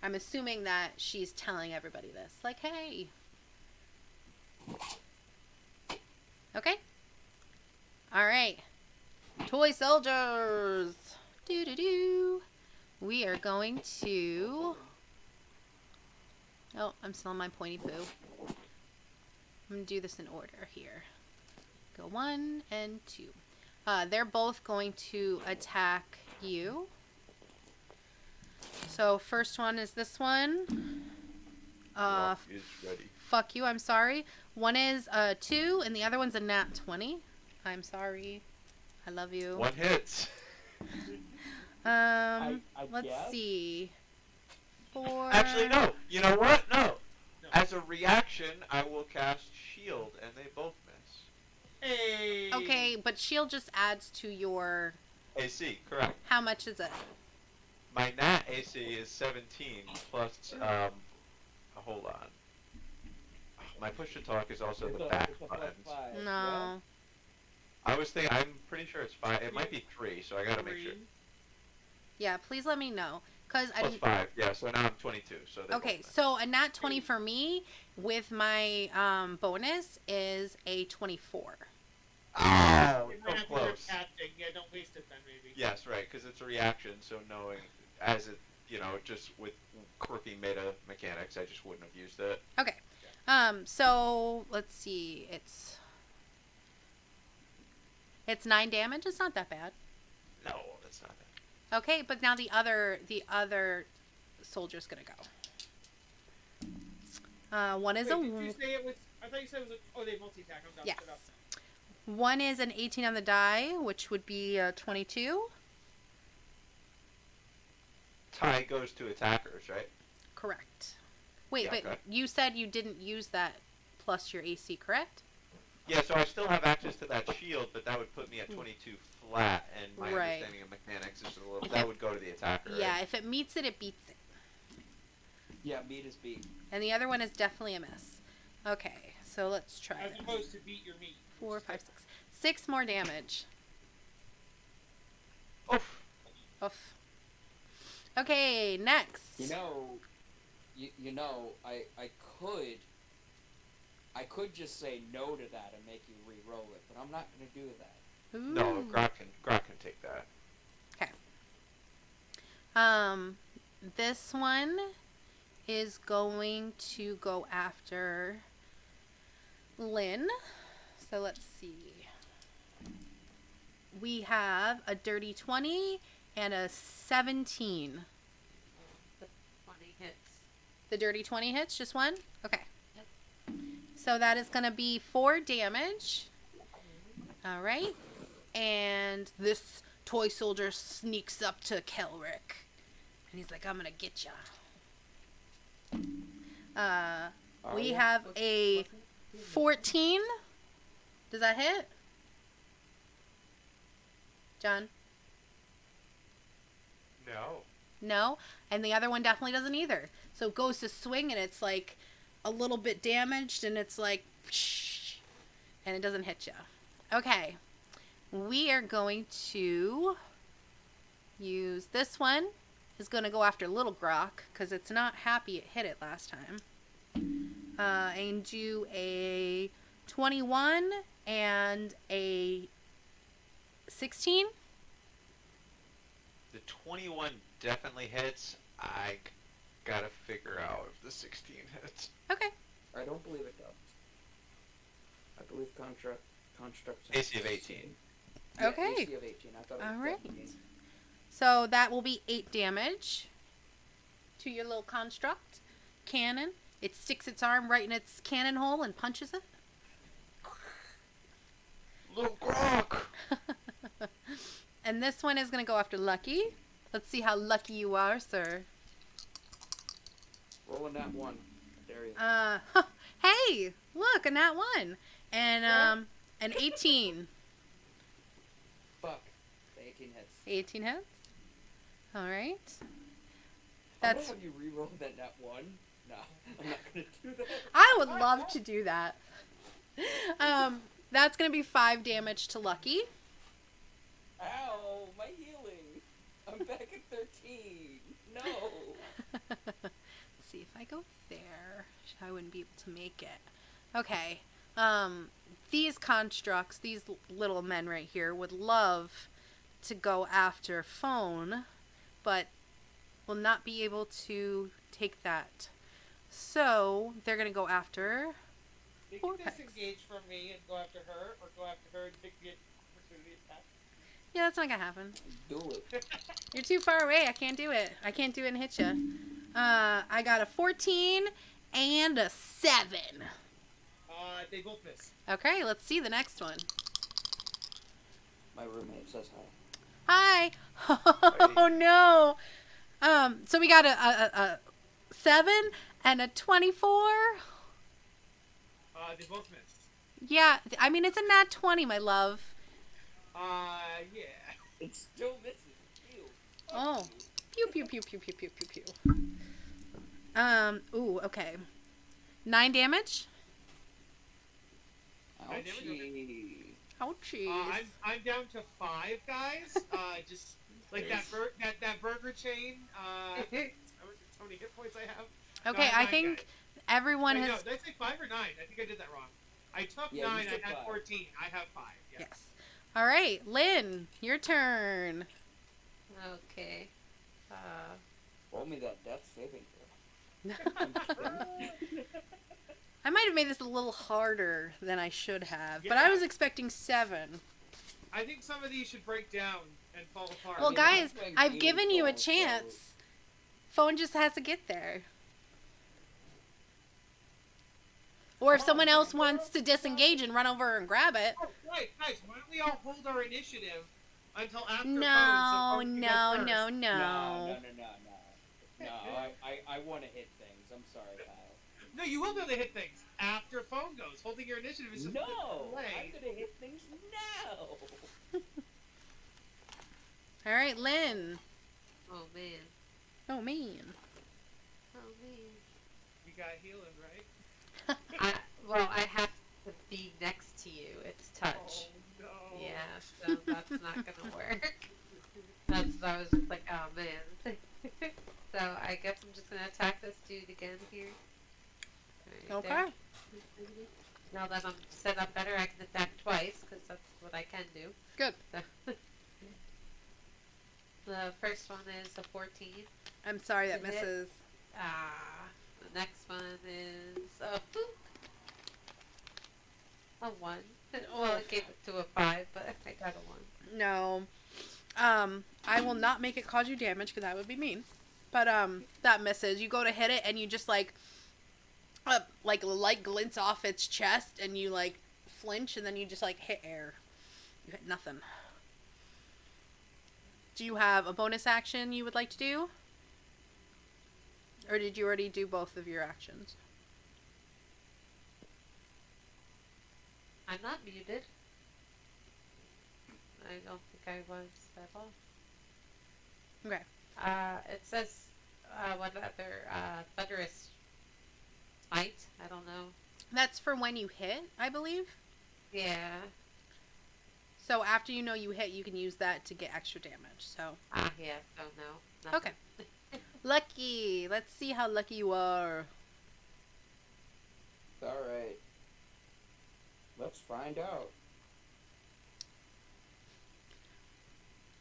I'm assuming that she's telling everybody this. Like, hey. Okay. All right. Toy soldiers. Do. We are going to... Oh, I'm still on my pointy poo. I'm going to do this in order here. Go 1 and 2. They're both going to attack you. So first one is this one. Rock is ready. Fuck you, I'm sorry. One is a 2 and the other one's a nat 20. I'm sorry. I love you. One hits. I Let's guess. see. 4. Actually, no. You know what? No. No. As a reaction, I will cast shield, and they both miss. Hey. Okay, but shield just adds to your... AC, correct. How much is it? My nat AC is 17 plus hold on. My push to talk is also the back It's a buttons. +5, No. I was thinking, I'm pretty sure it's 5. It might be 3, so I gotta make sure. Yeah, please let me know. Because I Plus didn't... 5, yeah, so now I'm 22. So they Okay, both miss. so a nat 20 for me with my bonus is a 24. Oh, You might so have to do close. casting. Yeah, don't waste it then, maybe. Yes, right, because it's a reaction, so knowing, as it, just with quirky meta mechanics, I just wouldn't have used it. Okay. So let's see. It's 9 damage. It's not that bad. No, that's not that. Okay, but now the other soldier's gonna go. One is Wait, a did you say it was? I thought you said it was. Oh, they multi-attack. I'm done. yes. Shut up. One is an 18 on the die, which would be 22. Tie goes to attackers, right? Correct. Wait, Yeah, but okay. you said you didn't use that plus your AC, correct? Yeah, so I still have access to that shield, but that would put me at 22 flat, and my Right. understanding of mechanics is a little. If That it- would go to the attacker. Yeah, Right? if it meets it, it beats it. Yeah, beat is beat. And the other one is definitely a miss. Okay, so let's try As this. opposed to beat your meat. 4, 5, 6. 6 more damage. Oof. Oof. Okay, next. You know, I could just say no to that and make you re-roll it, but I'm not gonna do that. Ooh. No, Grok can take that. This one is going to go after Lynn. So let's see. We have a dirty 20 and a 17. The 20 hits. The dirty 20 hits, just one? Okay. Yep. So that is going to be 4 damage. All right. And this toy soldier sneaks up to Kelric. And he's like, I'm going to get ya. We have a 14. Does that hit? John? No. No? And the other one definitely doesn't either. So it goes to swing and it's like a little bit damaged and it's like, and it doesn't hit you. Okay. We are going to use this one. Is going to go after Little Grok because it's not happy it hit it last time. And do a 21 and a 16. The 21 definitely hits. I gotta figure out if the 16 hits. Okay. I don't believe it does. I believe constructs. AC of 18. Yeah, Okay. AC of 18. I thought it was All right. 17. So that will be 8 damage to your little construct. Cannon. It sticks its arm right in its cannon hole and punches it. Little Grok! And this one is going to go after Lucky. Let's see how lucky you are, sir. Rolling that one. There you Hey, look, a nat 1. And an 18. Fuck. The 18 hits. 18 hits. All right. I'm That's. gonna have you re-roll that nat 1. No, I'm not gonna do that. I would love to do that. That's gonna be 5 damage to Lucky. Ow, my healing. I'm back at 13. No. Let's see if I go there. I wouldn't be able to make it. Okay. These constructs, these little men right here, would love to go after Phone, but will not be able to take that. So they're gonna go after. They can Vortex. disengage from me and go after her, or go after her and take the opportunity attack. Yeah, that's not gonna happen. Do it. You're too far away. I can't do it. I can't do it and hit you. I got a 14 and a 7. They both miss. Okay, let's see the next one. My roommate says Hi. hi. Oh no. So we got a 7 and a 24. They both miss. Yeah, I mean it's a nat 20, my love. Yeah. It still misses. Ew. Fuck Oh. you. Pew pew pew pew pew pew pew pew. Ooh, okay. 9 damage. Ouchie. Ouchie. I'm down to 5 guys. Just like that burger chain. How many hit points I have? Okay, No, I 9 think guys. everyone Wait, has. No, did I say 5 or 9? I think I did that wrong. I took Yeah, 9. you I said had 5. 14. I have 5. Yeah. Yes. All right, Lynn, your turn. Okay. Roll me that death saving I might have made this a little harder than I should have, but Yeah. I was expecting 7. I think some of these should break down and fall apart. Well, mean, guys, I'm playing I've Demon given you a Souls, chance. so- Phone just has to get there. Or if someone else wants to disengage and run over and grab it. Oh, right, guys, why don't we all hold our initiative until after No, phone, so phone can go no, first? no, No, no. I want to hit things. I'm sorry, Kyle. No, you will be able to hit things after phone goes. Holding your initiative is just No, a I'm delay. gonna hit things now. All right, Lynn. Oh man. Oh, man. Oh man. You got healing, right? Well, I have to be next to you. It's touch. Oh no. Yeah, so that's not gonna work. I was just like, oh man. So I guess I'm just gonna attack this dude again here. Right Okay. there. Now that I'm set up better, I can attack twice, because that's what I can do. Good. So the first one is a 14. I'm sorry that To hit. misses. The next one is a 1. Well, it gave it to a 5, but I got a 1. No. I will not make it cause you damage because that would be mean. But that misses. You go to hit it and you just like light glints off its chest and you like flinch and then you just like hit air. You hit nothing. Do you have a bonus action you would like to do? Or did you already do both of your actions? I'm not muted. I don't think I was at all. Okay. It says, whatever, thunderous smite. I don't know. That's for when you hit, I believe. Yeah. So after you know you hit, you can use that to get extra damage. So Yeah. Oh no. Nothing. okay. Lucky. Let's see how lucky you are. Alright. Let's find out.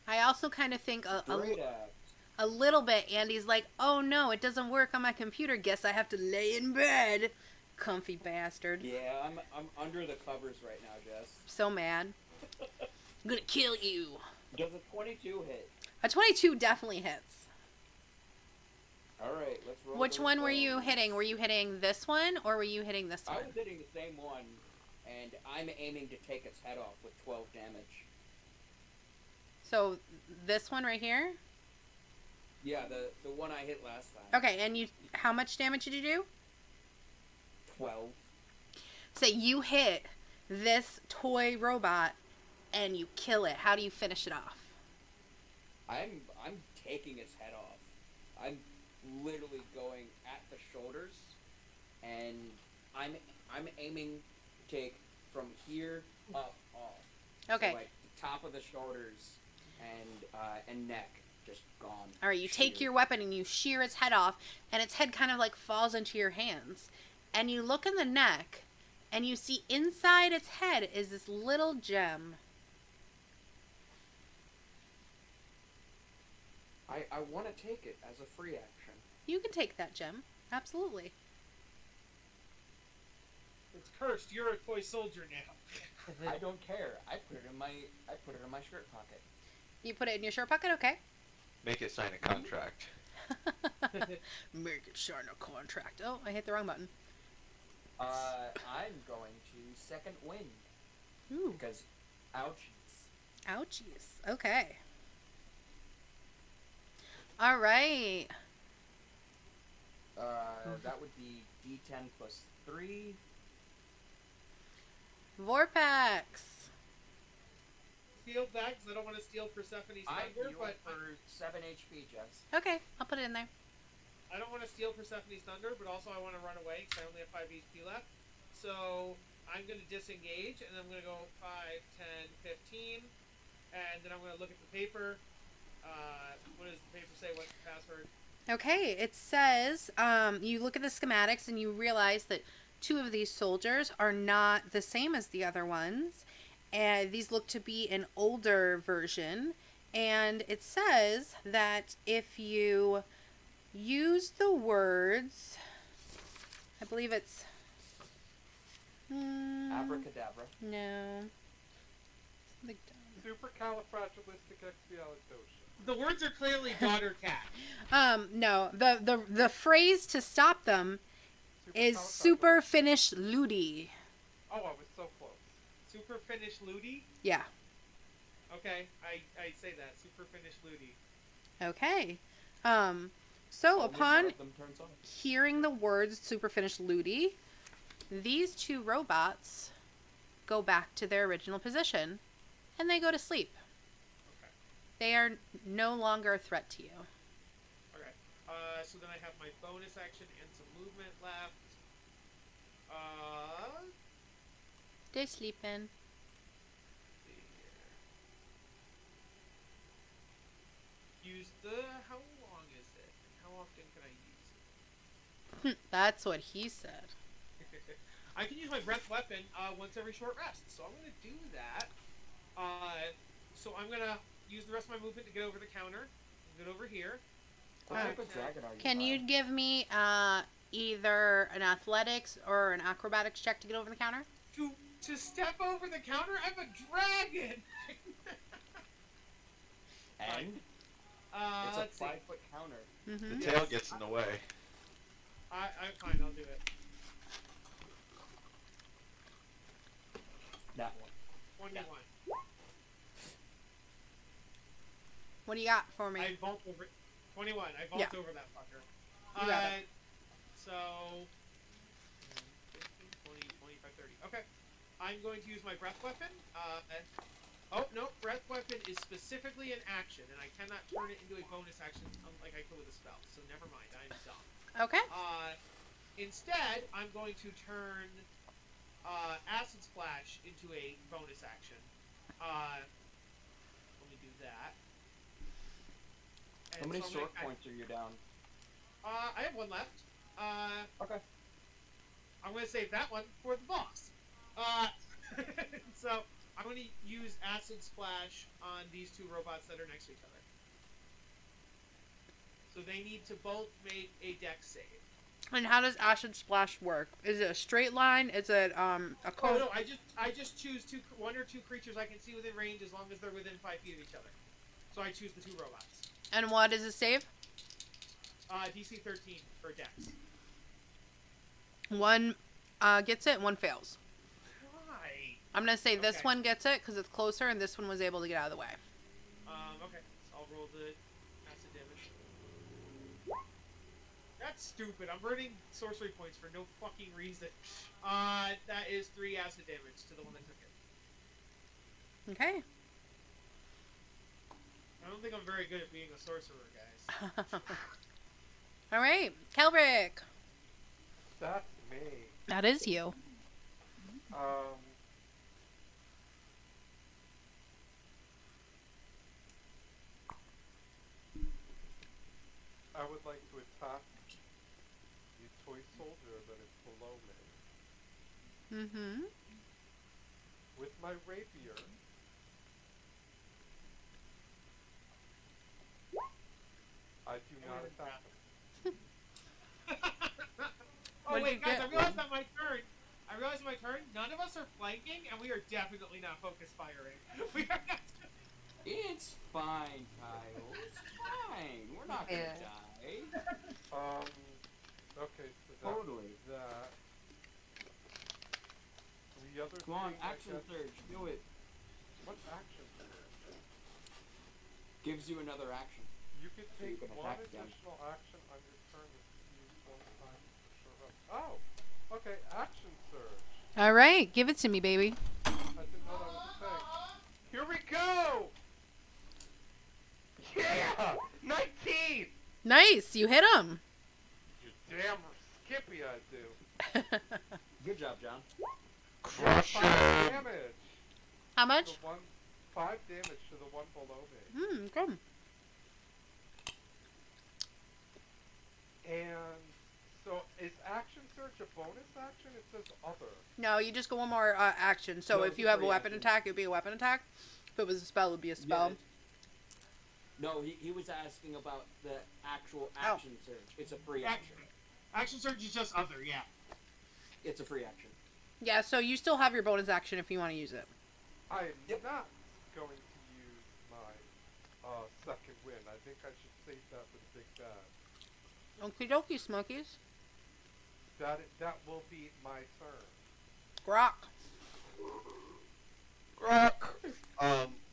I also kind of think Great act. a little bit. Andy's like, oh no, it doesn't work on my computer. Guess I have to lay in bed. Comfy bastard. Yeah, I'm under the covers right now, Jess. So mad. I'm gonna kill you. Does a 22 hit? A 22 definitely hits. Alright, let's roll. Which those one were you bones. hitting? Were you hitting this one or were you hitting this I one? was hitting the same one, and I'm aiming to take its head off with 12 damage. So this one right here? Yeah, the one I hit last time. Okay, and you, how much damage did you do? 12. So you hit this toy robot and you kill it. How do you finish it off? I'm taking its head off. I'm literally going at the shoulders, and I'm aiming to take from here up off. Okay. So like the top of the shoulders and neck just gone. All right, you take Sheared. your weapon and you shear its head off, and its head kind of like falls into your hands. And you look in the neck, and you see inside its head is this little gem. I want to take it as a free action. You can take that gem. Absolutely. It's cursed. You're a toy soldier now. I don't care. I put it in my shirt pocket. You put it in your shirt pocket? Okay. Make it sign a contract. Make it sign a contract. Oh, I hit the wrong button. I'm going to second wind Ooh. because ouchies. Ouchies. Okay. All right. That would be D10 plus 3. Vorpax. Steal that because I don't want to steal Persephone's I thunder, heal but it for 7 HP, Jess. Okay, I'll put it in there. I don't want to steal Persephone's thunder, but also I want to run away because I only have 5 HP left. So I'm going to disengage, and I'm going to go 5, 10, 15, and then I'm going to look at the paper. What does the paper say? What's the password? Okay, it says, you look at the schematics and you realize that 2 of these soldiers are not the same as the other ones. And these look to be an older version. And it says that if you use the words, I believe it's... Abracadabra. No. Something Supercalifragilisticexpialidocious. The words are clearly daughter cat. No. The phrase to stop them is super finish ludi. Oh, I was so close. Super finish Ludi? Yeah. Okay, I say that. Super finish Ludi. Okay. So Only upon one of them turns on. hearing the words super finish ludi, these 2 robots go back to their original position and they go to sleep. Okay. They are no longer a threat to you. Okay. So then I have my bonus action and some movement left. They sleeping. Use the. How long is it? And how often can I use it? That's what he said. I can use my breath weapon once every short rest, so I'm gonna do that. So I'm gonna use the rest of my movement to get over the counter, get over here. What type of dragon are you? Can you give me either an athletics or an acrobatics check to get over the counter? To step over the counter, I'm a dragon. And it's a let's see. 5-foot counter. Mm-hmm. The tail gets in the way. I'm fine. I'll do it. That one. 21. What do you got for me? I vault over. 21. I vault Yeah. over that fucker. You got it. So 15, 20, 25, 30. Okay. I'm going to use my breath weapon. Oh no, breath weapon is specifically an action, and I cannot turn it into a bonus action like I could with a spell. So never mind. I'm dumb. Okay. Instead, I'm going to turn acid splash into a bonus action. Let me do that. How And many so I'm short gonna- points are you down? I have one left. Okay. I'm going to save that one for the boss. So I'm going to use acid splash on these two robots that are next to each other. So they need to both make a dex save. And how does acid splash work? Is it a straight line? Is it a Oh cone? no, I just choose one or two creatures I can see within range as long as they're within 5 feet of each other. So I choose the two robots. And what is it save? DC 13 for dex. One gets it, one fails. Why? I'm gonna say this Okay. one gets it because it's closer, and this one was able to get out of the way. Okay. So I'll roll the acid damage. That's stupid. I'm burning sorcery points for no fucking reason. That is 3 acid damage to the one that took it. Okay. I don't think I'm very good at being a sorcerer, guys. All right, Kelbrick. That's me. That is you. I would like to attack the toy soldier that is below me Mm-hmm. with my rapier. I do not attack him. Oh What'd wait, you guys! get? I realized on my turn. None of us are flanking, and we are definitely not focus firing. We are not. It's fine, Kyle. It's fine. We're not gonna Yeah. die. Okay, so that Totally. that. The other Come on, thing, I action guess- surge. Do it. What action surge? Gives you another action. You could So you take can one attack them. additional action on your turn and use one time for sure. Oh, okay, action surge. All right, give it to me, baby. I didn't know that was a thing. Here we go! Yeah! 19! Nice, you hit him. You damn skippy I do. Good job, John. Crush 5 him! damage. How much? The 5 damage to the one below me. Good. And so is action surge a bonus action? It says other. No, you just go one more action. So No, if it's you a have a free weapon action. attack, it would be a weapon attack. If it was a spell, it would be a spell. Yeah. No, he was asking about the actual Oh. action surge. It's a free action. Action surge is just other, yeah. It's a free action. Yeah, so you still have your bonus action if you want to use it. I am Yep. not going to use my second win. I think I should save that for the big bad. Okie dokie, Smokies. That will be my turn. Grok.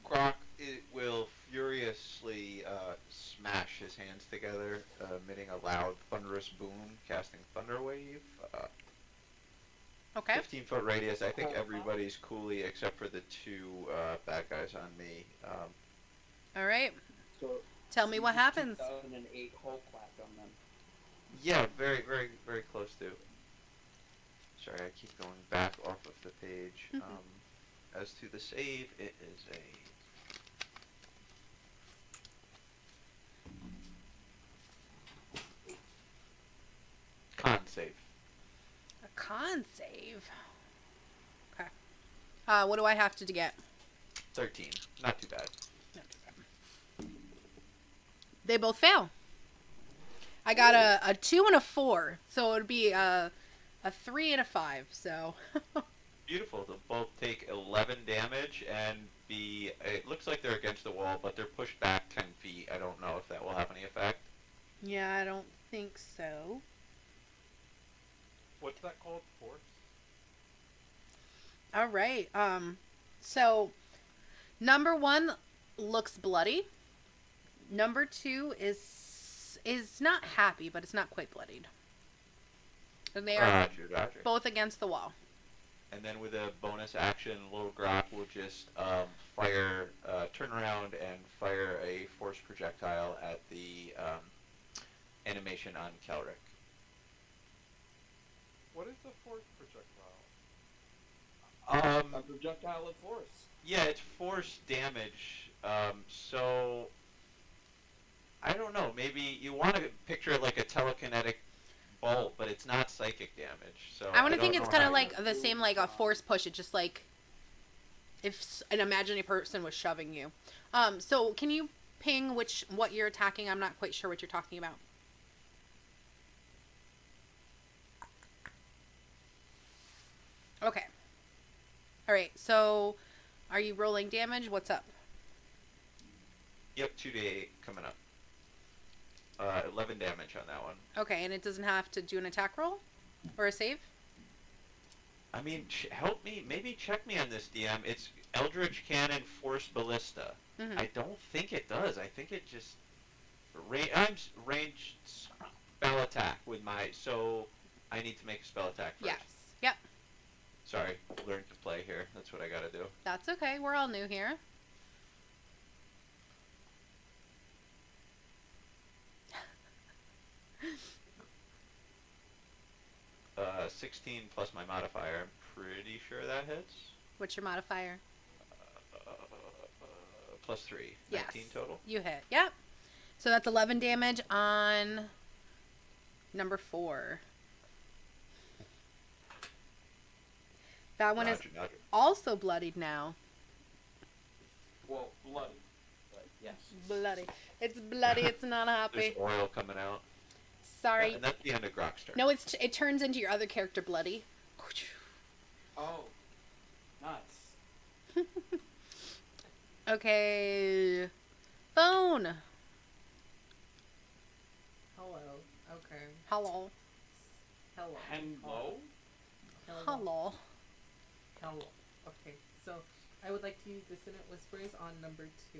Grok it will furiously smash his hands together, emitting a loud, thunderous boom, casting Thunder Wave. Okay. 15-foot radius. I think everybody's coolly except for the two bad guys on me. All right. So Tell me what happens. 2008 Hulk clap on them. Yeah, very, very, very close to. Sorry, I keep going back off of the page. Mhm. As to the save, it is a con save. A con save. Okay. What do I have to get? 13. Not too bad. They both fail. I got a 2 and a 4, so it would be a 3 and a 5. So Beautiful. They'll both take 11 damage and be. It looks like they're against the wall, but they're pushed back 10 feet. I don't know if that will have any effect. yeah, I don't think so. What's that called? Force? All right. So number 1 looks bloody. Number 2 is not happy, but it's not quite bloodied. And they are Roger. both against the wall. And then with a bonus action, Little Grok will just turn around and fire a force projectile at the animation on Kelric. What is a force projectile? A projectile of force. Yeah, it's force damage. So I don't know. Maybe you want to picture it like a telekinetic bolt, but it's not psychic damage. So I want to don't think it's know kind how of you- like the same like a force push. It's just like if an imaginary person was shoving you. So can you ping what you're attacking? I'm not quite sure what you're talking about. Okay. All right. So are you rolling damage? What's up? Yep, 2d8 coming up. 11 damage on that one. Okay, and it doesn't have to do an attack roll or a save? I mean, help me. Maybe check me on this, DM. It's Eldritch Cannon Force Ballista. Mhm. I don't think it does. I think it just... I'm ranged spell attack with my... So I need to make a spell attack first. Yes. Yep. Sorry, learn to play here. That's what I gotta do. That's okay. We're all new here. 16 plus my modifier. I'm pretty sure that hits. What's your modifier? Plus 3. Yes. 19 total. You hit. Yep. So that's 11 damage on number 4. That one is Roger. also bloodied now. Well, bloody. But yes. Bloody. It's bloody. It's not happy. There's oil coming out. Sorry. And that's the end of Grok's turn. No, it turns into your other character bloody. Oh. Nuts. Okay. Phone. Hello. Okay. Hello. Hello. Hello? Hello. Hello. Okay. So I would like to use Dissonant Whispers on number 2.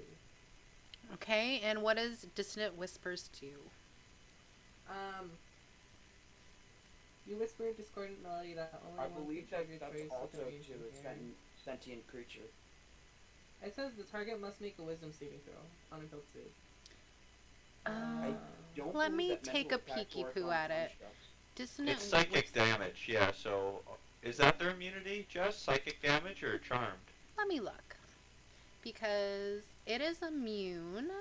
Okay, and what does Dissonant Whispers do? You whisper a discordant melody that only I one believe creature that's of your choice also within range to can a hear. sentient creature. It says the target must make a wisdom saving throw on a build save. I don't Let believe me that take mental a attacks peeky work poo on at it. constructs. Dissonant It's psychic Whispers. damage, yeah, so... Is that their immunity, Jess? Psychic damage or charmed? Let me look. Because it is immune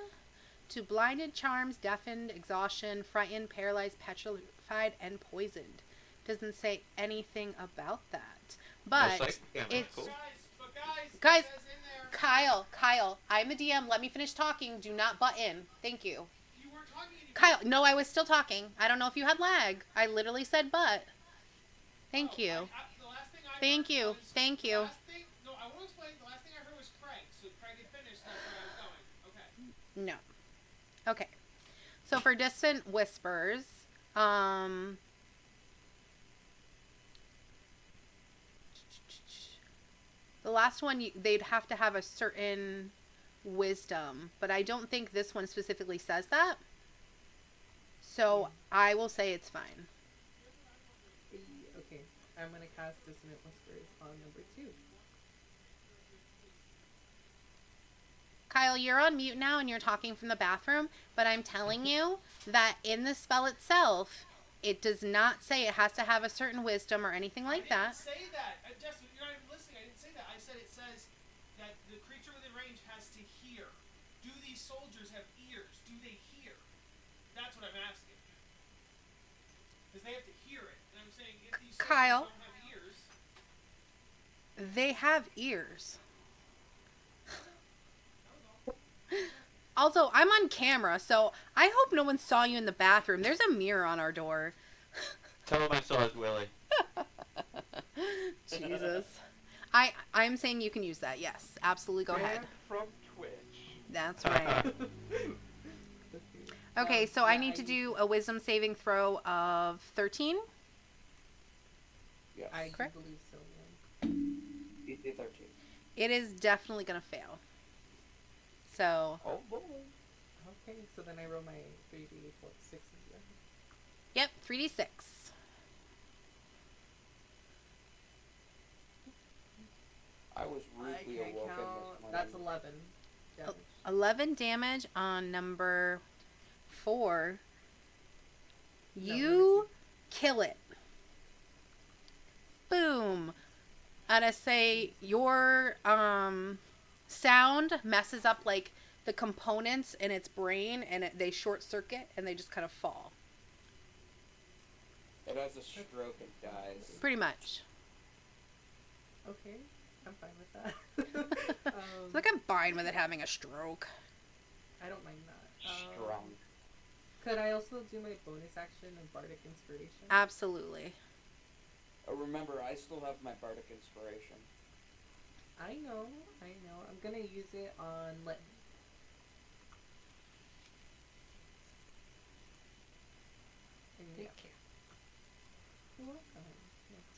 to blinded, charms, deafened, exhaustion, frightened, paralyzed, petrified, and poisoned. Doesn't say anything about that. But psychic damage, it's... cool. Guys, it says in there, Kyle, I'm the DM. Let me finish talking. Do not butt in. Thank you. you weren't talking anymore. Kyle, no, I was still talking. I don't know if you had lag. I literally said but. Thank you. The last thing I Thank heard you. was- Thank the you. last thing- no, I will explain. The last thing I heard was Craig. So Craig had finished. That's where I was going. Okay. No. Okay. So for Distant Whispers, the last one, they'd have to have a certain wisdom, but I don't think this one specifically says that. So I will say it's fine. Okay. I'm going to cast Dissonant Whispers on number 2. Kyle, you're on mute now and you're talking from the bathroom, but I'm telling you that in the spell itself, It does not say it has to have a certain wisdom or anything like that. I didn't say that. Jess, you're not even listening. I didn't say that. I said it says that the creature within range has to hear. Do these soldiers have ears? Do they hear? That's what I'm asking. Because they have to hear it. And I'm saying if these soldiers Kyle. don't have ears... They have ears. I don't know. Also, I'm on camera, so I hope no one saw you in the bathroom. There's a mirror on our door. Tell him I saw his willy. Jesus. I'm saying you can use that. Yes, absolutely. Go ahead. Banned from Twitch. That's right. Okay, so I need to do a wisdom saving throw of 13. Yes. I do Correct. believe so. Yeah. DC 13. It is definitely going to fail. So, Oh, boy. Okay, so then I roll my 3d4 6s. yep, 3d6. I was I rudely can't awoken count. this morning. That's 11 damage. 11 damage on number 4. You kill it. Boom. And I say your sound messes up like the components in its brain, and they short circuit and they just kind of fall. It has a stroke and dies. Pretty much. Okay, I'm fine with that. It's like I'm fine with it having a stroke. I don't mind that. Strong. Could I also do my bonus action of Bardic Inspiration? Absolutely. Remember, I still have my Bardic Inspiration. I know. I'm gonna use it on Lit. Thank you. You're welcome.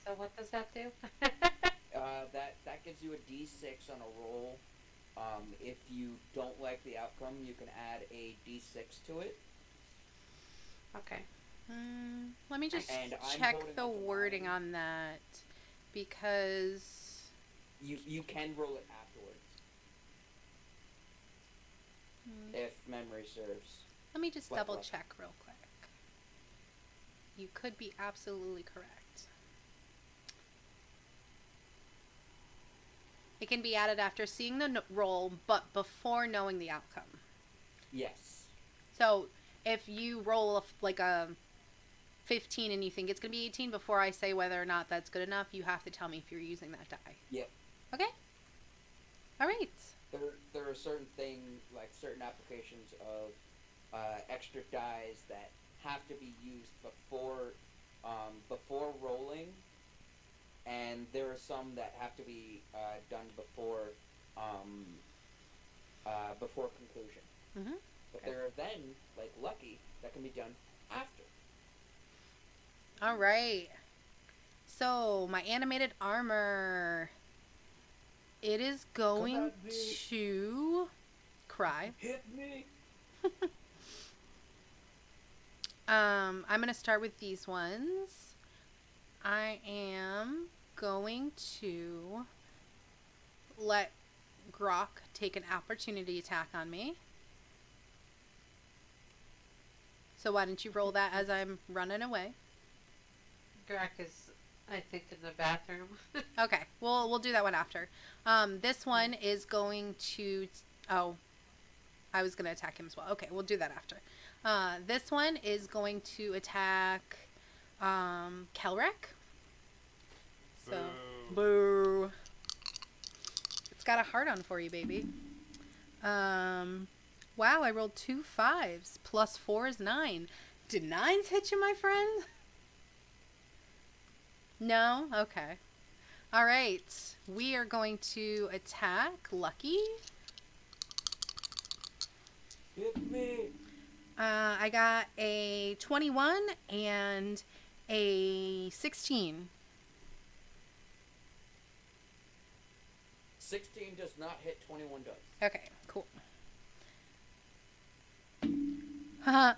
So what does that do? That gives you a D6 on a roll. If you don't like the outcome, you can add a D6 to it. Okay. Let me just And I'm check holding the on to wording mine. on that, because You can roll it afterwards, if memory serves. let me just What, double what? check real quick. You could be absolutely correct. It can be added after seeing the roll, but before knowing the outcome. Yes. So if you roll like a 15 and you think it's going to be 18 before I say whether or not that's good enough, you have to tell me if you're using that die. Yep. Okay? All right. There are certain things, like certain applications of extra dies that have to be used before rolling, and there are some that have to be done before conclusion. Mhm. But there are then, like Lucky, that can be done after. All right. So, my animated armor. It is going at me. to cry. Hit me! I'm going to start with these ones. I am going to let Grok take an opportunity attack on me. So why don't you roll that as I'm running away? Drac is, I think, in the bathroom. Okay, we'll do that one after. This one is going to... Oh, I was going to attack him as well. Okay, we'll do that after. This one is going to attack Kelrek. So, boo. It's got a heart on for you, baby. Wow, I rolled 2 5s. Plus 4 is 9. Did 9s hit you, my friend? No? Okay. All right. We are going to attack Lucky. Hit me! I got a 21 and a 16. 16 does not hit, 21 does. Okay, cool. Haha.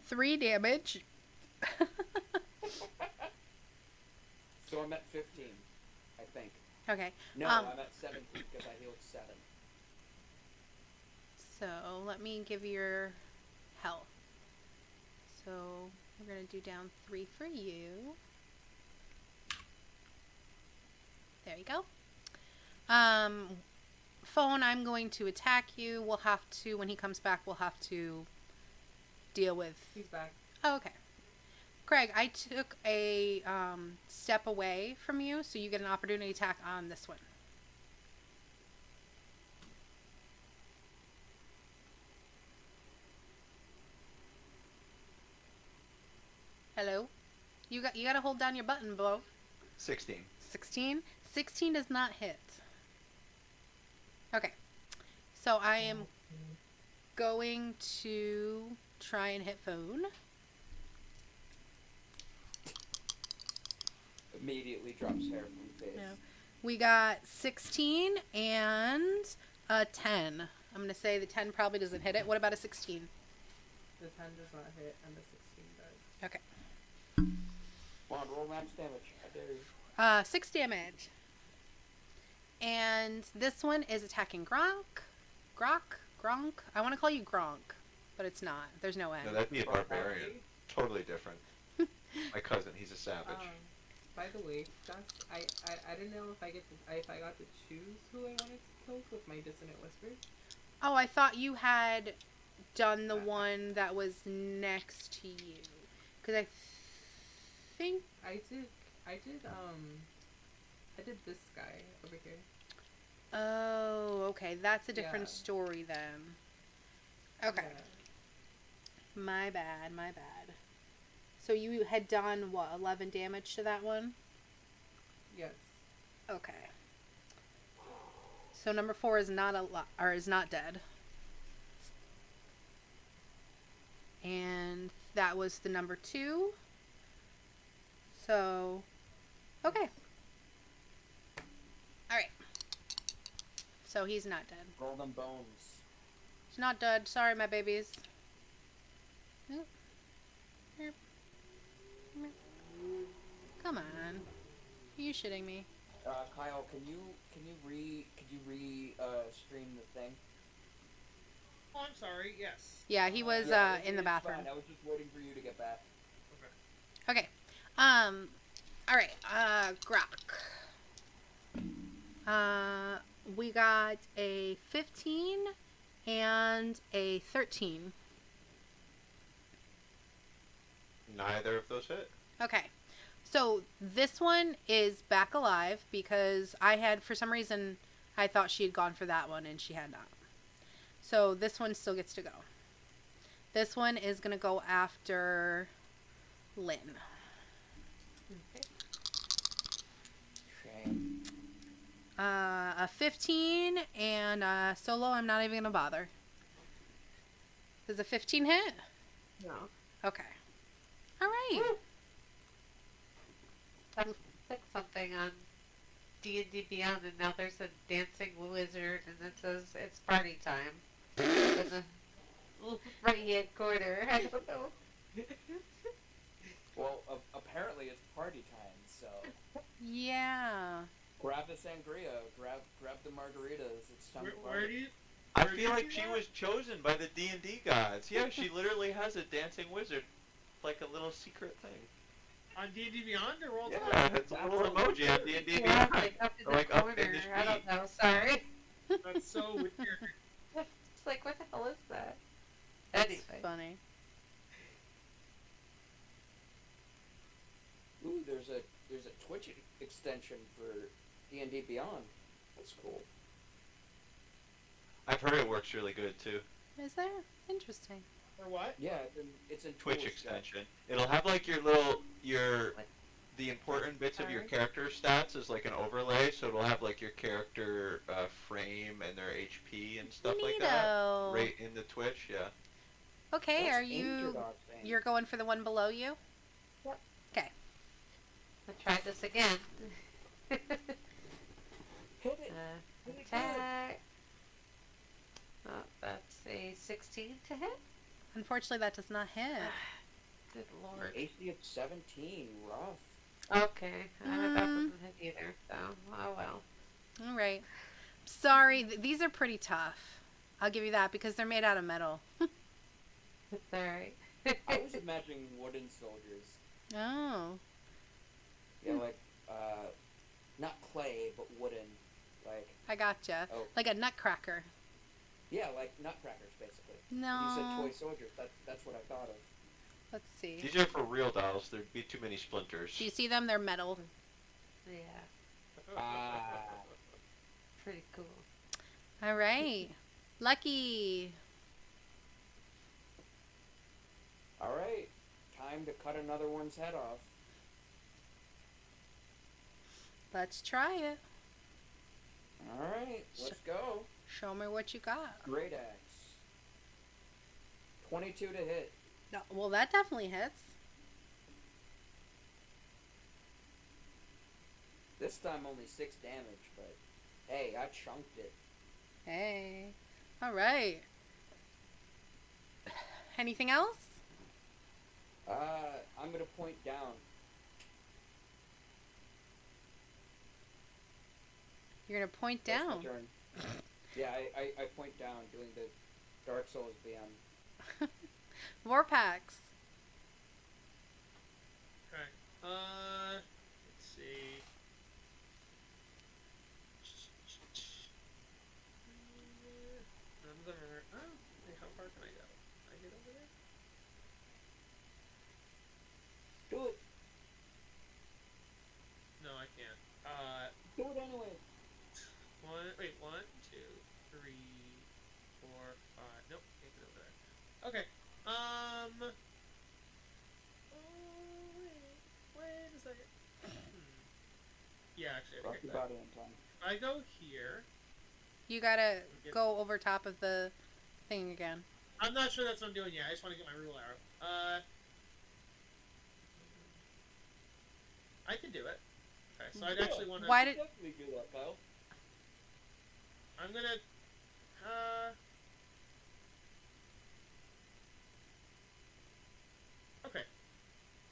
3 damage. So I'm at 15, I think. Okay. No, I'm at 17 because I healed 7. So let me give you your health. So We're going to do down 3 for you. There you go. Phone, I'm going to attack you. We'll have to, when he comes back, we'll have to deal with... He's back. Oh, okay. Craig, I took a step away from you, so you get an opportunity attack on this one. Hello? You got to hold down your button, Bo. 16. 16? 16 does not hit. Okay. So I am going to try and hit phone. Immediately drops hair from face. No. We got 16 and a 10. I'm going to say the 10 probably doesn't hit it. What about a 16? The 10 does not hit, and the 16 does. Okay. Come on, roll max damage. I dare you. 6 damage. And this one is attacking Gronk. Gronk? I want to call you Gronk, but it's not. There's no N. No, that'd be a barbarian. Totally different. My cousin, he's a savage. By the way, that's I didn't know if I got to choose who I wanted to kill with my dissonant whispers. Oh, I thought you had done the one that was next to you. Because I think... I did this guy over here. Oh, okay. That's a different Yeah. story then. Okay. Yeah. My bad. So you had done, what, 11 damage to that one? Yes. Okay. So number 4 is not is not dead. And that was the number 2. So, okay. Alright. So he's not dead. Roll them bones. He's not dead. Sorry, my babies. Yep. Yep. Yep. Come on. Are you shitting me? Kyle, could you stream the thing? Oh, I'm sorry. Yes. Yeah, he was Yeah, in the it's bathroom. fine. I was just waiting for you to get back. Okay. Alright, Grok. We got a 15 and a 13. Neither of those hit. Okay. So this one is back alive because I had, for some reason, I thought she had gone for that one and she had not. So this one still gets to go. This one is going to go after Lynn. Okay. Shame. A 15 and solo, I'm not even going to bother. Does a 15 hit? No. Okay. All right. I clicked something on DnDBeyond, and now there's a dancing wizard, and it says it's party time. In the right-hand corner. I don't know. Well, apparently it's party time, so Yeah. grab the sangria, grab the margaritas. It's time to Where party. do you? I Where feel do like you she go? was chosen by the D&D gods. Yeah, she literally has a dancing wizard. Like a little secret thing. On DnD Beyond or Roll20? Yeah, it's a little emoji on D&D Yeah, Beyond. like up in Or the like up corner. in the I don't street. know. Sorry. That's so weird. It's like, what the hell is that? That's Anyway. funny. Ooh, there's a Twitch extension for D&D Beyond. That's cool. I've heard it works really good too. Is there? Interesting. Or what? Yeah, it's in Twitch tools, extension. It'll have like the important bits of your Sorry. character stats is like an overlay, so it'll have like your character frame and their HP and stuff like that. Neato. Right in the Twitch, yeah. Okay, That's are you... Anchor.thing. You're going for the one below you? Yep. Okay. I'll try this again. Hit it. Attack. Oh, that's a 16 to hit. Unfortunately, that does not hit. Good lord. AC of 17. Rough. Okay, that doesn't hit either, so, oh well. All right. Sorry, these are pretty tough. I'll give you that because they're made out of metal. It's alright. I was imagining wooden soldiers. Oh. Yeah, like, not clay, but wooden. Like, I gotcha. oh, Like a nutcracker. yeah, like nutcrackers, basically. No. You said toy soldiers. That's what I thought of. Let's see. These are for real dolls. There'd be too many splinters. Do you see them? They're metal. Yeah, Ah. pretty cool. All right. Lucky. All right. Time to cut another one's head off. Let's try it. All right, let's go. Show me what you got. Great axe. 22 to hit. No, well, that definitely hits. This time only 6 damage, but hey, I chunked it. Hey. All right. Anything else? I'm gonna point down. You're going to point That's my down. turn. Yeah, I point down, doing the Dark Souls Beyond. Vorpax. Okay. Let's see. I'm gonna. Oh, hey, how far can I go? Can I get over there? Do it. No, I can't. Do it anyway. One, two, three, four, five. Nope, can't get over there. Okay. Oh, wait a second. Yeah, actually, I Rock think your I body on time. I go here. You got to go over top of the thing again. I'm not sure that's what I'm doing yet. I just want to get my rule arrow. I can do it. Okay, so I'd actually want to. Why did... Definitely do that, Kyle. I'm gonna. Okay.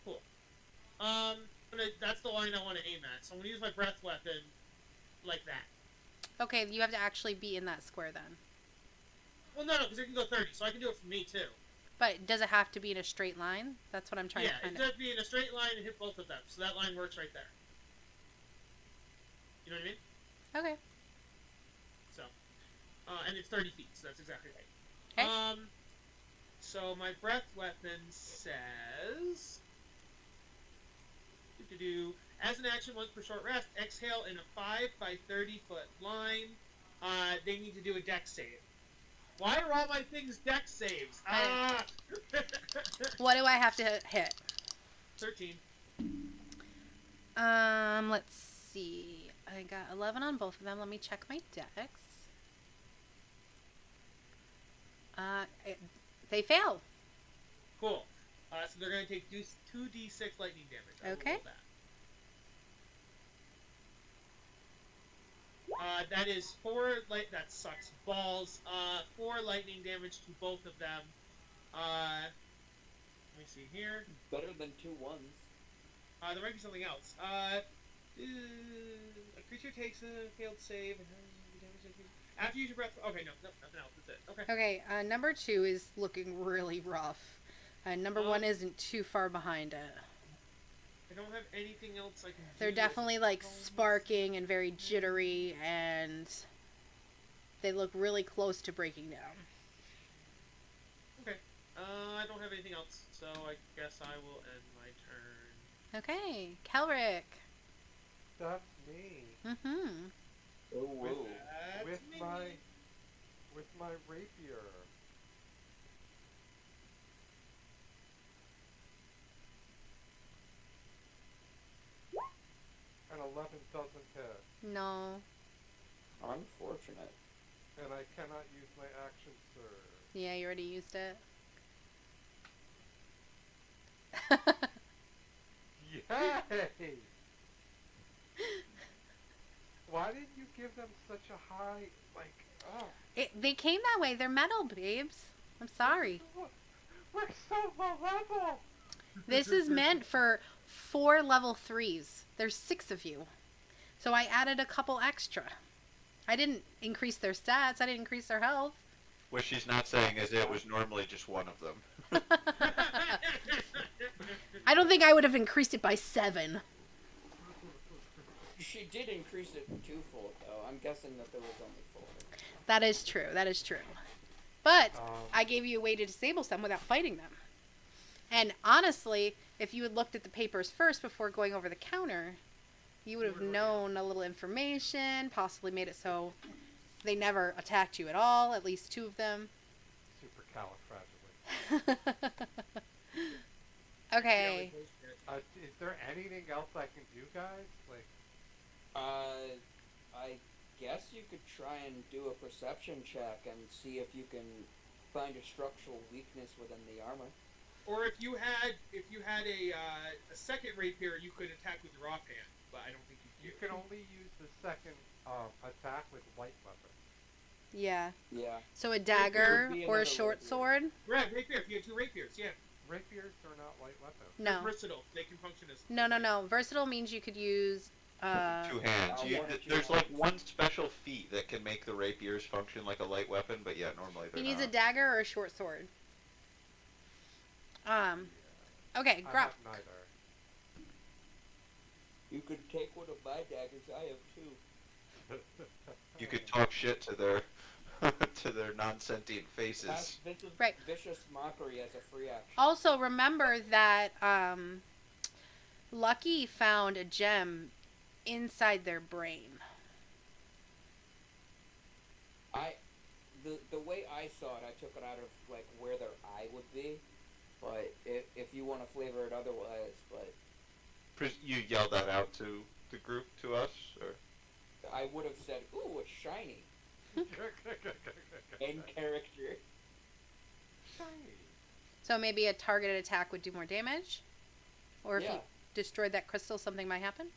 Cool. That's the line I want to aim at. So I'm gonna use my breath weapon, like that. Okay, you have to actually be in that square then. Well, no, because it can go 30, so I can do it from me too. But does it have to be in a straight line? That's what I'm trying to Yeah, find it out. does be in a straight line and hit both of them. So that line works right there. You know what I mean? Okay. So, and it's 30 feet, so that's exactly right. Okay. So my breath weapon says, as an action once per short rest, exhale in a 5 by 30 foot line. They need to do a dex save. Why are all my things dex saves? Ah! What do I have to hit? 13. Let's see. I got 11 on both of them. Let me check my dex. They fail. Cool. So they're going to take 2d6 lightning damage. I will Okay. roll that. That is 4 that sucks balls. 4 lightning damage to both of them. Let me see here. Better than 2 ones. There might be something else. A creature takes a failed save. After you use your breath. Okay, no, nothing else. That's it. Okay. Okay, number 2 is looking really rough. Number 1 isn't too far behind it. I don't have anything else I can do. They're definitely like sparking and very jittery, and they look really close to breaking down. Okay. I don't have anything else, so I guess I will end my turn. Okay, Kelric. That's me. Mm-hmm. Oh, whoa. With my rapier. An 11 doesn't hit. No. Unfortunate. And I cannot use my action surge. Yeah, you already used it. Yay! Why didn't you give them such a high, They came that way. They're metal, babes. I'm sorry. We're so low level! This is meant for 4 level 3s. There's 6 of you. So I added a couple extra. I didn't increase their stats. I didn't increase their health. What she's not saying is it was normally just one of them. I don't think I would have increased it by 7. She did increase it twofold, though. I'm guessing that there was only 4. That is true. That is true. But Um, I gave you a way to disable some without fighting them. And honestly, if you had looked at the papers first before going over the counter, you would have known a little information, possibly made it so they never attacked you at all, at least 2 of them. Supercalifragilistic. Okay. Is there anything else I can do, guys? Like, I guess you could try and do a perception check and see if you can find a structural weakness within the armor. Or if you had a second rapier, you could attack with your offhand, but I don't think you you can. can only use the second attack with light weapons. Yeah. Yeah. So a dagger be or a another short rapier. sword? Right, rapier. If you had 2 rapiers, yeah. Rapiers are not light weapons. No. They're versatile. They can function as. No. Versatile means you could use 2 hands. one or two There's like hands. one special feat that can make the rapiers function like a light weapon, but yeah, normally they're he needs not. a dagger or a short sword. Okay, I Grok. have neither. You could take one of my daggers. I have 2. You could talk shit to their to their non-sentient faces. Cast vicious, Right. vicious mockery as a free action. Also, remember that Lucky found a gem inside their brain. The way I saw it, I took it out of like where their eye would be. But if you want to flavor it otherwise, but You yelled that out to the group, to us, or I would have said, "Ooh, it's shiny." In character. Shiny. So maybe a targeted attack would do more damage? Or if Yeah. you destroyed that crystal, something might happen?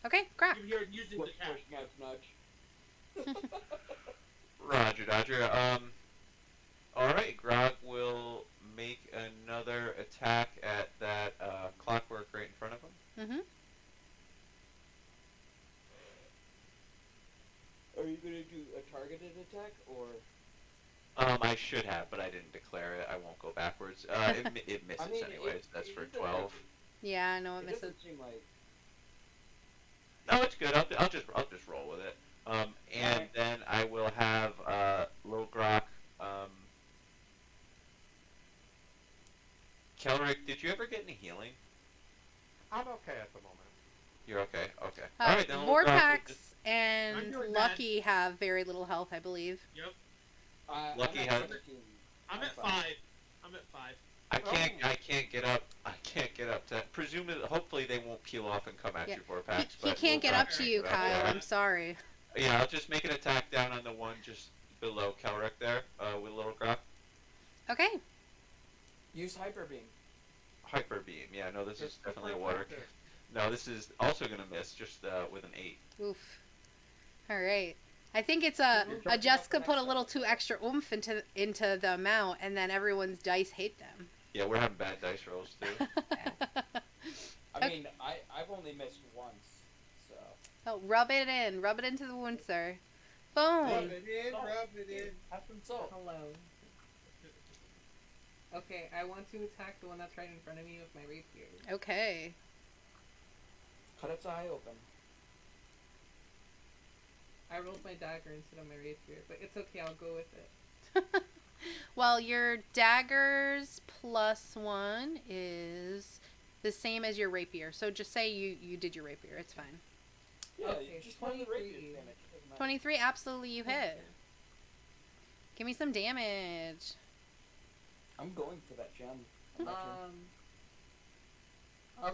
Okay, Grok. You hear using the Push, attack. push, nudge, nudge. Roger, Dodger. Alright, Grog will make another attack at that clockwork right in front of him. Mm-hmm. Are you gonna do a targeted attack or? I should have, but I didn't declare it. I won't go backwards. It misses I mean, anyways. That's it for doesn't 12. Yeah, I know it It misses. doesn't seem like. No, it's good. I'll just roll with it. And Alright. then I will have Lil Grok. Kelric, did you ever get any healing? I'm okay at the moment. You're okay. Okay. All right, then. Lil Grok will Vorpax just- I'm and doing bad. Lucky have very little health, I believe. Yep. Lucky I'm has- at 17. I'm at fine. 5. I'm at 5. I can't get up. I can't get up to. Presumably, hopefully they won't peel off and come at Yeah. you, Vorpax. He but can't Lil get up Grok to can you, get up, Kyle. yeah. I'm sorry. Yeah, I'll just make an attack down on the one just below Kelric there, with Little Grok. Okay. Use hyper beam. Hyper beam. Yeah, no, this is Just definitely a for water. practice. No, this is also gonna miss, just with an 8. Oof. All right. I think it's You're a jumping Jessica up the put a next little level. too extra oomph into the amount, and then everyone's dice hate them. Yeah, we're having bad dice rolls too. I mean, I've only missed once, so. Oh, rub it in. Rub it into the wound, sir. Boom. Rub it in, rub it in. Have some salt. Hello. Okay, I want to attack the one that's right in front of me with my rapier. Okay. Cut its eye open. I rolled my dagger instead of my rapier, but it's okay, I'll go with it. Well, your daggers +1 is the same as your rapier. So just say you did your rapier. It's fine. Yeah, Okay, just one of the 23. rapier damage. Doesn't matter. 23, absolutely you hit. Give me some damage. I'm going for that gem. I'm not sure.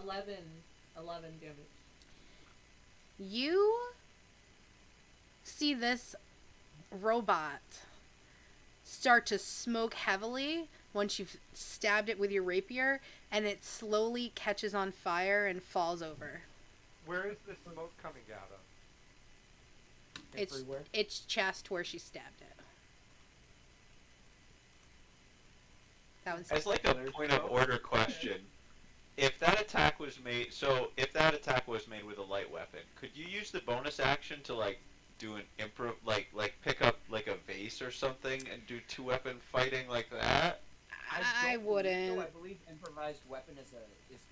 11 damage. You see this robot start to smoke heavily once you've stabbed it with your rapier, and it slowly catches on fire and falls over. Where is this smoke coming out of? It's Everywhere. its chest where she stabbed it. That was As like a point of order question, if that attack was made, with a light weapon, could you use the bonus action to like do an improv, like pick up like a vase or something and do 2-weapon fighting like that? I don't believe so. wouldn't. I believe improvised weapon is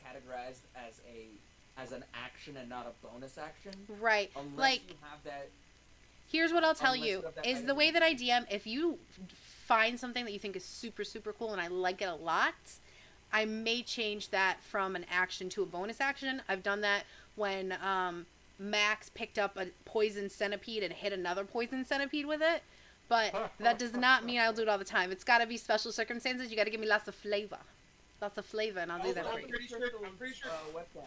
categorized as an action and not a bonus action. Right. Unless Like, you have that. here's what I'll tell Unless you, you have that is item the way in that I DM, if you find something that you think is super, super cool and I like it a lot, I may change that from an action to a bonus action. I've done that when Max picked up a poison centipede and hit another poison centipede with it. But that does not mean I'll do it all the time. It's got to be special circumstances. You got to give me lots of flavor. Lots of flavor, and I'll do that for you. I'm pretty sure. Webcam.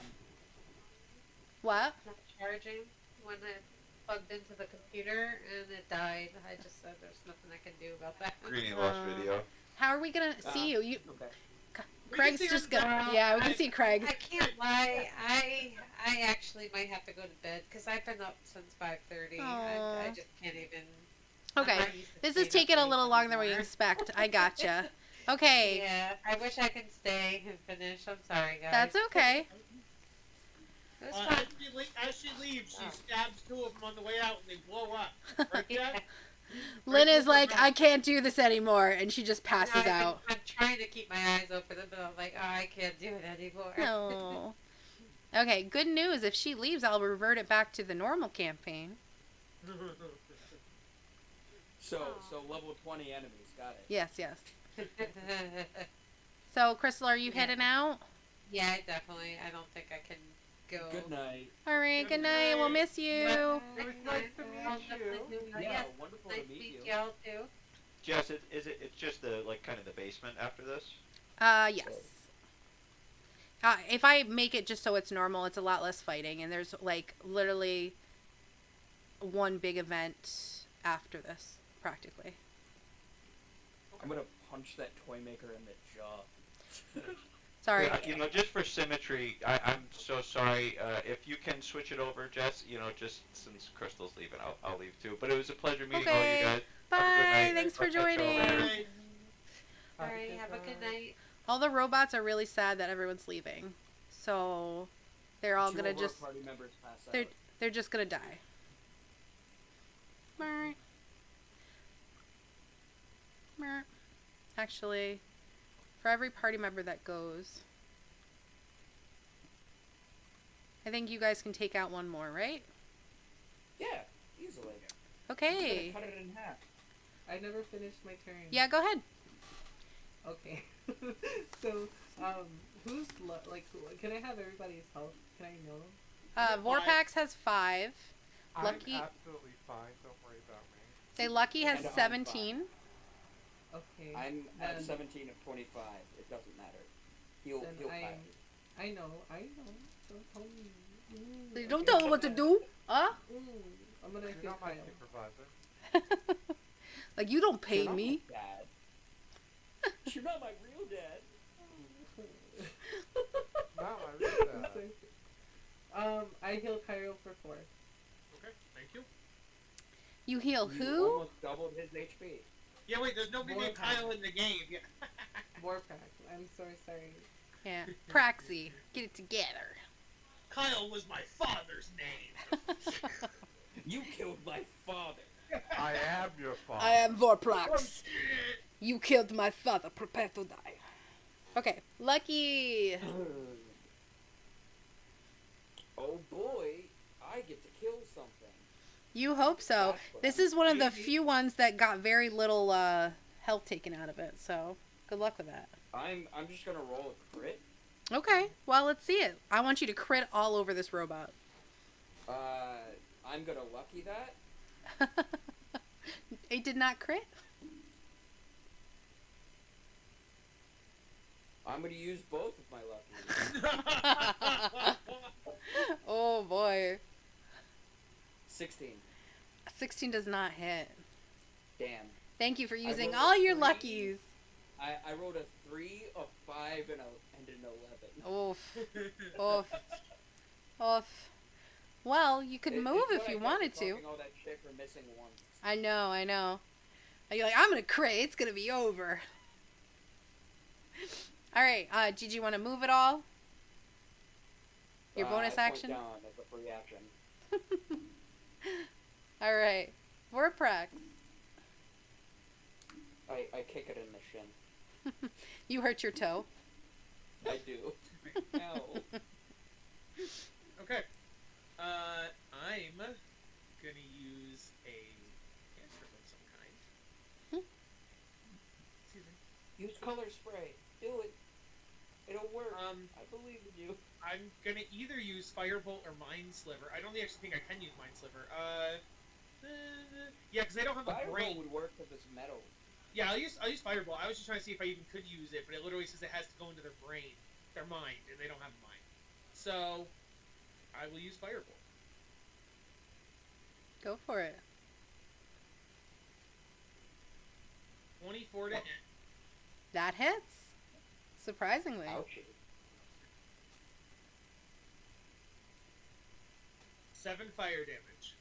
What? Not charging when it plugged into the computer and it died. I just said there's nothing I can do about that. Greeny lost video. How are we going to see you? Okay. Craig's see just her gonna... now. Yeah, we can see Craig. I can't lie. I actually might have to go to bed because I've been up since 5:30. I just can't even. Okay, I'm not used to this is staying up taking a late little longer than we anymore. expect. I gotcha. Okay, Yeah, I wish I could stay and finish. I'm sorry, guys. that's okay. It was fun. As she leaves, she Oh. stabs 2 of them on the way out, and they blow up. Right, Yeah. Dad? Lynn is like, I can't do this anymore, and she just No, passes I've out. been, I'm trying to keep my eyes open, but I'm like, oh, I can't do it anymore. No. Okay, good news. If she leaves, I'll revert it back to the normal campaign. So level 20 enemies. Got it. Yes, yes. So, Crystal, are you Yeah. heading out? Yeah, definitely. I don't think I can go. Good night. All right, good night. We'll miss you. It was nice to meet I'll you. definitely do- Yeah, yes, wonderful nice to meet you. y'all too. Jess, it's just the kind of the basement after this? Yes. If I make it just so it's normal, it's a lot less fighting, and there's, like, literally one big event after this, practically. I'm gonna punch that toy maker in the jaw. Sorry. Yeah, just for symmetry, I'm so sorry. If you can switch it over, Jess, just since Crystal's leaving, I'll leave too. But it was a pleasure meeting all Okay. you guys. Bye. Have a good night. Thanks for I'll catch y'all joining. later. Alright, have a good night. All the robots are really sad that everyone's leaving. So they're all Two gonna of our just party members pass they're out. they're just gonna die. Mer. Mer. Actually, for every party member that goes, I think you guys can take out one more, right? Yeah, easily. Okay. Cut it in half. I never finished my turn. Yeah, go ahead. Okay. So, who's can I have everybody's health? Can I know? Vorpax has 5. Lucky- I'm absolutely fine. Don't worry about me. Say Lucky has And I'm 17. Okay. I'm at Then- 17 of 25. It doesn't matter. He'll Then pass me. I know. Don't tell me. Don't tell them what to do. Huh? I'm gonna You're heal not my Kyle. supervisor. Like, you don't pay You're not me. my dad. You're not my real dad. Not my real dad. I heal Kyle for 4. Okay, thank you. You heal You who? almost doubled his HP. Yeah, wait, there's nobody named Kyle in the game. Yeah. Warpack. I'm so sorry. Yeah. Praxi. Get it together. Kyle was my father's name. You killed my father. I am your father. I am Vorplax. You killed my father. Prepare to die. Okay. Lucky. Oh boy, I get to kill something. You hope so. That's what This I'm is one of the thinking. few ones that got very little health taken out of it. So good luck with that. I'm just gonna roll a crit. Okay. Well, let's see it. I want you to crit all over this robot. I'm gonna lucky that. It did not crit. I'm gonna use both of my luckies. Oh boy. 16. 16 does not hit. Damn. Thank you for using rolled all a your 3. luckies. I rolled a 3, a 5, and an 11. Oof. Oof. Oof. Well, you could move It's if what I you get wanted for to. talking all that shit for missing one. I know, I know. And you're like, I'm gonna crit. It's gonna be over. All right. Did you want to move at all? Your bonus I point action. down as a free action. All right. Vorprax. I kick it in the shin. You hurt your toe. I do. Ow. Okay. I'm gonna use a cantrip of some kind. Excuse me. Use color spray. Do it. It'll work. I I believe in you. I'm gonna either use Firebolt or Mind Sliver. I don't actually think I can use Mind Sliver. Yeah, because I don't have a Firebolt brain. would work with this metal. Yeah, I'll use Firebolt. I was just trying to see if I even could use it, but it literally says it has to go into their brain, their mind, and they don't have a mind. So, I will use Firebolt. Go for it. 24 to hit. That hits. Surprisingly. Ouchie. 7 fire damage.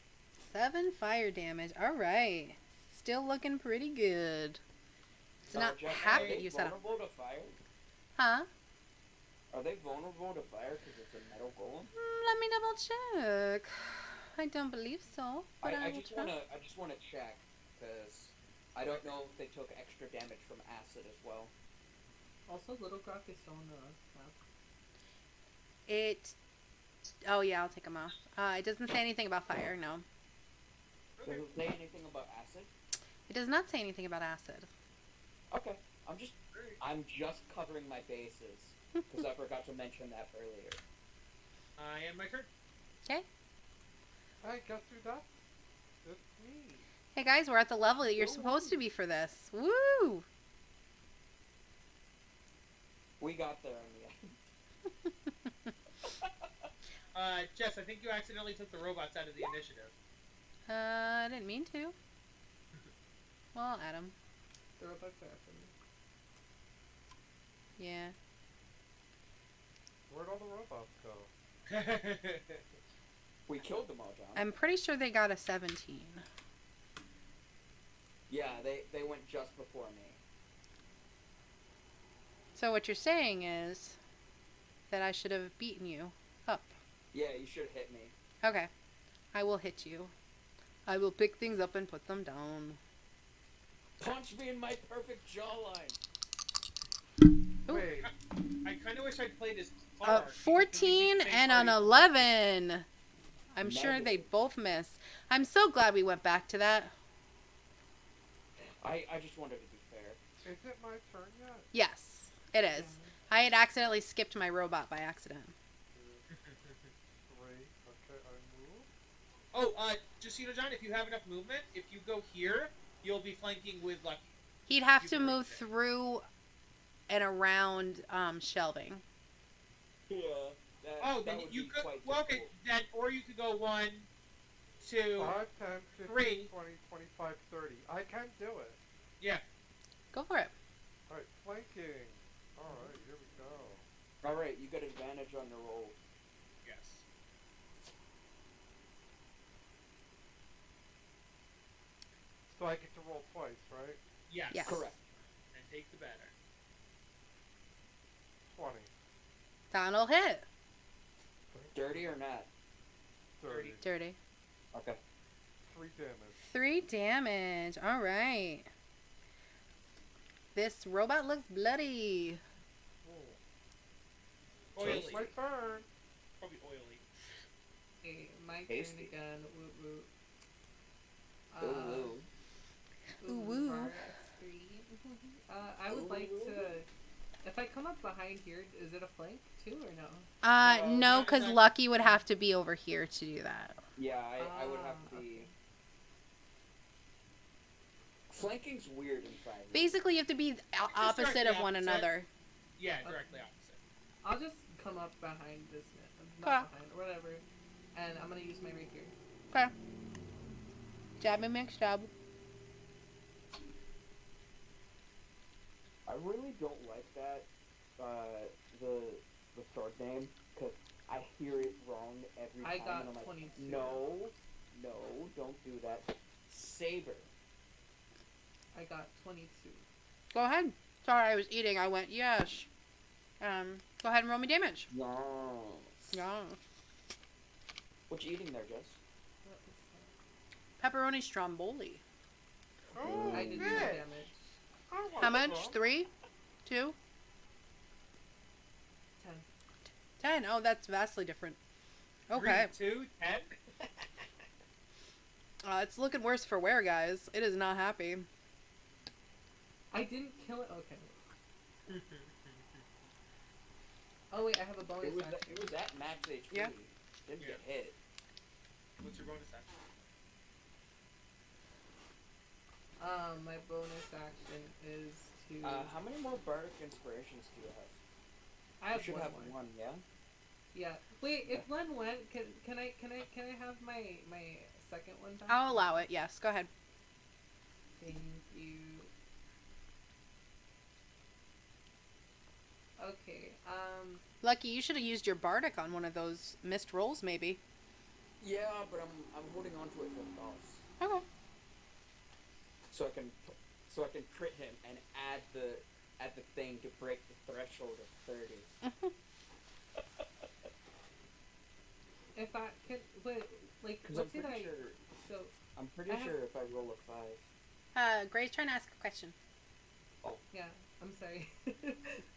7 fire damage. All right. Still looking pretty good. It's not Jeff, half are that they you said. vulnerable to fire? Huh? Are they vulnerable to fire because it's a metal golem? Let me double check. I don't believe so. But I I will just check. wanna check because I don't know if they took extra damage from acid as well. Also, Little Grok is still on the map. It. Oh yeah, I'll take them off. It doesn't say anything about fire. No, Does it say anything about acid? it does not say anything about acid. Okay, I'm just covering my bases because I forgot to mention that earlier. I end my turn. Okay. Hey, guess who that's? It's me. Hey guys, we're at the level that you're supposed to be for this. Woo! We got there in the end. Jess, I think you accidentally took the robots out of the initiative. I didn't mean to. Well, Adam. The robots are after me. Yeah. Where'd all the robots go? We killed them all, John. I'm pretty sure they got a 17. Yeah, they went just before me. So what you're saying is that I should have beaten you up. Yeah, you should hit me. Okay. I will hit you. I will pick things up and put them down. Punch me in my perfect jawline. Ooh. Wait, I kind of wish I'd played as Clark. 14 and an 11. I'm sure they Negative. both miss. I'm so glad we went back to that. I just wanted to be fair. is it my turn yet? Yes, it is. I had accidentally skipped my robot by accident. 3. Okay, I move. Oh, just so you know, John, if you have enough movement, if you go here, you'll be flanking with Lucky. He'd have You to can move reach it. through and around shelving. Yeah. Oh, then you could. Well, okay, then, or you could go 1, 2. 5, 10, 15, 3. 20, 25, 30. I can do it. Yeah. Go for it. Alright, flanking. Alright, here we go. Alright, you got advantage on the roll. Yes. So I get to roll twice, right? Yes. Yes. Correct. And take the better. 20. Don'll hit. Dirty or not? 30. Dirty. Okay. 3 damage. 3 damage. All right. This robot looks bloody. Oh. Oily. It's my turn. Probably oily. Okay, my turn Tasty. again. Woot woot. Ooh, Ooh, woo. RX3. I would like to. If I come up behind here, is it a flank too or no? No, No, not because exactly. Lucky would have to be over here to do that. Yeah, I would have to be. Okay. Flanking's weird in 5. Basically, you have to be opposite directly of one opposite. another. Yeah, directly opposite. I'll just come up behind this man. Okay. Not behind, whatever. And I'm gonna use my rapier. Okay. Jab and mix jab. I really don't like that, the sword name, because I hear it wrong every I time. got and I'm like, 22. no, don't do that. Saber. I got 22. Go ahead. Sorry, I was eating. I went, yes. Go ahead and roll me damage. Yes. Yeah. What you eating there, Jess? What was Pepperoni stromboli. Oh, that? I did 2 good. damage. I want How much? some. 3? 2? 10. 10. Oh, that's vastly different. Okay. 3, 2, 10. It's looking worse for Where, guys. It is not happy. I didn't kill it. Okay. Oh wait, I have a bonus action. It was at max HP. Yeah. Didn't Yeah. get hit. What's your bonus action? My bonus action is to. How many more bardic inspirations do you have? I have You should one have more. one, yeah? Yeah. Wait, if Len went, can I have my second one back? I'll allow it. Yes, go ahead. Thank you. Okay. Lucky, you should have used your bardic on one of those missed rolls, maybe. Yeah, but I'm holding on to it for the boss. Okay. So I can crit him and add the thing to break the threshold of 30. If I can, wait, like, Because what did I? So I'm pretty I have- sure if I roll a 5. Gray's trying to ask a question. yeah, I'm sorry.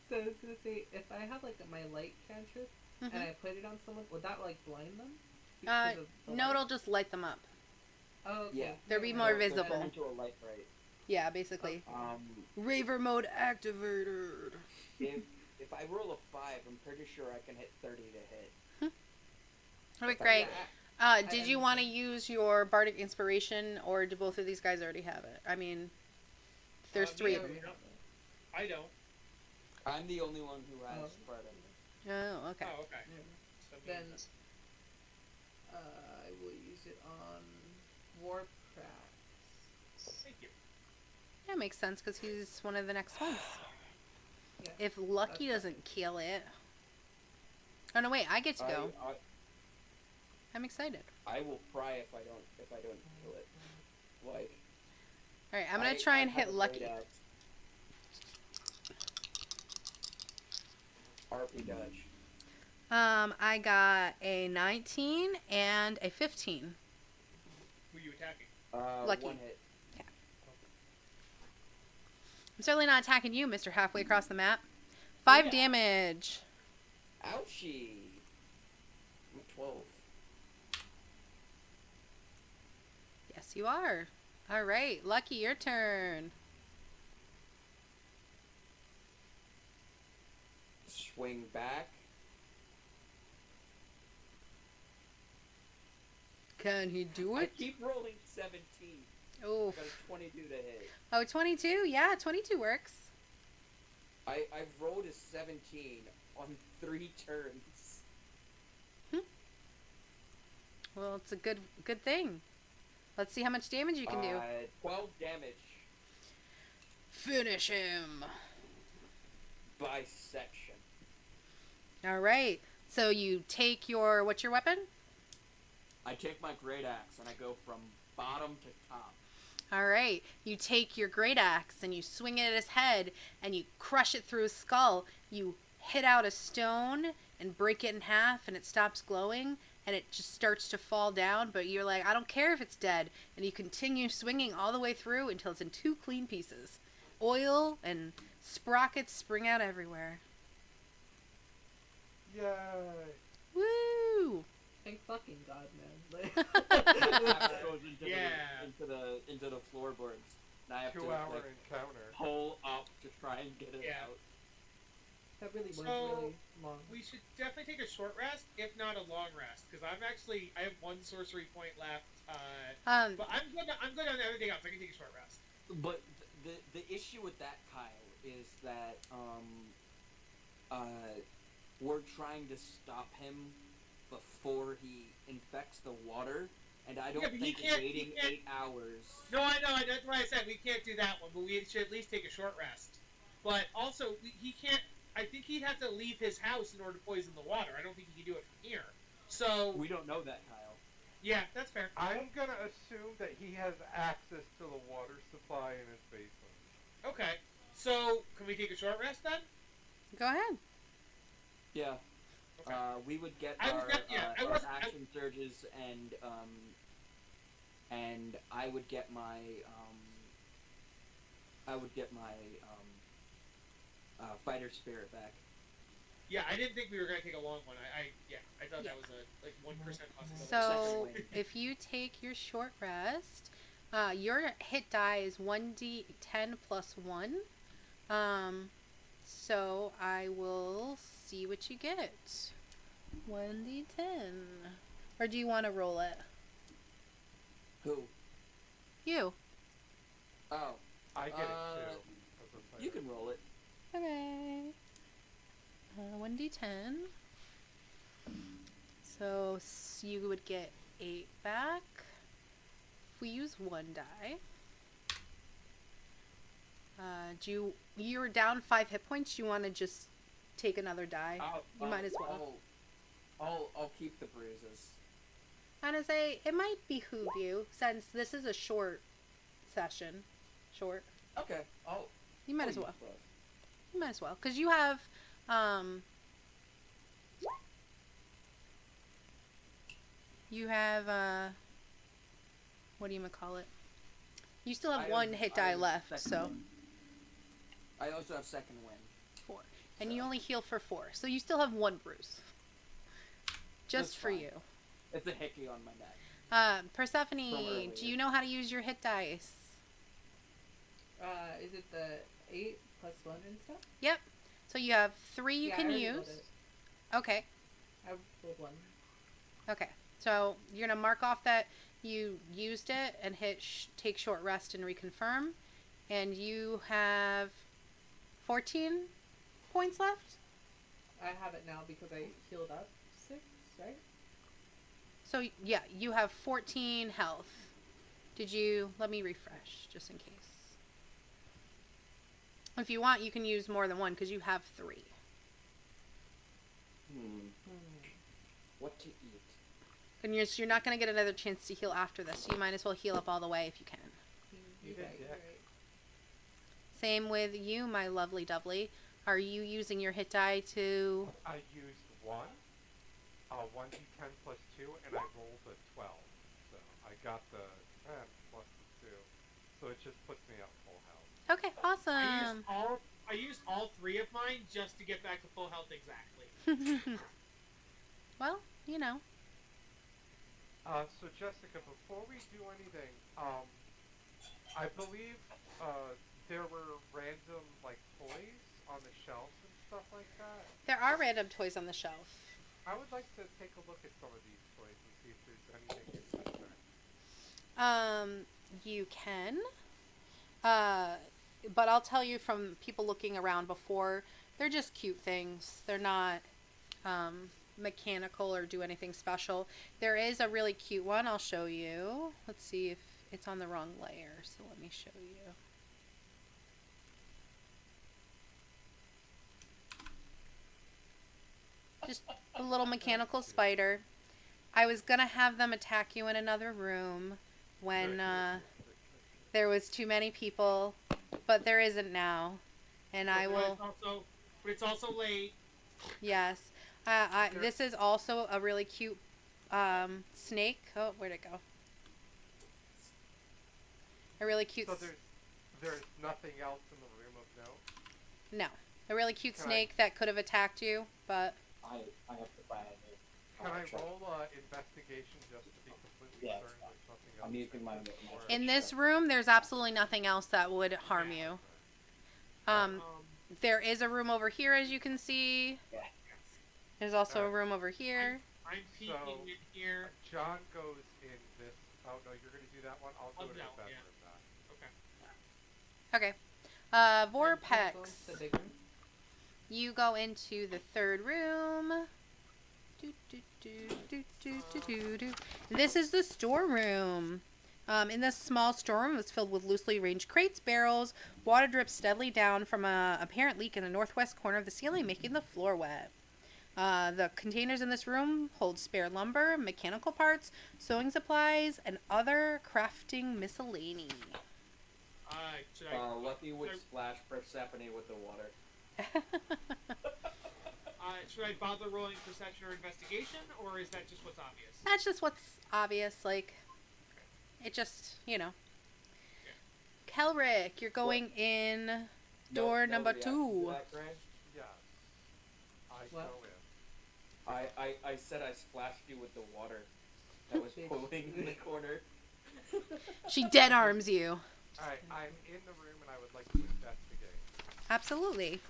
So I was gonna say, if I have like my light cantrip and I put it on someone, would that like blind them? Because of the No, light? it'll just light them up. Oh, okay. Yeah. They'll be Never more mind. They'll visible. turn into a light bright. Yeah, basically. Raver mode activated. If I roll a 5, I'm pretty sure I can hit 30 to hit. Alright, If I Gray. get- Did you want to use your bardic inspiration, or do both of these guys already have it? I mean, there's 3 of them. I don't. I'm the only one who has Oh. bardic. Oh, okay. Oh, okay. Yeah. So Then, I will use it on Warcraft. thank you. Yeah, makes sense because he's one of the next ones. Yeah, If Lucky that's doesn't kill it. Oh no, wait! I get to go. I'm excited. I will cry if I don't kill it. Like. All right, I'm gonna try and I have hit a Lucky. great axe. RP dodge. I got a 19 and a 15. Who are you attacking? Lucky. 1 hit. I'm certainly not attacking you, Mr. Halfway across the map. 5 Yeah. damage. Ouchie. I'm 12. Yes, you are. All right, Lucky, your turn. Swing back. Can he do I it? keep rolling 17. Oh, Got a 22 to hit. oh, 22. Yeah, 22 works. I've rolled a 17 on 3 turns. Well, it's a good thing. Let's see how much damage you can do. 12 damage. Finish him. Bisection. All right. So you take your, what's your weapon? I take my great axe and I go from bottom to top. All right. You take your great axe and you swing it at his head and you crush it through his skull. You hit out a stone and break it in half and it stops glowing and it just starts to fall down. But you're like, I don't care if it's dead. And you continue swinging all the way through until it's in 2 clean pieces. Oil and sprockets spring out everywhere. Yay! Woo! Thank fucking God, man. Half goes Yeah. into the floorboards. And I have 2 to hour like, encounter. pull up to try and get it Yeah. out. That really was So, really long. We should definitely take a short rest, if not a long rest, because I have 1 sorcery point left. But I'm good on everything else. I can take a short rest. But the issue with that, Kyle, is that we're trying to stop him before he infects the water, and I don't Yeah, but he think can't- waiting he can't- 8 hours. No, I know. That's why I said we can't do that one, but we should at least take a short rest. But also, he can't. I think he'd have to leave his house in order to poison the water. I don't think he can do it from here. So We don't know that, Kyle. yeah, that's fair. I'm gonna assume that he has access to the water supply in his basement. Okay. So can we take a short rest then? Go ahead. Yeah. Okay. We would get I was our, not- yeah, I our was- action surges, and I would get my fighter spirit back. Yeah, I didn't think we were gonna take a long one. I thought Yeah. that was a 1% possibility. So Second win. if you take your short rest, your hit die is 1d10 plus 1. So I will see what you get. 1d10. Or do you want to roll it? Who? You. Oh, I get it too. as a player. you can roll it. Okay. 1d10. So you would get 8 back. If we use 1 die. You're down 5 hit points. You want to just take another die? You might as well. I'll keep the bruises. I'm gonna say it might behoove you, since this is a short session. Short. Okay. You might I'll as well. use both. You might as well, because you have what do you call it? You still have I 1 have- hit I die have left, second so win. I also have second win. 4, and So- you only heal for 4, so you still have 1 bruise. Just That's for fine. you. It's a hickey on my neck. Persephone, earlier. do you know how to use your hit dice? Is it the 8 plus 1 and stuff? Yep. So you have 3 you Yeah, I can already use. rolled it. Okay. I rolled 1. Okay. So you're gonna mark off that you used it and hit take short rest and reconfirm, and you have 14 points left. I have it now because I healed up 6, right? So yeah, you have 14 health. Did you? Let me refresh just in case. If you want, you can use more than 1 because you have 3. What to eat? And you're not going to get another chance to heal after this, so you might as well heal up all the way if you can. You're Even right, you're Dick. right. Same with you, my lovely Dovely. Are you using your hit die to... I used 1d10 plus 2, and I rolled a 12. So I got the 10 plus the 2. So it just puts me at full health. Okay, awesome. I used all 3 of mine just to get back to full health exactly. Well, you know. So Jessica, before we do anything, I believe there were random like toys on the shelves and stuff like that. There are random toys on the shelf. I would like to take a look at some of these toys and see if there's anything interesting. You can. But I'll tell you from people looking around before, they're just cute things. They're not mechanical or do anything special. There is a really cute one I'll show you. Let's see if it's on the wrong layer, so let me show you. Just a little mechanical spider. I was gonna have them attack you in another room when there was too many people, but there isn't now. And I will... But it's also late. Yes. This is also a really cute snake. Oh, where'd it go? A really cute... So there's nothing else in the room of note? No. A really cute Can snake that could have attacked you, but... I have to buy a new. Can I roll investigation just to be completely Yeah, certain there's nothing else? I'm using my In this room, there's absolutely nothing else that would harm you. There is a room over here, as you can see. Yeah. There's also a room over here. I'm peeking So- in here. John goes in this. Oh no, you're gonna do that one. I'll Oh, do it no, in the yeah. bedroom then. Okay. Vorpex. Go into the big room. You go into the third room. This is the storeroom. In this small storeroom, it's filled with loosely arranged crates, barrels. Water drips steadily down from a apparent leak in the northwest corner of the ceiling, making the floor wet. The containers in this room hold spare lumber, mechanical parts, sewing supplies, and other crafting miscellany. Lucky would splash Persephone with the water. Should I bother rolling perception or investigation, or is that just what's obvious? That's just what's obvious. Like, it just, you know. Kelric, you're going in Door number reaction to 2. that, Gray? Yes. I What? go in. I said I splashed you with the water that was pooling in the corner. She dead arms you. Alright, I'm in the room and I would like to investigate. Absolutely.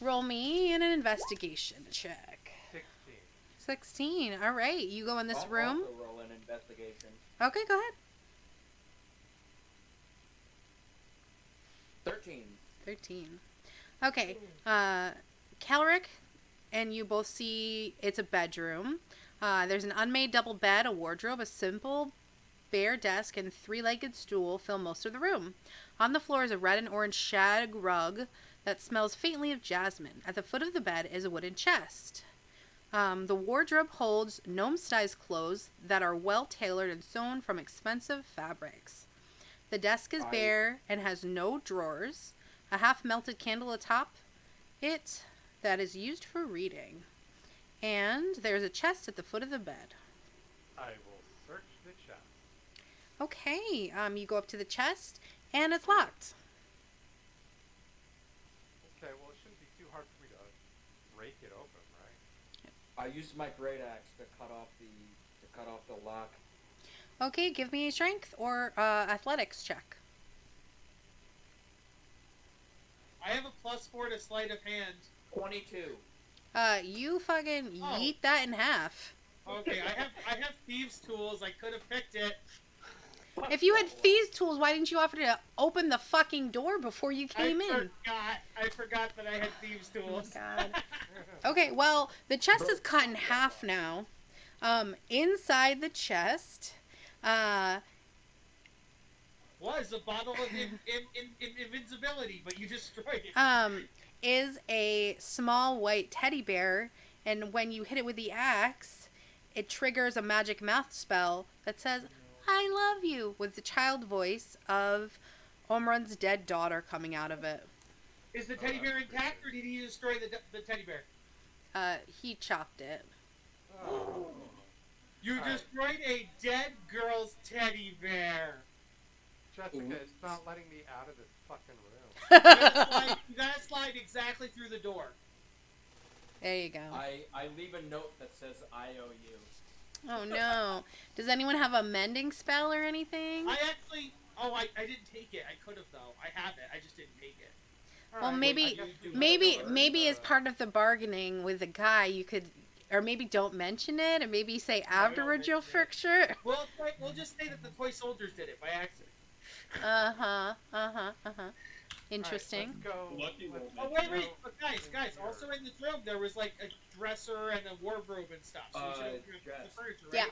Roll me an investigation check. 16. 16. All right. You go in this I'll room. also roll an investigation. Okay, go ahead. 13. 13. Okay. Calric and you both see it's a bedroom. There's an unmade double bed, a wardrobe, a simple bare desk, and 3-legged stool fill most of the room. On the floor is a red and orange shag rug that smells faintly of jasmine. At the foot of the bed is a wooden chest. The wardrobe holds gnome-sized clothes that are well tailored and sewn from expensive fabrics. The desk is bare and has no drawers. A half-melted candle atop it that is used for reading. And there's a chest at the foot of the bed. I will search the chest. Okay, you go up to the chest, and it's locked. Okay, well it shouldn't be too hard for me to break it open, right? I used my great axe to cut off the lock. Okay, give me a strength or athletics check. I have a +4 to sleight of hand. 22. You fucking Oh. yeet that in half. Okay, I have thieves' tools. I could have picked it. If you had thieves' tools, why didn't you offer to open the fucking door before you came in? I forgot that I had thieves' tools. God. Okay, well, the chest is cut in half now. Inside the chest, Was a bottle of invincibility, but you destroyed it. is a small white teddy bear, and when you hit it with the axe, it triggers a magic mouth spell that says, "I love you," with the child voice of Omran's dead daughter coming out of it. Is the teddy bear intact, or did he destroy the teddy bear? He chopped it. Oh. You Alright. destroyed a dead girl's teddy bear. Jessica, it's not letting me out of this fucking room. You gotta slide exactly through the door. There you go. I leave a note that says I owe you. Oh no. Does anyone have a mending spell or anything? I actually... Oh, I didn't take it. I could have, though. I have it. I just didn't take it. Well, Alright, maybe, I guess you maybe, have to maybe learn, as part of the bargaining with the guy, you could, or maybe don't mention it, or maybe say afterwards you'll fix it. Well, we'll just say that the toy soldiers did it by accident. Interesting. Alright, Lucky let's roll. Oh, go. wait. But guys. Also in this room, there was, like, a dresser and a wardrobe and stuff. So you should have grabbed the dress. furniture, Yeah. right?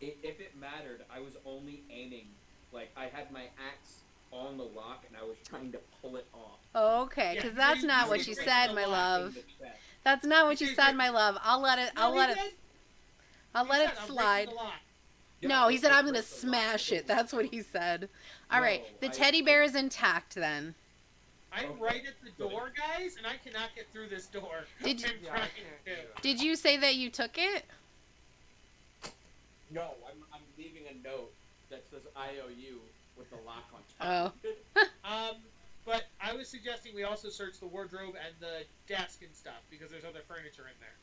If it mattered, I was only aiming. Like, I had my axe on the lock and I was trying to pull it off. Okay, Yeah, because that's you not didn't what break you the said, lock my in love. The chest. That's not what you You said, did. my love. I'll let it. I'll No, let he it. did. I'll He let said, it "I'm breaking slide. the lock." No, he said I'll I'm gonna break the lock. smash it. That's what he said. All right, No, the teddy bear is intact then. I'm Okay. right at the door, guys, and I cannot get through this door. Did you- I'm Yeah, I trying can't to. do it. Did you say that you took it? No, I'm leaving a note that says I owe you with the lock on top. Oh. But I was suggesting we also search the wardrobe and the desk and stuff because there's other furniture in there.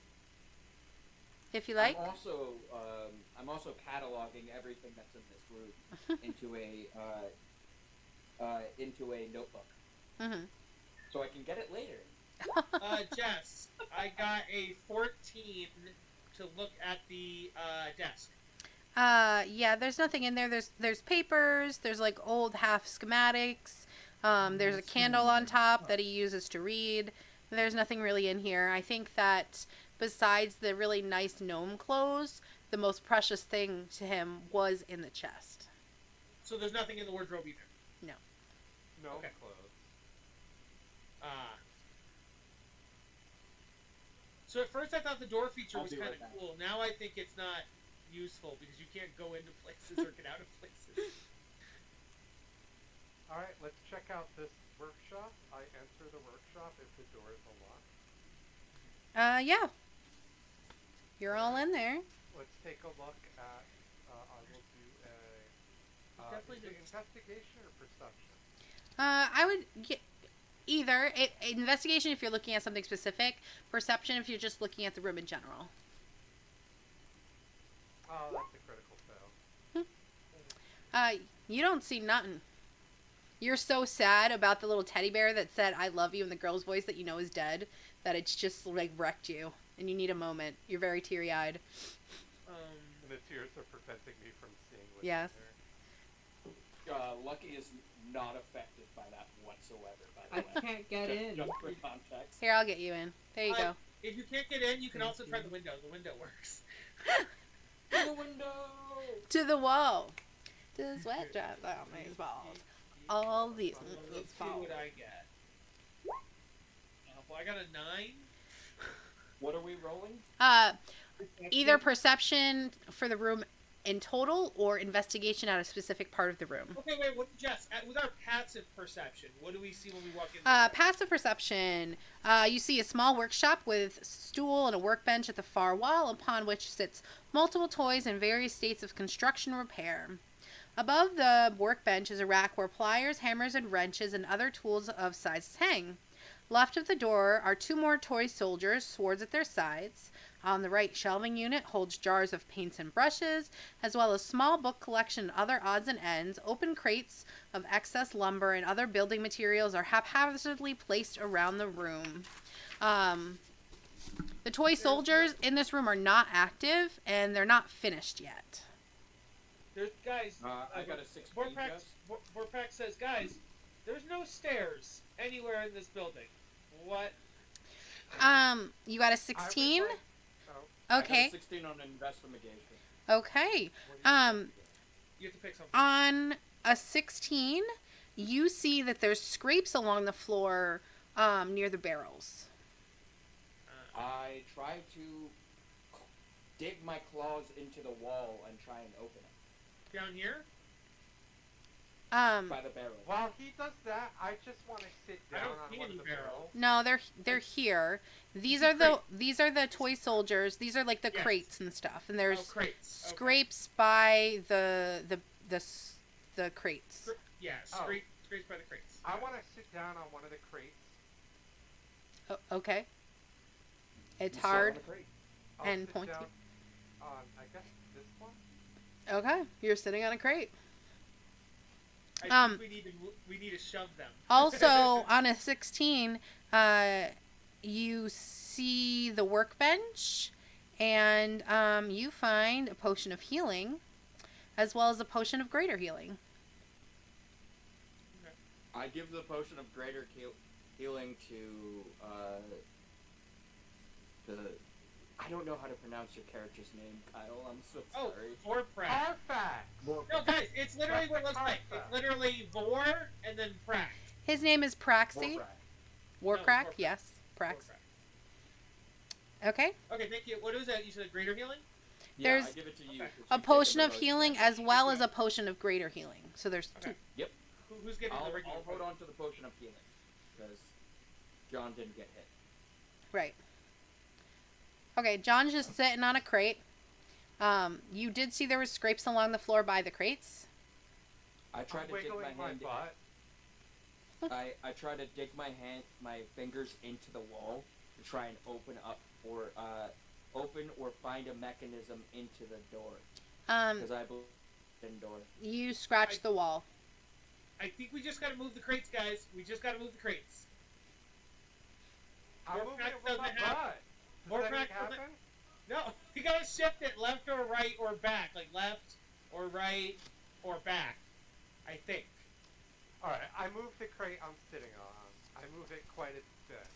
If you like. I'm also cataloging everything that's in this room into a notebook, Mm-hmm. so I can get it later. Jess, I got a 14 to look at the desk. Yeah, there's nothing in there. There's papers. There's like old half schematics. There's a candle on top that he uses to read. There's nothing really in here. I think that besides the really nice gnome clothes, the most precious thing to him was in the chest. So there's nothing in the wardrobe either. No Okay. clothes. So at first I thought the door feature I'll was be kind right of back. cool. Now I think it's not useful because you can't go into places or get out of places. Alright, let's check out this workshop. I enter the workshop if the door is unlocked. Yeah. You're all in there. Let's take a look at, I will do a definitely Is it did. investigation or perception? I would get either. Investigation if you're looking at something specific. Perception if you're just looking at the room in general. Oh, that's a critical fail. You don't see nothing. You're so sad about the little teddy bear that said "I love you" in the girl's voice that you know is dead that it's just like wrecked you, and you need a moment. You're very teary-eyed. And the tears are preventing me from seeing what's Yes. in there. Lucky is not affected by that whatsoever. By I the way, can't get in. Just for context. Here, I'll get you in. There you go. If you can't get in, you can Thank also try you. the window. The window works. To the window. To the wall. To the sweat drop down these balls. All these Let's see falls. what I get. Well, I got a 9. What are we rolling? Either perception for the room in total or investigation at a specific part of the room. Okay, wait. What, Jess? With our passive perception, what do we see when we walk in? Passive perception. You see a small workshop with stool and a workbench at the far wall, upon which sits multiple toys in various states of construction repair. Above the workbench is a rack where pliers, hammers, and wrenches and other tools of sizes hang. Left of the door are 2 more toy soldiers, swords at their sides. On the right, shelving unit holds jars of paints and brushes, as well as small book collection and other odds and ends. Open crates of excess lumber and other building materials are haphazardly placed around the room. The toy soldiers in this room are not active, and they're not finished yet. There's guys. I got a 16. Jess. Vorpax says, guys, there's no stairs anywhere in this building. What? You got a I 16? would like- I got a Okay. 16 on investigation. Okay. You have to pick something. On a 16, you see that there's scrapes along the floor near the barrels. I try to dig my claws into the wall and try and open it Down here? by the barrel. While he does that, I just want to sit I down don't on see one any of the barrels. barrels. No, they're here. These are the toy soldiers. These are like the Yes. crates and stuff. And Oh, there's crates. Okay. scrapes by the crates. Yeah, Oh. scrapes by the crates. I want to sit down on one of the crates. Okay. It's You sit on hard. the crate. I'll And sit pointy. down on, I guess, this one? Okay, you're sitting on a crate. I think we need to shove them. Also, on a 16, you see the workbench, and you find a potion of healing, as well as a potion of greater healing. I give the potion of greater healing to the. I don't know how to pronounce your character's name, Kyle. I'm so Oh, sorry. Vorprax. Artifact! No, guys, it's literally what it looks like. It's literally Vor and then Prax. His name is Praxi. Warcraft. Warcrack, Vorprax. yes. Prax. Vorprax. Okay. Okay, thank you. What was that? You said greater healing? Yeah, There's I give it to you. okay. 'cause A you've potion taken of the most healing damage. as well as a potion of greater healing. So there's Okay. two. Who's getting the regular I'll hold potion? on to the potion of healing because John didn't get hit. Right. Okay, John's just sitting on a crate. You did see there was scrapes along the floor by the crates. I tried I'm to dig my wiggling my hand. butt. I try to dig my fingers into the wall to try and open or find a mechanism into the door because I believe in door. You scratched the wall. I think we just gotta move the crates, guys. We just gotta move the crates. I'm Vorprax moving it with my doesn't have- butt. Does Vorprax that doesn't- happen? No, you gotta shift it left or right or back. Like left or right or back. I think. Alright, I move the crate I'm sitting on. I move it quite a bit.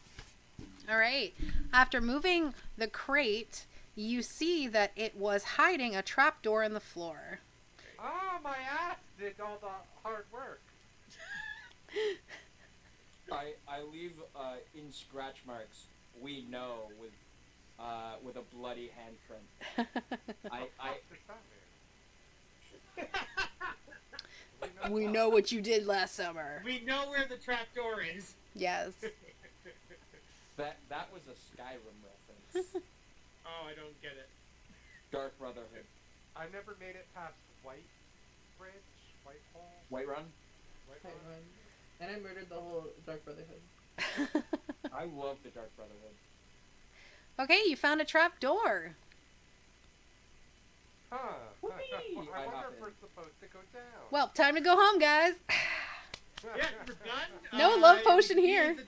All right. After moving the crate, you see that it was hiding a trapdoor in the floor. Oh, my ass did all the hard work. I leave in scratch marks. We know with a bloody handprint. I What does that mean? We know what you did last summer. We know where the trapdoor is. Yes. that was a Skyrim reference. Oh, I don't get it. Dark Brotherhood. I never made it past White Bridge. Whiterun. Right, run. And I murdered the whole Dark Brotherhood. I love the Dark Brotherhood. Okay, you found a trap door. Huh. Whee! I wonder I hop if in. we're supposed to go down. Well, time to go home, guys. Yeah, we're done. No love potion we here. needed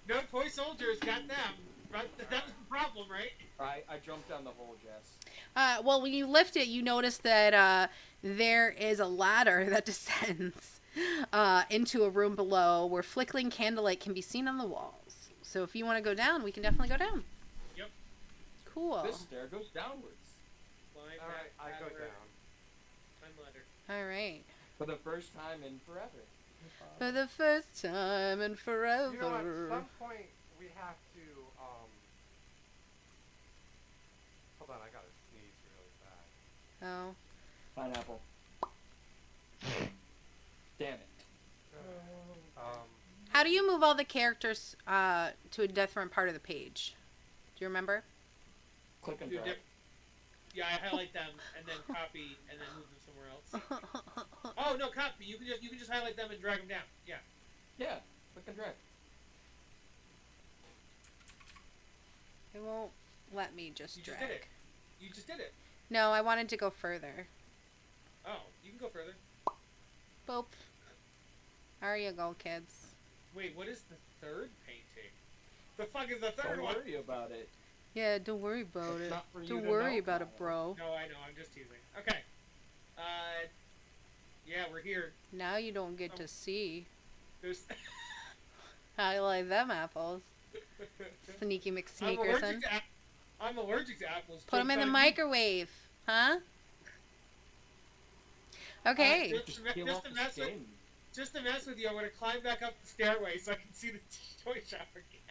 the- No toy soldiers got them. Right? That was the problem, right? I jumped down the hole, Jess. Well, when you lift it, you notice that there is a ladder that descends into a room below where flickering candlelight can be seen on the walls. So if you want to go down, we can definitely go down. Yep. Cool. This stair goes downwards. Climb Alright, I that go ladder. down. Climb ladder. All right. For the first time in forever. For the first time in forever. You know, at some point we have to, hold on, I gotta sneeze really bad. Oh. Pineapple. Damn it. How do you move all the characters to a different part of the page? Do you remember? Click and Do drag. dip- Yeah, I highlight them and then copy and then move them somewhere else. Oh no, copy. You can just highlight them and drag them down. Yeah. Yeah, click and drag. It won't let me You just just drag. did it. You just did it. No, I wanted to go further. Oh, you can go further. Boop. There you go, kids. Wait, what is the third painting? The fuck is the Don't third one? worry about it. Yeah, don't worry about It's it. not for you Don't to worry know, about it, Kyle. bro. No, I know. I'm just teasing. Okay. Yeah, we're here. Now you don't get to see. There's. I like them apples. Sneaky I'm McSneakerson. allergic to I'm allergic to apples. Put them in the microwave, huh? Okay. Just Just peel off to the mess with, skin. just to mess with you, I'm gonna climb back up the stairway so I can see the toy shop again.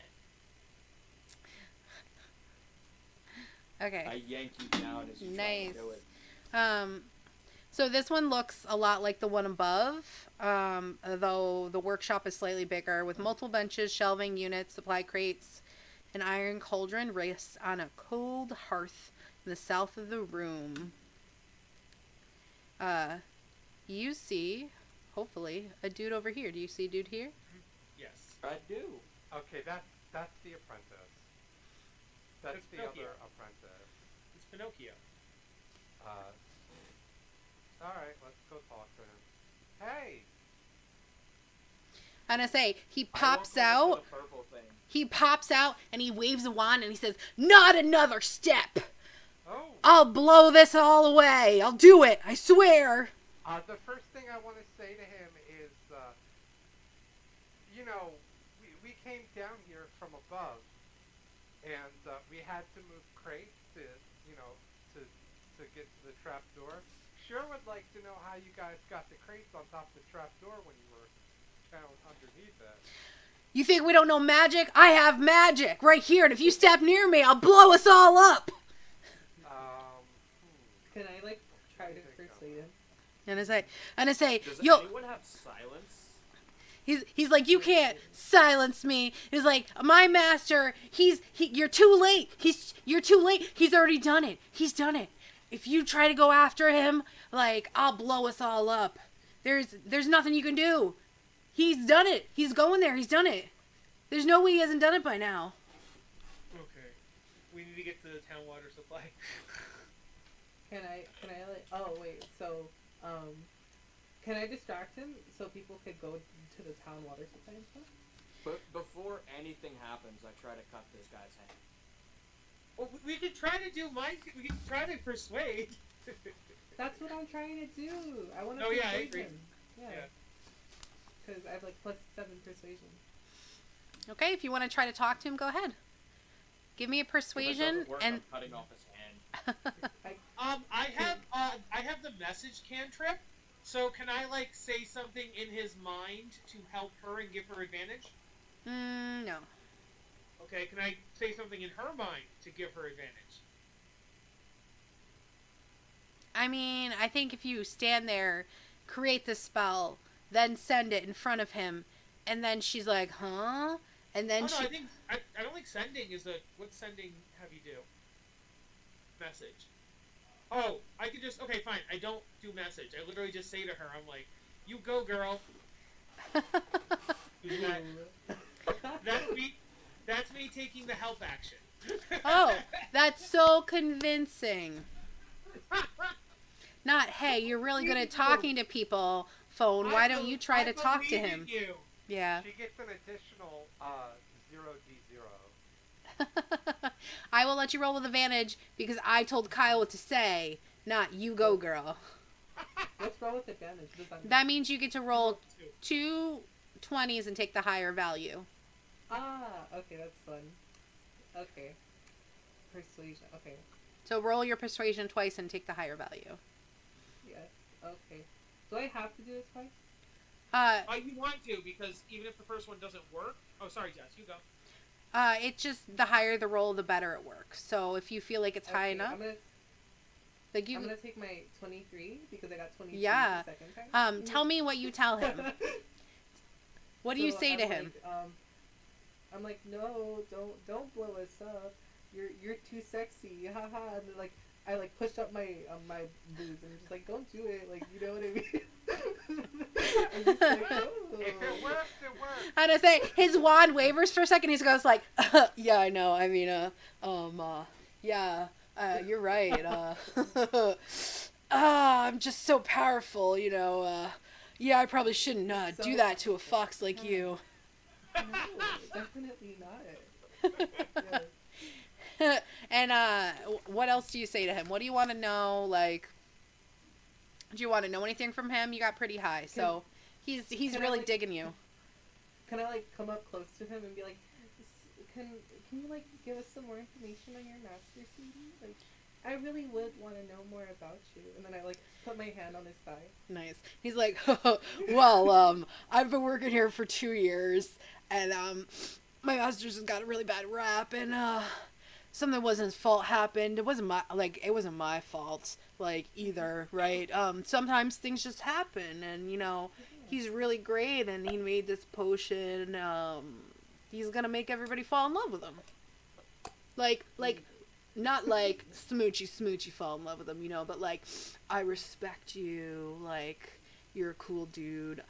Okay. I yank you down as you try Nice. to do it. So this one looks a lot like the one above, though the workshop is slightly bigger, with multiple benches, shelving units, supply crates. An iron cauldron rests on a cold hearth in the south of the room. You see, hopefully, a dude over here. Do you see a dude here? Yes. I do. Okay, that's the apprentice. That's It's the Pinocchio. other apprentice. It's Pinocchio. Alright, let's go talk to him. Hey! I'm gonna say, he I pops walk over to out. the purple thing. He pops out and he waves a wand and he says, "Not another step! Oh! I'll blow this all away! I'll do it! I swear!" The first thing I want to say to him is, you know, we came down here from above, and we had to move crates to, you know, to get to the trap door. Sure would like to know how you guys got the crates on top of the trap door when you were down underneath it. You think we don't know magic? I have magic right here, and if you step near me, I'll blow us all up! Can I, like, try to persuade him? And I say, Does yo, anyone have silence? he's like, you can't silence me. He's like, my master, you're too late. You're too late. He's already done it. He's done it. If you try to go after him, like, I'll blow us all up. There's nothing you can do. He's done it. He's going there. He's done it. There's no way he hasn't done it by now. Okay. We need to get to the town water supply. Can I, like, oh, wait, so, can I distract him so people could go to the town water supply and stuff? But before anything happens, I try to cut this guy's hand. Well, we can try to do we can try to persuade. That's what I'm trying to do. I want to Oh, persuade yeah, I agree. him. Yeah. Yeah. Because I have, like, +7 persuasion. Okay, if you want to try to talk to him, go ahead. Give me a If it persuasion doesn't work, and. I'm cutting off his hand. I have the message cantrip. So can I like say something in his mind to help her and give her advantage? No. Okay, can I say something in her mind to give her advantage? I mean, I think if you stand there, create the spell, then send it in front of him, and then she's like, huh? And then Oh no, she. I don't think sending is the what sending have you do? Message. Oh, I could just okay, fine. I don't do message. I literally just say to her, I'm like, You go, girl. That's me taking the help action. Oh, that's so convincing. Not, hey, you're really good at talking to people, phone. Why don't you try to talk to him? You. Yeah. She gets an additional 0d0. I will let you roll with advantage because I told Kyle what to say, not you go, girl. What's wrong with advantage? That means you get to roll 2 20s and take the higher value. Ah, okay, that's fun. Okay. Persuasion, okay. So roll your persuasion twice and take the higher value. Yes, okay. Do I have to do it twice? You want to, because even if the first one doesn't work... Oh, sorry, Jess, you go. It's just the higher the roll, the better it works. So if you feel like it's high enough... I'm gonna take my 23 because I got 23 yeah. the second time. Tell me what you tell him. What do you say to him? I'm like, no, don't blow us up. You're too sexy, haha. And like, I like pushed up my my boobs and I'm just like, don't do it. Like, you know what I mean? I'm just like, oh. If it works, it works. And I say his wand wavers for a second. He goes like, yeah, I know. I mean, yeah. You're right. I'm just so powerful, you know. Yeah, I probably shouldn't do that to a fox like you. No, definitely not. Yeah. And what else do you say to him? What do you want to know? Like, do you want to know anything from him? You got pretty high, so he's really digging you. Can I like come up close to him and be like, can you like give us some more information on your master, CD? Like, I really would want to know more about you. And then I like put my hand on his thigh. Nice. He's like, well, I've been working here for 2 years, and my master's has got a really bad rap, and something wasn't his fault happened. It wasn't my fault, like, either, right? Sometimes things just happen, and you know, he's really great, and he made this potion. He's gonna make everybody fall in love with him. Like, not like smoochy fall in love with him, you know, but like, I respect you, like, you're a cool dude.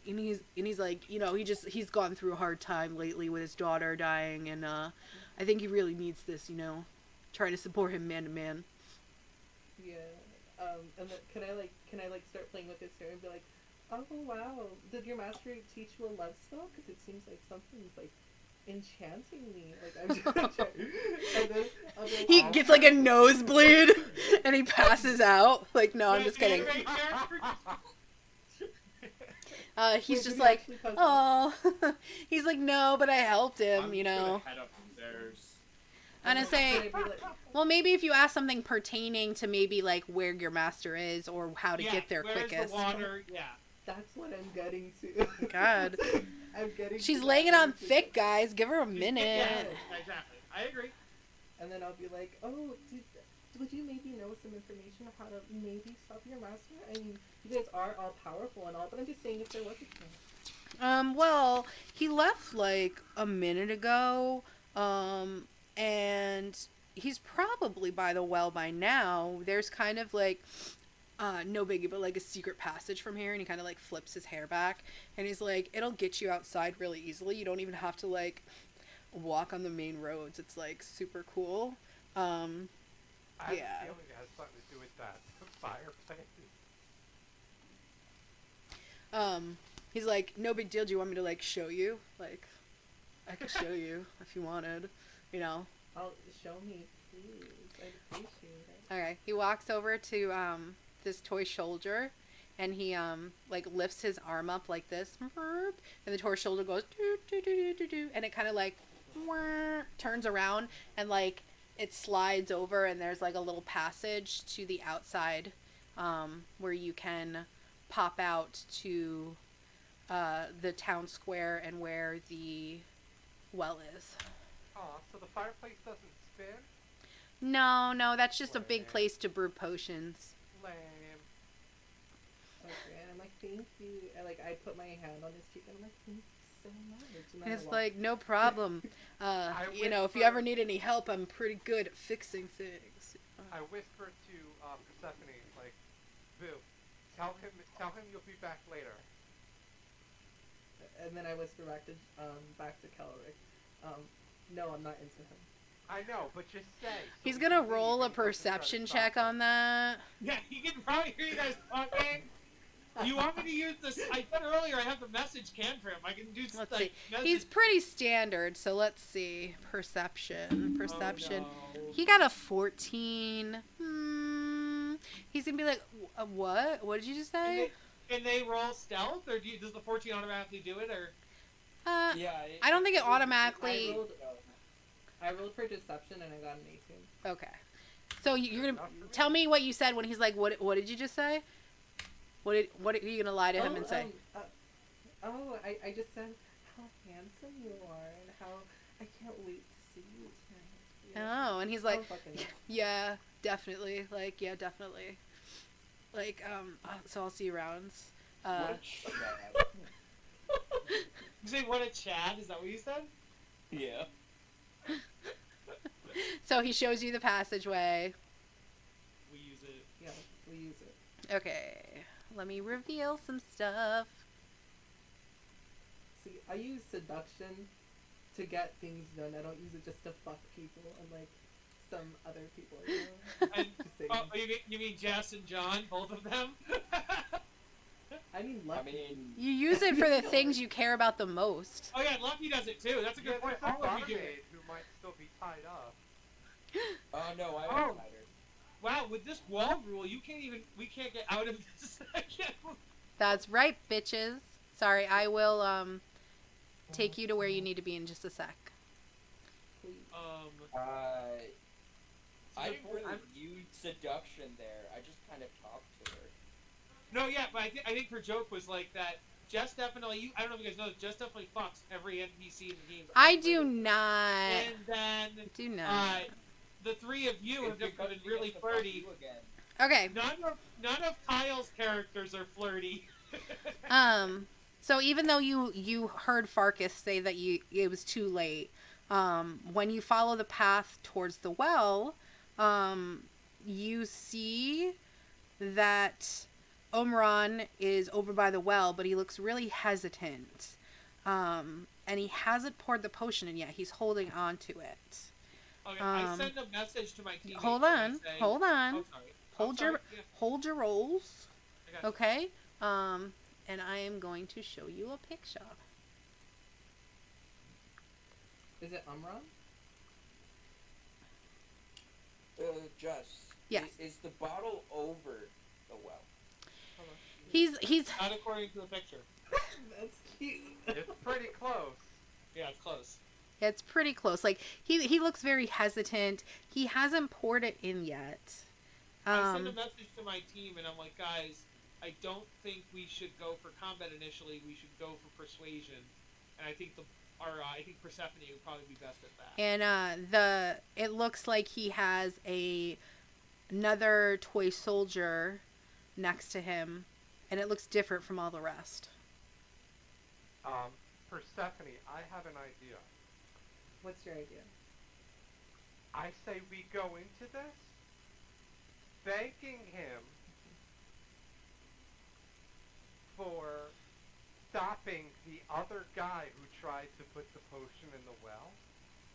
And he's like, you know, he's gone through a hard time lately with his daughter dying, and I think he really needs this, you know, try to support him man to man. Yeah. And then can I start playing with his hair and be like, oh wow, did your master teach you a love spell? Because it seems like something's like enchanting me. Like, I'm just trying. And then I'll be like, He gets like a nosebleed and he passes out. Like, no, I'm just kidding. He's just like, oh. He's like, no, but I helped him, you know. And I say, well, maybe if you ask something pertaining to maybe like where your master is or how to get there quickest. The water? Yeah. That's what I'm getting to. God. I'm getting. She's laying it on thick, guys. Give her a minute. Yeah, exactly. I agree. And then I'll be like, oh, would you maybe know some information on how to maybe stop your master? I mean, you guys are all powerful and all, but I'm just saying if there was a chance. Well, he left like a minute ago, and he's probably by the well by now. There's kind of like, no biggie, but like a secret passage from here, and he kind of like flips his hair back, and he's like, it'll get you outside really easily. You don't even have to like walk on the main roads. It's like super cool. I have Yeah. a feeling it has something to do with that fireplace. He's like, no big deal. Do you want me to like show you? Like, I could show you if you wanted, you know. I'll show me, please. I appreciate it. Okay. He walks over to this toy soldier, and he like lifts his arm up like this, and the toy soldier goes doo, doo, doo, doo, doo, and it kind of like turns around and like it slides over, and there's like a little passage to the outside where you can pop out to the town square and where the well is. Oh, so the fireplace doesn't spin? No, that's just a big place to brew potions. Lame. Okay, and I'm like, thank you. And like, I put my hand on his cheek, and I'm like, thank you so much. And then I It's walk. like, no problem. You know, if you ever need any help, I'm pretty good at fixing things. I whisper to Persephone, like, Boo, Tell him you'll be back later. And then I whisper back to Kelric. No, I'm not into him. I know, but just say. So He's we gonna can roll leave a and he doesn't try to perception stop check us. on that. Yeah, he can probably hear you guys talking. You want me to use this? I said earlier I have the message can for him. I can do Let's like, see. message. He's pretty standard, so let's see. Perception. Oh, no. He got a 14. He's gonna be like, what? What did you just say? Can they roll stealth, or does the 14 automatically do it, or? Yeah. I don't think it automatically. I rolled for deception and I got an 18. Okay. So you're gonna tell me what you said when he's like, what did you just say? What are you gonna lie to him and say? I just said how handsome you are and how I can't wait to see you tonight. Yeah. Oh, and he's like, Oh, fucking- yeah, definitely. Like, yeah, definitely. Like, so I'll see you around. What a Chad. You say what a Chad? Is that what you said? Yeah. So he shows you the passageway. We use it. Yeah, we use it. Okay, let me reveal some stuff. See, I use seduction to get things done. I don't use it just to fuck people unlike some other people. You know? And, Just saying. oh, you mean Jess and John, both of them? I mean, I lucky. mean, You use it for the things you care about the most. Oh yeah, Lucky does it too. That's a good point. There's a All of you do barmaid it. who might still be tied up. oh no, I Oh. was tighter. Wow, with this wall rule, we can't get out of this. I can't. That's right, bitches. Sorry, I will take you to where you need to be in just a sec. Please. I didn't really I'm- use seduction there. I just kind of talked to her. No, yeah, but I think her joke was like that. Jess definitely. I don't know if you guys know this. Jess definitely fucks every NPC in the game. I do not. And then Do not. the three of you have It's definitely because been she really gets to fuck flirty. you again. Okay. None of Kyle's characters are flirty. So even though you heard Farkas say that it was too late, when you follow the path towards the well, you see that Omran is over by the well, but he looks really hesitant. And he hasn't poured the potion in yet. He's holding on to it. Okay, I send a message to my teammates. Hold and I on. say- Hold on. Oh, sorry. Hold your rolls. I got you. Okay? And I am going to show you a picture. Is it Umran? Jess. Yes. Is the bottle over the well? He's Not according to the picture. That's cute. It's pretty close. Yeah, it's close. it's pretty close. Like he looks very hesitant. He hasn't poured it in yet. I send a message to my team, and I'm like, guys, I don't think we should go for combat initially. We should go for persuasion. And I think I think Persephone would probably be best at that. And it looks like he has another toy soldier next to him, and it looks different from all the rest. Persephone, I have an idea. What's your idea? I say we go into this thanking him for stopping the other guy who tried to put the potion in the well,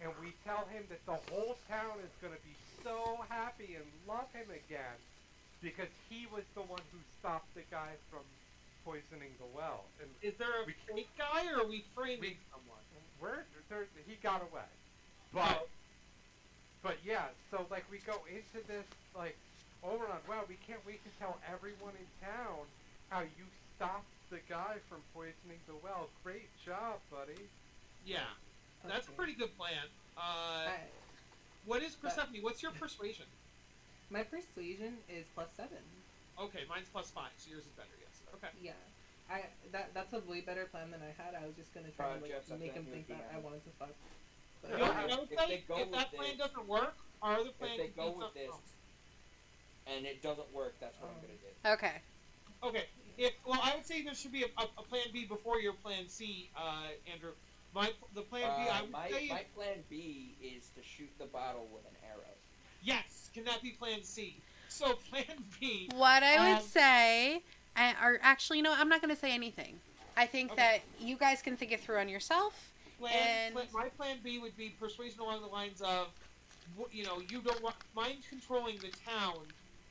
and we tell him that the whole town is going to be so happy and love him again because he was the one who stopped the guy from poisoning the well. And Is there a fake guy, or are we framing someone? he got away. But yeah, so like we go into this like, oh my god, wow, we can't wait to tell everyone in town how you stopped the guy from poisoning the well. Great job, buddy. Yeah, that's a Okay. pretty good plan. I- What is Persephone? What's your persuasion? My persuasion is +7. Okay, mine's +5, so yours is better. Yes. Okay. Yeah. That's a way better plan than I had. I was just gonna try and like, Jeff's make him upset think with that DM. I wanted to fuck. But You know what I would If say? they go If that with plan this- doesn't work, our other plan If they could go be with something this else. and it doesn't work, that's what I'm gonna do. Okay. Okay. Well, I would say there should be a plan B before your plan C, Andrew. The plan B, I would my say, plan B is to shoot the bottle with an arrow. yes. Can that be plan C? So plan B. What I would say or actually, no, I'm not going to say anything. I think Okay. that you guys can think it through on yourself. My plan B would be persuasion along the lines of, you don't want mind controlling the town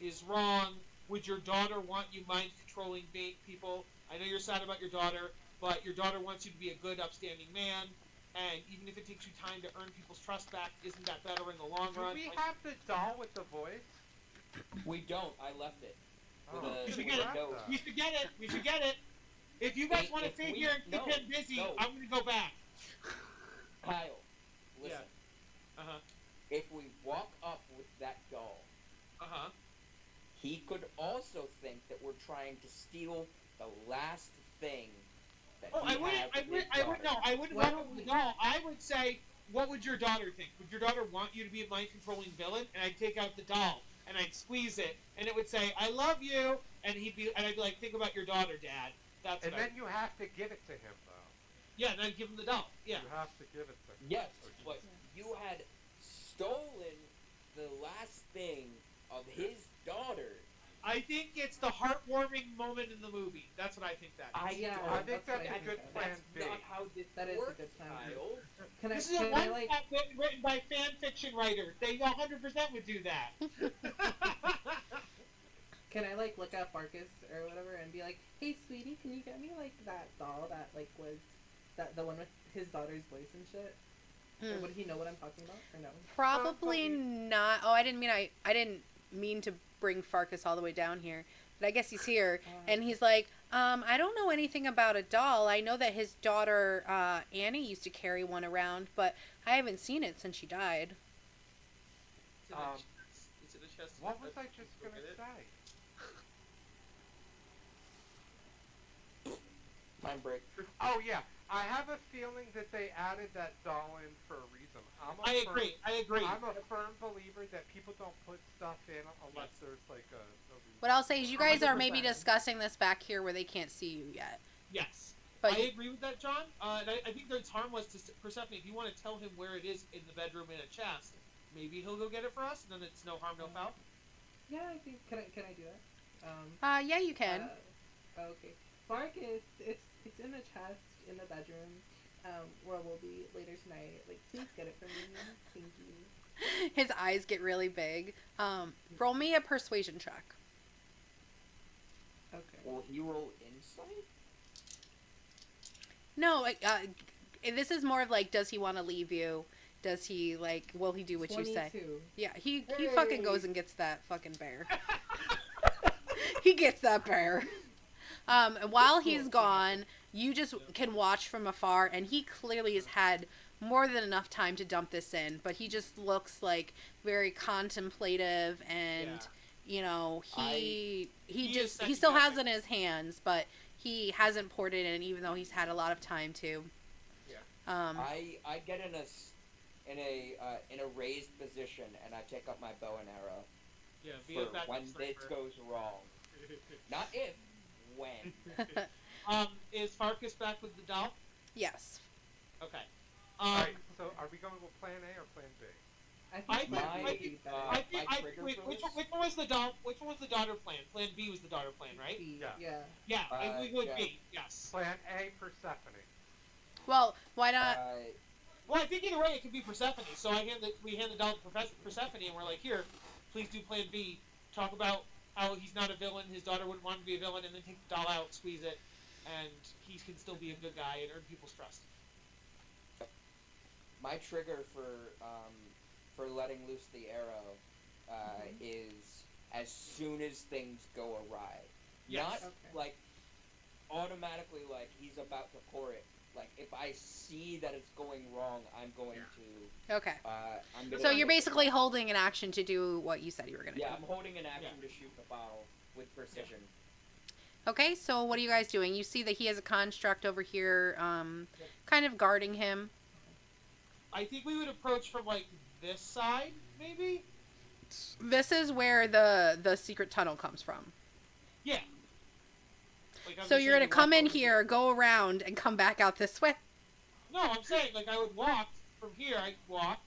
is wrong. Would your daughter want you mind controlling people? I know you're sad about your daughter, but your daughter wants you to be a good, upstanding man. And even if it takes you time to earn people's trust back, isn't that better in the long Do run? we have the doll with the voice? We don't. I left it. With a, You should with get a it. note. We should get it. We should get it. If you guys want to If sit we- here and keep no, him busy, no. I'm gonna go back. Kyle, listen. Uh-huh. If we walk up with that doll, Uh-huh. he could also think that we're trying to steal the last thing that Oh, he I wouldn't. has I with would. his I would. No, daughter. I wouldn't Why walk don't up with we- the doll. I would say, what would your daughter think? Would your daughter want you to be a mind controlling villain? And I'd take out the doll and I'd squeeze it, and it would say, "I love you," and I'd be like, "Think about your daughter, Dad." That's And what I then you have to give it to him, though. Yeah, and I'd give him the doll. Yeah. You have to give it to him. Yes, Or you- but you had stolen the last thing of his daughter. I think it's the heartwarming moment in the movie. That's what I think that is. Yeah, I think that's that's what a I good think. plan That's B. not how this That is a works, good plan. Kyle. Can I, This is a can I one like, shot written by fan fiction writers. They 100% would do that. can I like look at Farkas or whatever and be like, hey sweetie, can you get me like that doll that like was the one with his daughter's voice and shit? Or would he know what I'm talking about or no? Probably not. Oh, I didn't mean to bring Farkas all the way down here. But I guess he's here, and he's like, I don't know anything about a doll. I know that his daughter, Annie, used to carry one around, but I haven't seen it since she died. It's in the chest. What was I just Go gonna get it. say? Time break. Oh yeah, I have a feeling that they added that doll in for a reason. I agree. I'm a firm believer that people don't put stuff in unless there's like a reason. What I'll say is you guys are maybe 100%. discussing this back here where they can't see you yet. Yes. But I agree with that, John. And I think that's harmless to Persephone. If you want to tell him where it is in the bedroom in a chest, maybe he'll go get it for us, and then it's no harm, no foul. Yeah, I think can I do that? Yeah, you can. Okay. Farkas, it's in a chest in the bedroom, where we'll be later tonight. Like, please get it for me. Thank you. His eyes get really big. Roll me a persuasion check. Okay. Will he roll insight? No, like, this is more of like, does he want to leave you? Does he, like, will he do what you say? 22. Yeah, he fucking goes and gets that fucking bear. He gets that bear. And while he's gone, you just can watch from afar, and he clearly has had more than enough time to dump this in, but he just looks like very contemplative, and you know, he still has it in his hands, but he hasn't poured it in, even though he's had a lot of time to. Yeah. I get in a raised position, and I take up my bow and arrow Yeah, be for a backup when this sniper. goes wrong. Not if, when. Is Farkas back with the doll? Yes. Okay. Alright, so are we going with plan A or plan B? I I think think- that I would think- be better. my trigger Wait, for which this? one was the doll? Which one was the daughter plan? Plan B was the daughter plan, right? B, Yeah. yeah. Yeah, I think would yeah. be yes. Plan A, Persephone. Well, why not? Well, I think either way it could be Persephone. So we hand the doll to Persephone, and we're like, here, please do Plan B. Talk about how he's not a villain, his daughter wouldn't want him to be a villain, and then take the doll out, squeeze it, and he can still be a good guy and earn people's trust. My trigger for letting loose the arrow is as soon as things go awry. Yes. Not Okay. like automatically like he's about to pour it. Like if I see that it's going wrong, I'm going to. Okay. I'm gonna So you're basically holding an action to do what you said you were gonna Yeah, do. I'm holding an action to shoot the bottle with precision. Okay, so what are you guys doing? You see that he has a construct over here, kind of guarding him. I think we would approach from like this side, maybe. This is where the secret tunnel comes from. Yeah. Like, I'm So just you're gonna saying, come walk in over here, go around, and come back out this way. No, I'm saying like I would walk from here. I walk,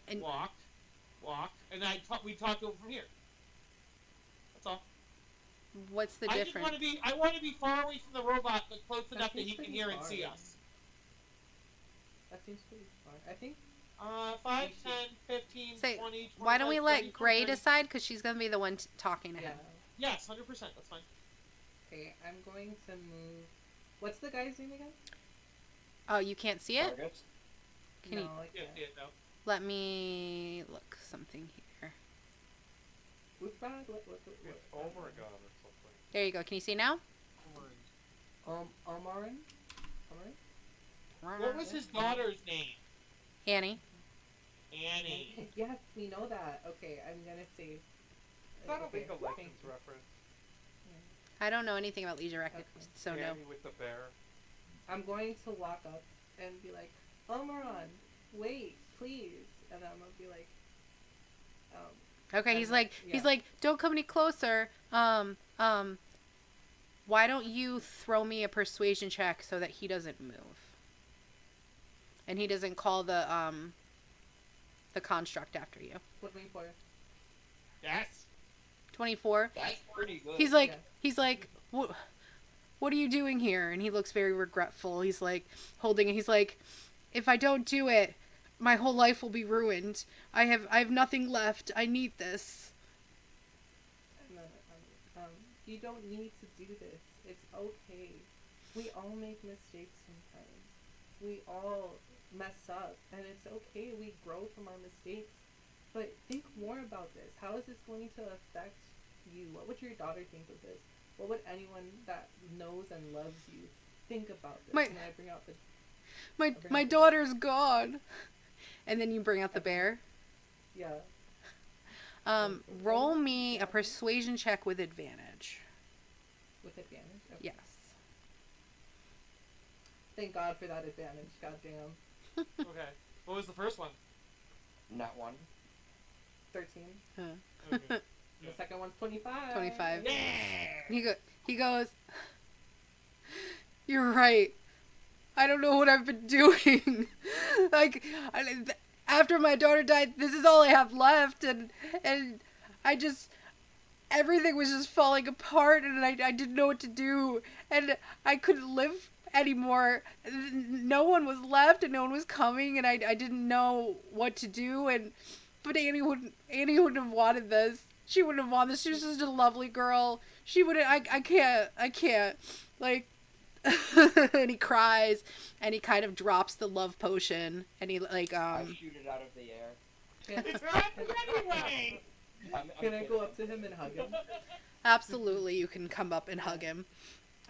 And- walk, and then we talk over from here. That's all. What's the I difference? I want to be far away from the robot, but close enough that seems he can pretty hear and far. see us. That seems pretty far. I think 5, We 10, 15, Say, 20, 25, why don't we let 30, Gray 40. decide? Because she's going to be the one talking to yeah. him. Yes, 100%. That's fine. Okay, I'm going to move. What's the guy's name again? Oh, you can't see it? Targets. Can no, you I Yeah, can't. see it though. let me look something here? Uthbad? It's Omegon or something. There you go. Can you see now? Omarin? What was his daughter's name? Annie. Annie. Yes, we know that. Okay, I'm gonna save. Is that a League of thank Legends you. reference? I don't know anything about Leisure Records, Okay. so no. Annie with the bear. I'm going to walk up and be like, Omaron, wait, please. And I'm gonna be like, Okay, he's like, yeah. don't come any closer. Why don't you throw me a persuasion check so that he doesn't move, and he doesn't call the construct after you. what me for? Yes. 24. That's pretty good. He's like, Yeah. what are you doing here? And he looks very regretful. He's like holding it. He's like, if I don't do it, my whole life will be ruined. I have nothing left. I need this. And then, you don't need to do this. It's okay. We all make mistakes sometimes. We all mess up, and it's okay. We grow from our mistakes. But think more about this. How is this going to affect you? What would your daughter think of this? What would anyone that knows and loves you think about this? My- And then I bring out the My daughter's gone. And then you bring out the bear. yeah. Roll me a persuasion check with advantage. With advantage. Okay. Yes. Thank God for that advantage. Goddamn. Okay. What was the first one? Not one. 13. Okay. The second one's 25. 25. Yeah. He goes, you're right. I don't know what I've been doing. After my daughter died, this is all I have left, and I just, everything was just falling apart, and I didn't know what to do, and I couldn't live anymore. No one was left, and no one was coming, and I didn't know what to do, but Annie wouldn't have wanted this. She wouldn't have wanted this. She was just a lovely girl. She wouldn't. I can't. Like, and he cries, and he kind of drops the love potion, and he I shoot it out of the air. It's not anyway. Can I go up to him and hug him? Absolutely, you can come up and hug him.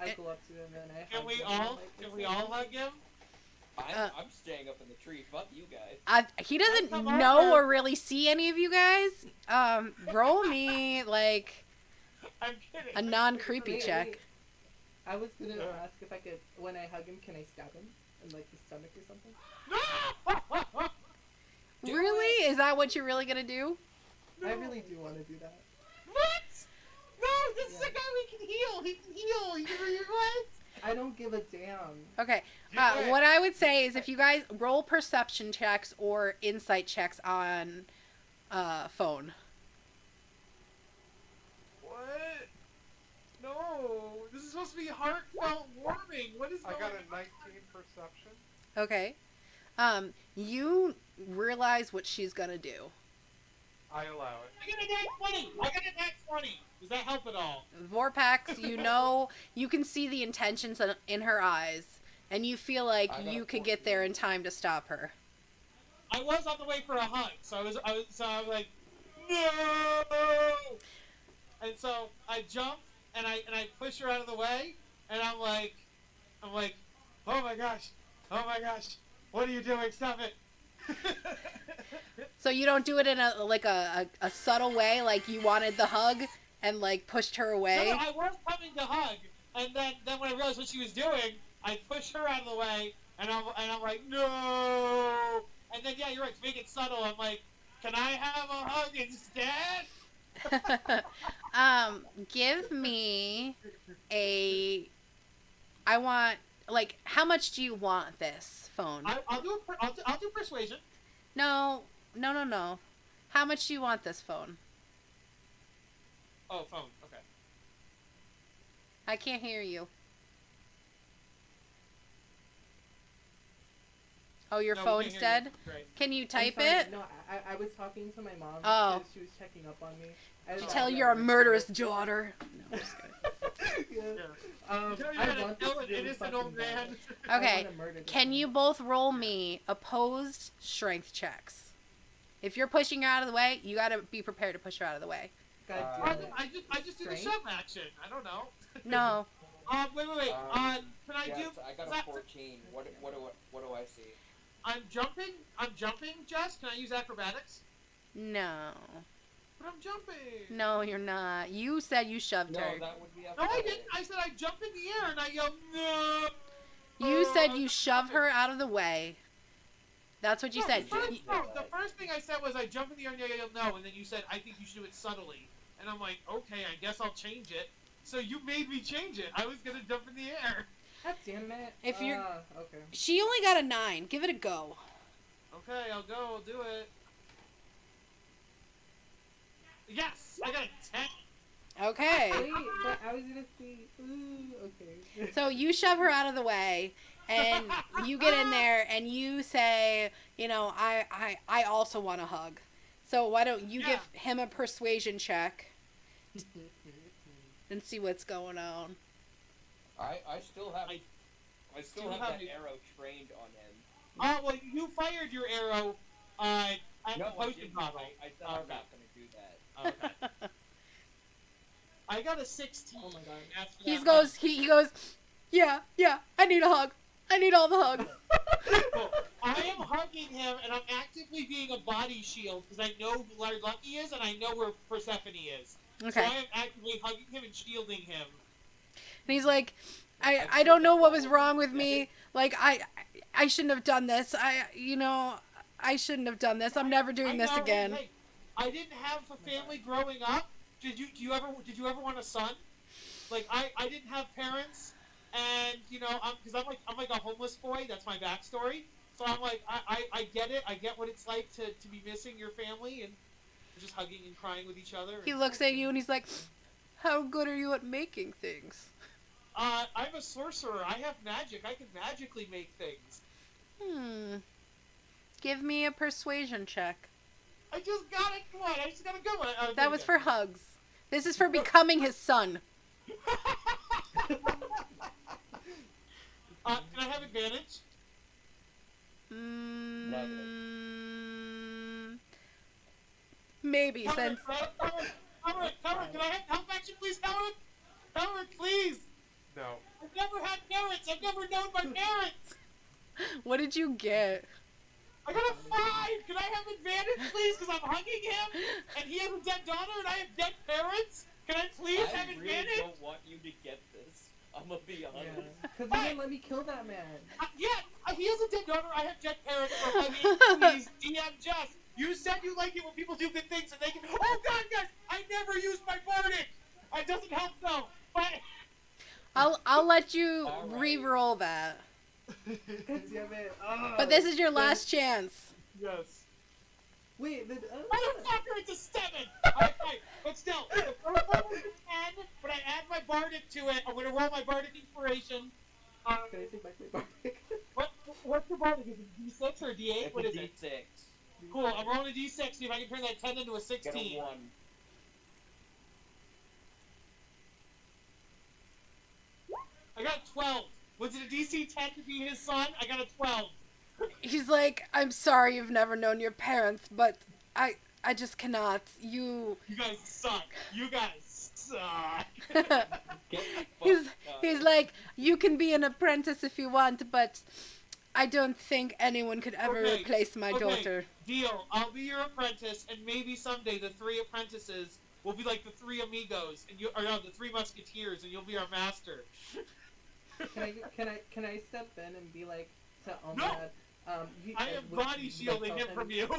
I go up to him and I Can hug we him. all? Like, Can it's we okay. all hug him? I'm staying up in the tree. Fuck you guys. He doesn't Come know over. or really see any of you guys. Roll me like I'm kidding. a non-creepy Wait, check. wait. I was gonna ask if I could, when I hug him, can I stab him in like the stomach or something? No! Do Really? Is that what you're really gonna do? I really do want to do that. What? No, this is Yeah. a guy we can heal. He can heal. You're what? I don't give a damn. Okay. Do it. What I would say is if you guys roll perception checks or insight checks on phone. What? No, this is supposed to be heartfelt warming. What is I going got a on? 19 perception. Okay. You realize what she's gonna do. I allow it. I got a nat 20. I got a nat 20. Does that help at all? Vorpax, you can see the intentions in her eyes, and you feel like I got you a could get 14. there in time to stop her. I was on the way for a hug, so I was like, no! And so I jumped and I push her out of the way, and I'm like, oh my gosh, what are you doing? Stop it! So you don't do it in a subtle way, like you wanted the hug and like pushed her away. No, I was coming to hug, and then when I realized what she was doing, I pushed her out of the way, and I'm like, no! And then yeah, you're right. To make it subtle, I'm like, can I have a hug instead? Give me I want, like, how much do you want this phone? I'll do persuasion. No. How much do you want this phone? Oh, phone. Okay. I can't hear you. Oh, your No, we phone's can't hear dead? you. Great. Can you I'm type sorry, it? No, I was talking to my mom Oh. because she was checking up on me. I You thought tell you you're a understood. murderous daughter. No, I'm just kidding. Yeah. You know, you're I gonna want kill this an really innocent fucking old man. bad. I Okay, wanna murder this can man. you both roll me opposed strength checks? If you're pushing her out of the way, you gotta be prepared to push her out of the way. God I damn it. just do the Strength? shove action. I don't know. No. Wait. Can I yes, do? I got that- a 14. What do I see? I'm jumping. Jess, can I use acrobatics? No. But I'm jumping. No, you're not. You said you shoved No, her. that would be No, I didn't. I said I jump in the air and I yell no. You said I'm you shove her out of the way. That's what you No, said. the first thing I said was I jump in the air and yell no, and then you said I think you should do it subtly, and I'm like, okay, I guess I'll change it. So you made me change it. I was gonna jump in the air. God damn it. If you're- Okay. She only got a 9. Give it a go. Okay, I'll go. I'll do it. Yes, I got a 10. Okay. Wait, but I was gonna see. Ooh, okay. So you shove her out of the way, and you get in there, and you say, you know, I also want a hug. So why don't you give him a persuasion check and see what's going on? I still have still that have it. arrow trained on him. Oh, well, you fired your arrow at No, the I potion didn't. bottle. I said I'm not gonna do that. Okay. I got a 16. Oh my god. After He that goes, he goes, yeah, I need a hug. I need all the hugs. Cool. I am hugging him, and I'm actively being a body shield because I know where Lucky is, and I know where Persephone is. So Okay. I am actively hugging him and shielding him. And he's like, I don't know what was wrong with me. Like, I shouldn't have done this. I shouldn't have done this. I'm never doing I this know, again. Hey, I didn't have a family growing up. Did you ever want a son? Like I didn't have parents, and I'm like a homeless boy. That's my backstory. So I'm like I get it. I get what it's like to be missing your family and just hugging and crying with each other. He looks at you and he's like, how good are you at making things? I'm a sorcerer. I have magic. I can magically make things. Give me a persuasion check. I just got it. Come on, I just gotta go. That was for hugs. This is for becoming his son. Can I have advantage? Maybe, Howard, since... Howard, can I have help action, please, Howard? Howard, please. No. I've never had parents. I've never known my parents. What did you get? I got a 5. Can I have advantage, please? Because I'm hugging him, and he has a dead daughter, and I have dead parents. Can I please have I really advantage? don't want you to get this. I'm gonna be honest. Yeah. Because you didn't let me kill that man. He has a dead daughter. I have dead parents. For hugging, please, DM Jess. You said you like it when people do good things, and they can. Oh God, guys! I never used my bardic. It doesn't help though. But I'll let you All right. re-roll that. God damn it. Oh, But this is your last chance. yes. Wait, Motherfucker, it's a 7! Alright, but still, the first one was a 10, but I add my bardic to it. I'm gonna roll my bardic inspiration. Can I take back my bardic? What's the bardic? Is it D6 or D8? It's What a is it? D6. Cool, I'm rolling a D6, see if I can turn that 10 into a 16. Get a 1. I got a 12. Was it a DC 10 to be his son? I got a 12. He's like, I'm sorry you've never known your parents, but I just cannot. You guys suck. You guys suck. He's like, you can be an apprentice if you want, but I don't think anyone could ever Okay, replace my daughter. Deal. I'll be your apprentice, and maybe someday the 3 apprentices will be like the 3 amigos, and the 3 musketeers, and you'll be our master. Can I step in and be like to No! Omad? I am body shielding him from you.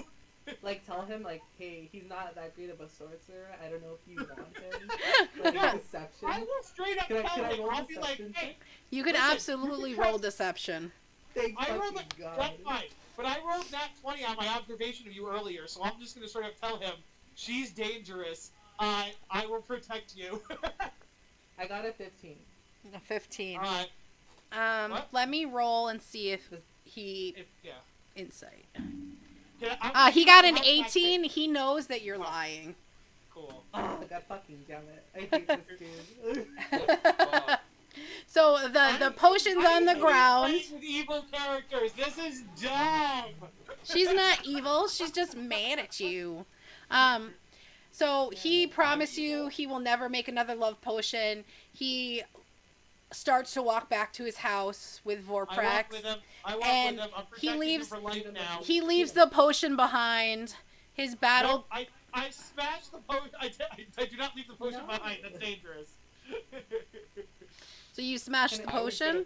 Like tell him like, hey, he's not that great of a sorcerer. I don't know if you want him. Like No, deception. I will straight up Can I tell him. roll I'll be like, deception hey, check? You can Listen, absolutely you can roll trust- deception. Thank I rolled fucking God. that's fine. But I rolled that 20 on my observation of you earlier, so I'm just gonna sort of tell him, she's dangerous. I will protect you. I got a 15. A 15. What? Let me roll and see if he Yeah. insight. Yeah, He got an 18. He knows that you're lying. Cool. Oh, god fucking damn it. I hate this dude. So the potion's on the ground. With evil characters. This is dumb. She's not evil. She's just mad at you. So he promised you he will never make another love potion. He starts to walk back to his house with Vorprax. I walk and with him. I'm he protecting leaves. him for life now. He leaves the potion behind. His battle. No, I smashed the potion. I do not leave the potion behind. That's dangerous. So you smashed the potion?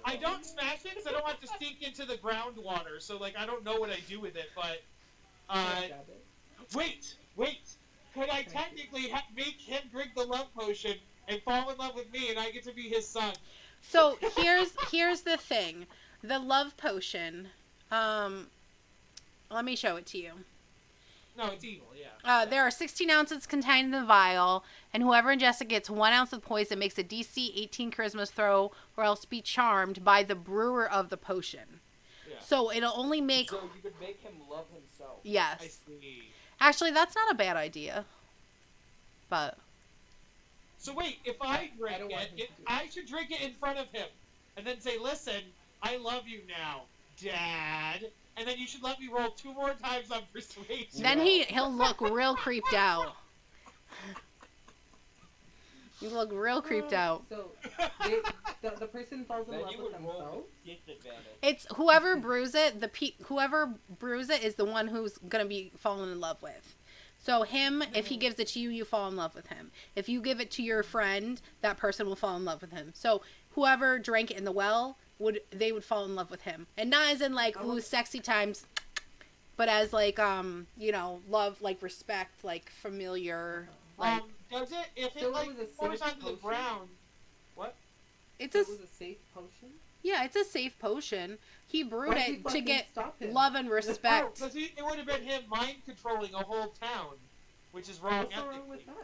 I don't smash it because I don't want it to sink into the groundwater. So like I don't know what I do with it, but wait. Could I technically make him drink the love potion and fall in love with me, and I get to be his son? So here's the thing, the love potion. Let me show it to you. No, it's evil. Yeah. There are 16 ounces contained in the vial, and whoever ingests it gets 1 ounce of poison, makes a DC 18 charisma throw, or else be charmed by the brewer of the potion. Yeah. So it'll only make. So you could make him love himself. Yes. I see. Actually, that's not a bad idea. But. So wait, if I drink don't want him to do I should drink it in front of him, and then say, "Listen, I love you now, Dad." And then you should let me roll 2 more times on persuasion. Then he'll look real creeped out. You look real creeped out. So, the person falls in Then love you with would roll themselves? with disadvantage. It's whoever brews it. Whoever brews it is the one who's gonna be falling in love with. So him, if he gives it to you, you fall in love with him. If you give it to your friend, that person will fall in love with him. So whoever drank it in the well would fall in love with him, and not as in like ooh sexy times, but as like love, like respect, like familiar. Like Does it? If So it like it was a pours safe onto the potion? ground. What? it's So a it was a safe potion? yeah, it's a safe potion. He brewed Why'd you it to fucking get stop him? love and respect. Because it would have been him mind controlling a whole town, which is wrong. What's so wrong with ethically.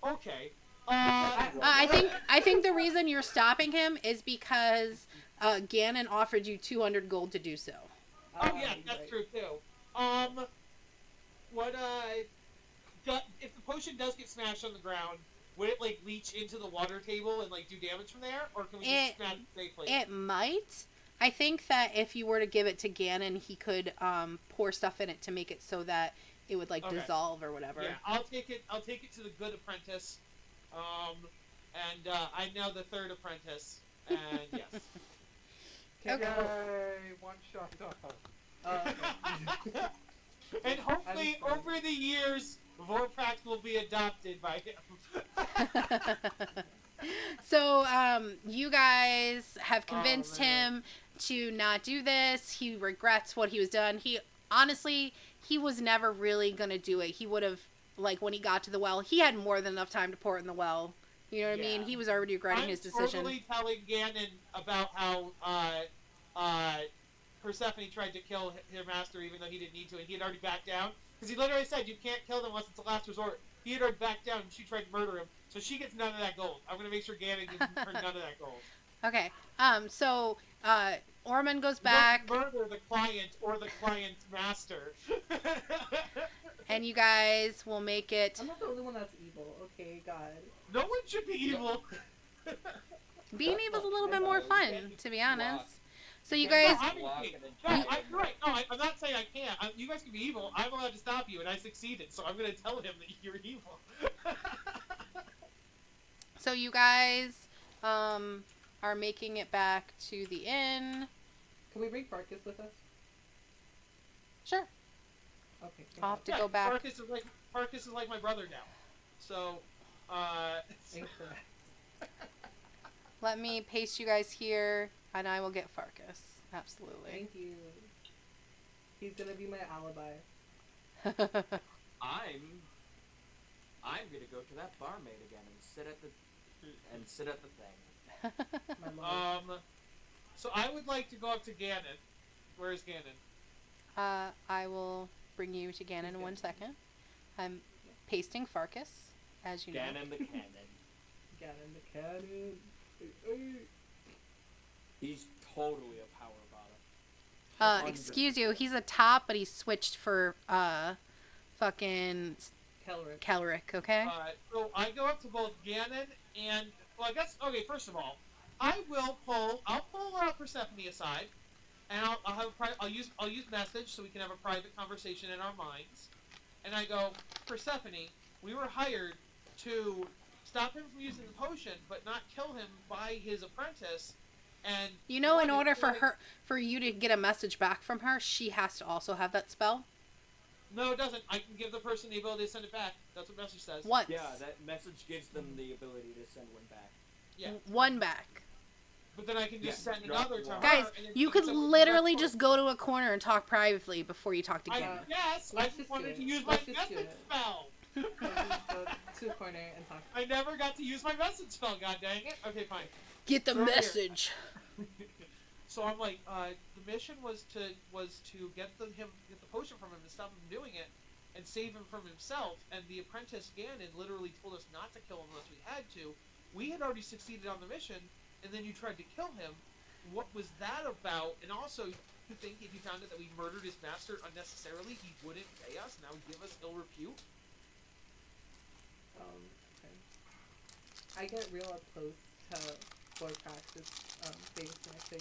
that? Okay. I think the reason you're stopping him is because Ganon offered you 200 gold to do so. Oh yeah, you're that's right. true too. If the potion does get smashed on the ground, would it like leach into the water table and like do damage from there, or can we just smash it safely? It might. I think that if you were to give it to Ganon, he could pour stuff in it to make it so that it would like Okay. dissolve or whatever. Yeah, I'll take it to the good apprentice. And I'm now the third apprentice. And yes. Okay. Yay, one shot off. And hopefully, over the years, Vorpax will be adopted by him. So, you guys have convinced him to not do this. He regrets what he was done. Honestly, he was never really gonna do it. He would have, like, when he got to the well, he had more than enough time to pour it in the well. You know what I mean? Yeah. He was already regretting his decision. I'm totally telling Ganon about how Persephone tried to kill her master even though he didn't need to, and he had already backed down. Because he literally said, you can't kill them unless it's the last resort. He had already backed down, and she tried to murder him, so she gets none of that gold. I'm going to make sure Ganon gives her none of that gold. Okay. So, Ormond goes back. Don't murder the client or the client's master. And you guys will make it. I'm not the only one that's evil. Okay, God. No one should be evil. Being evil is a little bit more fun, to be honest. So you No, guys, you're right. No, I'm not saying I can't. You guys can be evil. I'm allowed to stop you, and I succeeded. So I'm going to tell him that you're evil. so you guys, are making it back to the inn. Can we bring Farkas with us? Sure. Okay. I'll have to go back. Farkas is like my brother now. So, Incorrect. Let me paste you guys here, and I will get Farkas. Absolutely. Thank you. He's gonna be my alibi. I'm gonna go to that barmaid again and sit at the thing. My love. So I would like to go up to Ganon. Where is Ganon? I will bring you to Ganon in 1 second. I'm pasting Farkas, as you know. Ganon the cannon. Ganon the cannon. He's totally a power bottom. Excuse you, he's a top, but he switched for, fucking Kelric, okay? So I go up to both Ganon and, well, I guess, okay, first of all, I'll pull Persephone aside, and I'll use message so we can have a private conversation in our minds. And I go, Persephone, we were hired to stop him from using the potion, but not kill him by his apprentice. And you know, in order for you to get a message back from her, she has to also have that spell. No, it doesn't. I can give the person the ability to send it back. That's what message says. Once. Yeah, that message gives them the ability to send one back. Yeah. One back. But then I can just send another to her. Guys, and then you could literally just go to a corner and talk privately before you talk to Ganon. Yes, I just wanted to use my message spell. Go to a corner and talk. I never got to use my message spell, god dang it. Okay, fine. Get the message. So I'm like, the mission was to get the potion from him and stop him doing it, and save him from himself. And the apprentice Ganon literally told us not to kill him unless we had to. We had already succeeded on the mission, and then you tried to kill him. What was that about? And also, you think if you found out that we murdered his master unnecessarily, he wouldn't pay us? Now give us ill repute? Okay. I get real up close to Warcraft's face, and I say,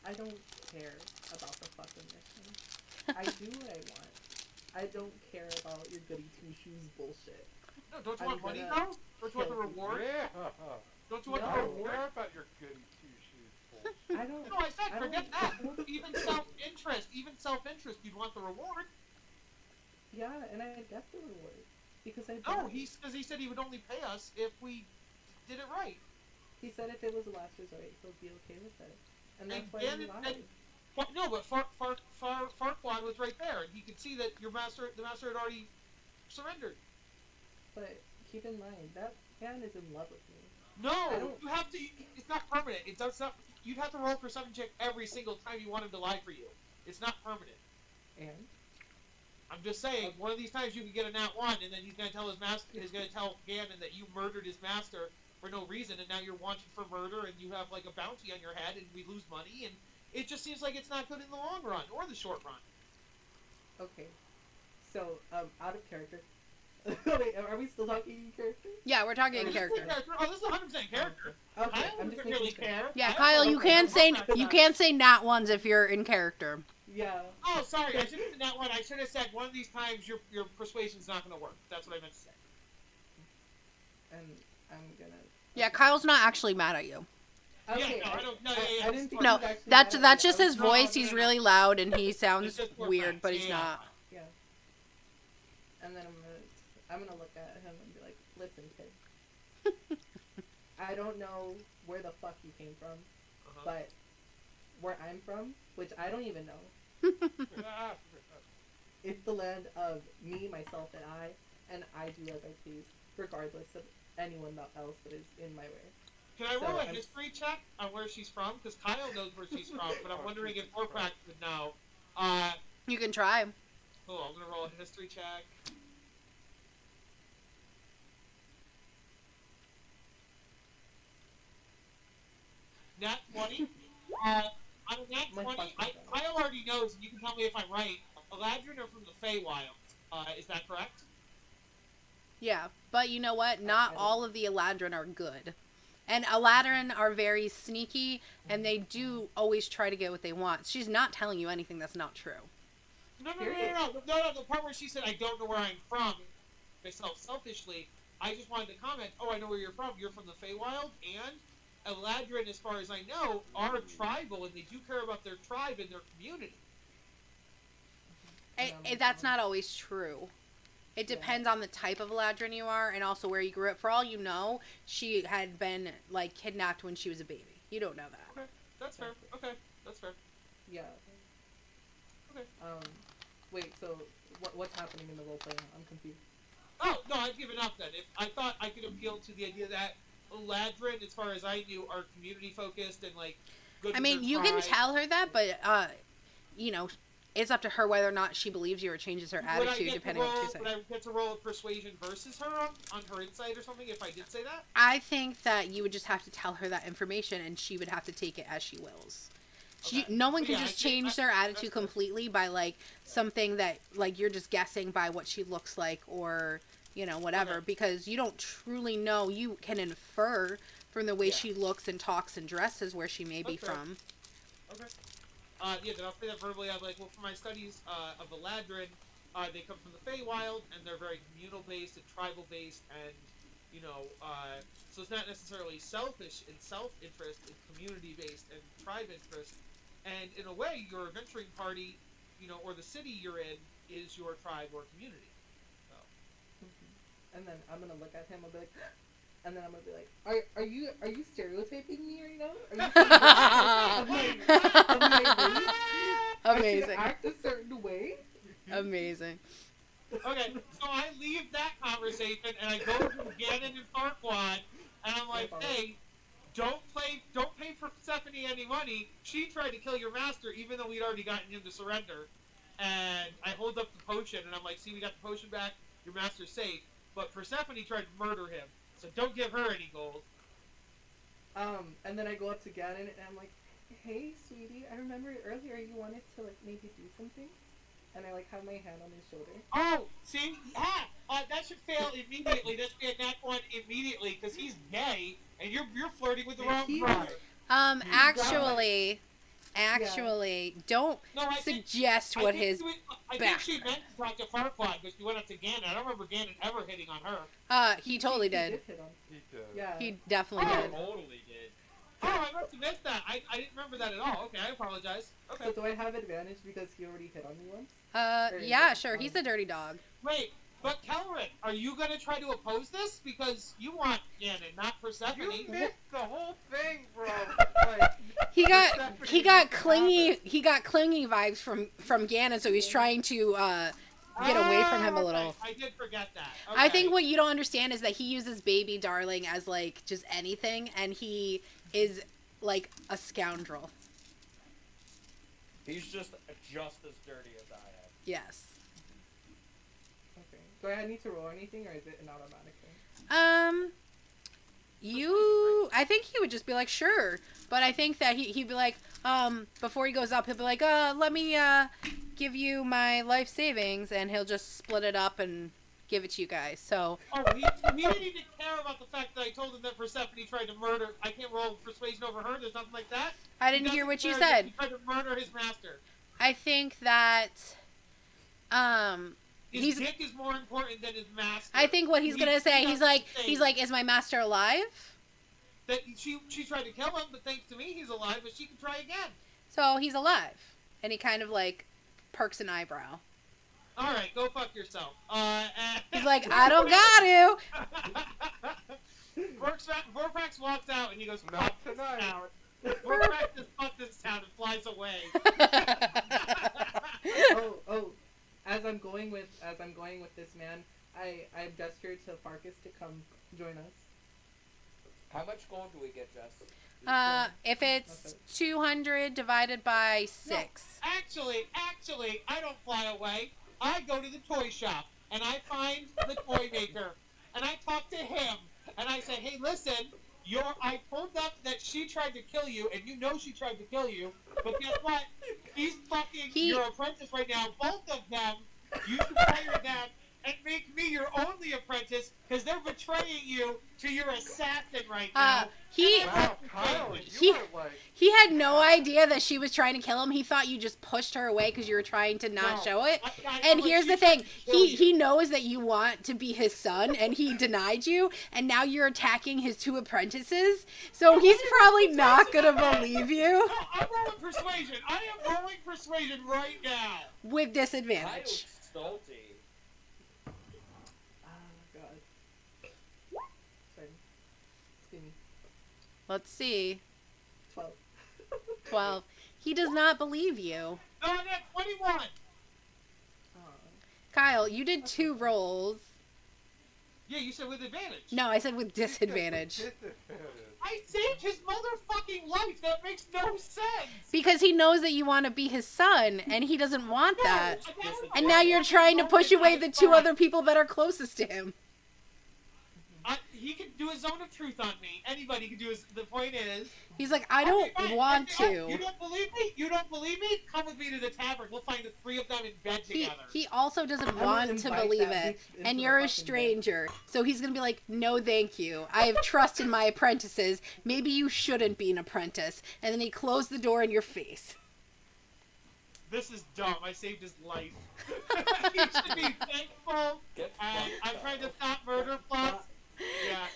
I don't care about the fucking mission. I do what I want. I don't care about your goody two-shoes bullshit. No, don't you want money, though? Don't you want the reward? Yeah. Don't you want the I don't reward? care about your goody two-shoes bullshit. I don't. No, I said forget that. Even self-interest, you'd want the reward. Yeah, and I get the reward because I. No, he said he would only pay us if we did it right. He said if it was a last resort, he'll be okay with it, and that's why And he lied. no, but Farquaad was right there, and he could see that the master had already surrendered. But keep in mind that man is in love with me. No, you have to. It's not permanent. It does not. You'd have to roll for 7 check every single time you want him to lie for you. It's not permanent. And I'm just saying, one of these times you can get a nat 1, and then he's gonna tell his master. He's gonna tell Ganon that you murdered his master for no reason, and now you're wanted for murder, and you have like a bounty on your head, and we lose money, and it just seems like it's not good in the long run or the short run. okay, so out of character. Wait, are we still talking in character? Yeah, we're talking in character. Oh, this is 100% character. Okay, Kyle I'm just doesn't making really sure. care. Yeah, Kyle Kyle, doesn't you care. can't say nat ones if you're in character. Yeah. Oh, sorry, I shouldn't have said that one. I should have said one of these times your persuasion's not going to work. That's what I meant to say. And I'm gonna. Yeah, Kyle's not actually mad at you. Okay, Yeah, no, I don't. No, I didn't think No, he was actually that's mad at that's me. just I his was- voice. He's really loud and he sounds just for weird, facts, but he's yeah. not. Yeah. And then I'm gonna look at him and be like, listen, kid. I don't know where the fuck you came from, but where I'm from, which I don't even know, it's the land of me, myself, and I do as I please, regardless of anyone else that is in my way. Can I roll So, a history check on where she's from? Because Kyle knows where she's from, but I'm wondering if Orprax would know. You can try. Cool, I'm gonna roll a history check. Nat 20. On a nat 20, Kyle already knows, and you can tell me if I'm right. Eladrin are from the Feywild. Is that correct? Yeah, but you know what? Not all of the Eladrin are good. And Eladrin are very sneaky, and they do always try to get what they want. She's not telling you anything that's not true. No. The part where she said, I don't know where I'm from, myself selfishly, I just wanted to comment, oh, I know where you're from. You're from the Feywild, and Eladrin, as far as I know, are tribal, and they do care about their tribe and their community. That's not always true. It depends on the type of Eladrin you are, and also where you grew up. For all you know, she had been, like, kidnapped when she was a baby. You don't know that. Okay, that's fair. Okay, that's fair. Yeah. Okay. Wait, so what's happening in the roleplay now? I'm confused. Oh, no, I've given up then. If I thought I could appeal to the idea that Eladrin, as far as I knew, are community-focused and, like, good I with mean, their you can tribe. tell her that, but, you know, it's up to her whether or not she believes you or changes her attitude depending on what you say. Would I get to roll a persuasion versus her on her insight or something if I did say that? I think that you would just have to tell her that information, and she would have to take it as she wills. Okay. No one can Yeah, just I think change their that's attitude good. completely by, like, something that, like, you're just guessing by what she looks like or, you know, whatever. Okay. Because you don't truly know. You can infer from the way Yeah. she looks and talks and dresses where she may be Okay. from. Okay. Yeah, then I'll say that verbally. I'm like, well, for my studies of the Ladrin, they come from the Feywild, and they're very communal-based and tribal-based, and, you know, so it's not necessarily selfish and self-interest, it's community-based and tribe interest. And in a way, your adventuring party, you know, or the city you're in, is your tribe or community. So. And then I'm gonna look at him. I'll be like, and then I'm gonna be like, are you stereotyping me right now? Are you of my race? I should Amazing. act a certain way. Amazing. Okay, so I leave that conversation and I go to Gannon and Farquaad, and I'm like, hey, don't pay for Persephone any money. She tried to kill your master even though we'd already gotten him to surrender. And I hold up the potion and I'm like, see, we got the potion back, your master's safe. But Persephone tried to murder him, so don't give her any gold. And then I go up to Gannon and I'm like, hey, sweetie, I remember earlier you wanted to, like, maybe do something. And I, like, have my hand on his shoulder. Oh, see? That should fail immediately. That should be a nat 1 immediately, because he's gay, and you're flirting with the wrong bride. Actually, don't No, I think- suggest what his I think she meant to talk to Farquaad, but she went up to Gannon. I don't remember Gannon ever hitting on her. he totally did. Hit on. He did. Yeah. He definitely Oh. did. Totally did. Oh, I must have missed that. I didn't remember that at all. Okay, I apologize. Okay. So do I have advantage because he already hit on me once? Yeah, sure. He's a dirty dog. Wait, but Kelrin, are you going to try to oppose this? Because you want Gannon, not Persephone. You missed the whole thing, bro. Like, He got Persephone clingy. didn't He got clingy vibes from Ganon, so he's trying to get away from him a little. Okay. I did forget that. I Okay. think what you don't understand is that he uses baby darling as, like, just anything, and he is, like, a scoundrel. He's just as dirty as I am. Yes. Okay. Do I need to roll anything, or is it an automatic thing? I think he would just be like, sure. But I think that he'd be like, before he goes up, he'll be like, let me, give you my life savings, and he'll just split it up and give it to you guys. So. Oh, he didn't even care about the fact that I told him that Persephone tried to murder. I can't roll persuasion over her. There's nothing like that. I didn't hear what you He doesn't care that said. He tried to murder his master. I think that, His dick is more important than his master. I think what he's gonna say, he's like, saying is my master alive? that she tried to kill him, but thanks to me, he's alive. But she can try again. So he's alive, and he kind of like perks an eyebrow. All right, go fuck yourself. He's like, I don't got to. Vorpax walks out and he goes, Not fuck this tonight. town. Vorpax just fuck this town and flies away. Oh, as I'm going with this man, I gestured to Farkas to come join us. How much gold do we get, Jess? If it's 200 divided by 6. No, actually, I don't fly away. I go to the toy shop and I find the toy maker and I talk to him and I say, hey, listen, I told them that she tried to kill you and you know she tried to kill you, but guess what? He's fucking your apprentice right now. Both of them. You should fire them and make me your only apprentice because they're betraying you to your assassin right now. Wow, Kyle, you are like... He had no idea that she was trying to kill him. He thought you just pushed her away because you were trying to not show it. And here's the thing. He knows that you want to be his son, and he denied you, and now you're attacking his 2 apprentices. So he's probably not going to believe you. No, I'm rolling persuasion. I am rolling persuasion right now. With Kyle's disadvantage. salty. God. Sorry. Excuse me. Let's see. 12. 12. He does not believe you. No, I got 21. Kyle, you did 2 rolls. Yeah, you said with advantage. No, I said with disadvantage. Disadvantage. I saved his motherfucking life. That makes no sense. Because he knows that you want to be his son, and he doesn't want that. No, And now you're trying to push away the two other people that are closest to him. He can do his zone of truth on me. Anybody can do his. The point is. He's like, I don't want to. You don't believe me? You don't believe me? Come with me to the tavern. We'll find the three of them in bed together. He also doesn't gonna want to invite believe that it. bitch into And the you're a fucking stranger. So he's going to be like, no, thank you. I have trust in my apprentices. Maybe you shouldn't be an apprentice. And then he closed the door in your face. This is dumb. I saved his life. He should be thankful. And I'm trying to stop murder plots. Yeah.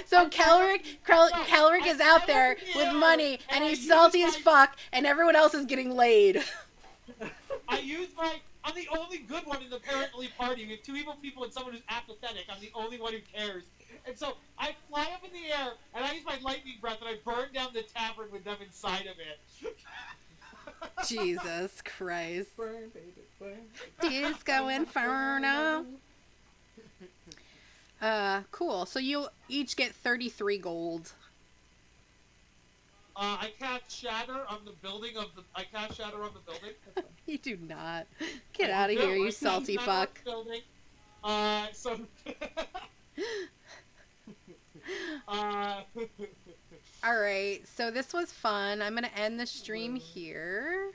So Kelric is out there with money, and he's salty as fuck, and everyone else is getting laid. I'm the only good one in the apparently party. We have two evil people and someone who's apathetic. I'm the only one who cares. And so I fly up in the air, and I use my lightning breath, and I burn down the tavern with them inside of it. Jesus Christ. Burn, baby, burn. Disco Inferno. Cool. So you each get 33 gold. I cast Shatter on the building I cast Shatter on the building. You do not. Get out of here, you salty fuck. Building. So. Alright, so this was fun. I'm gonna end the stream here.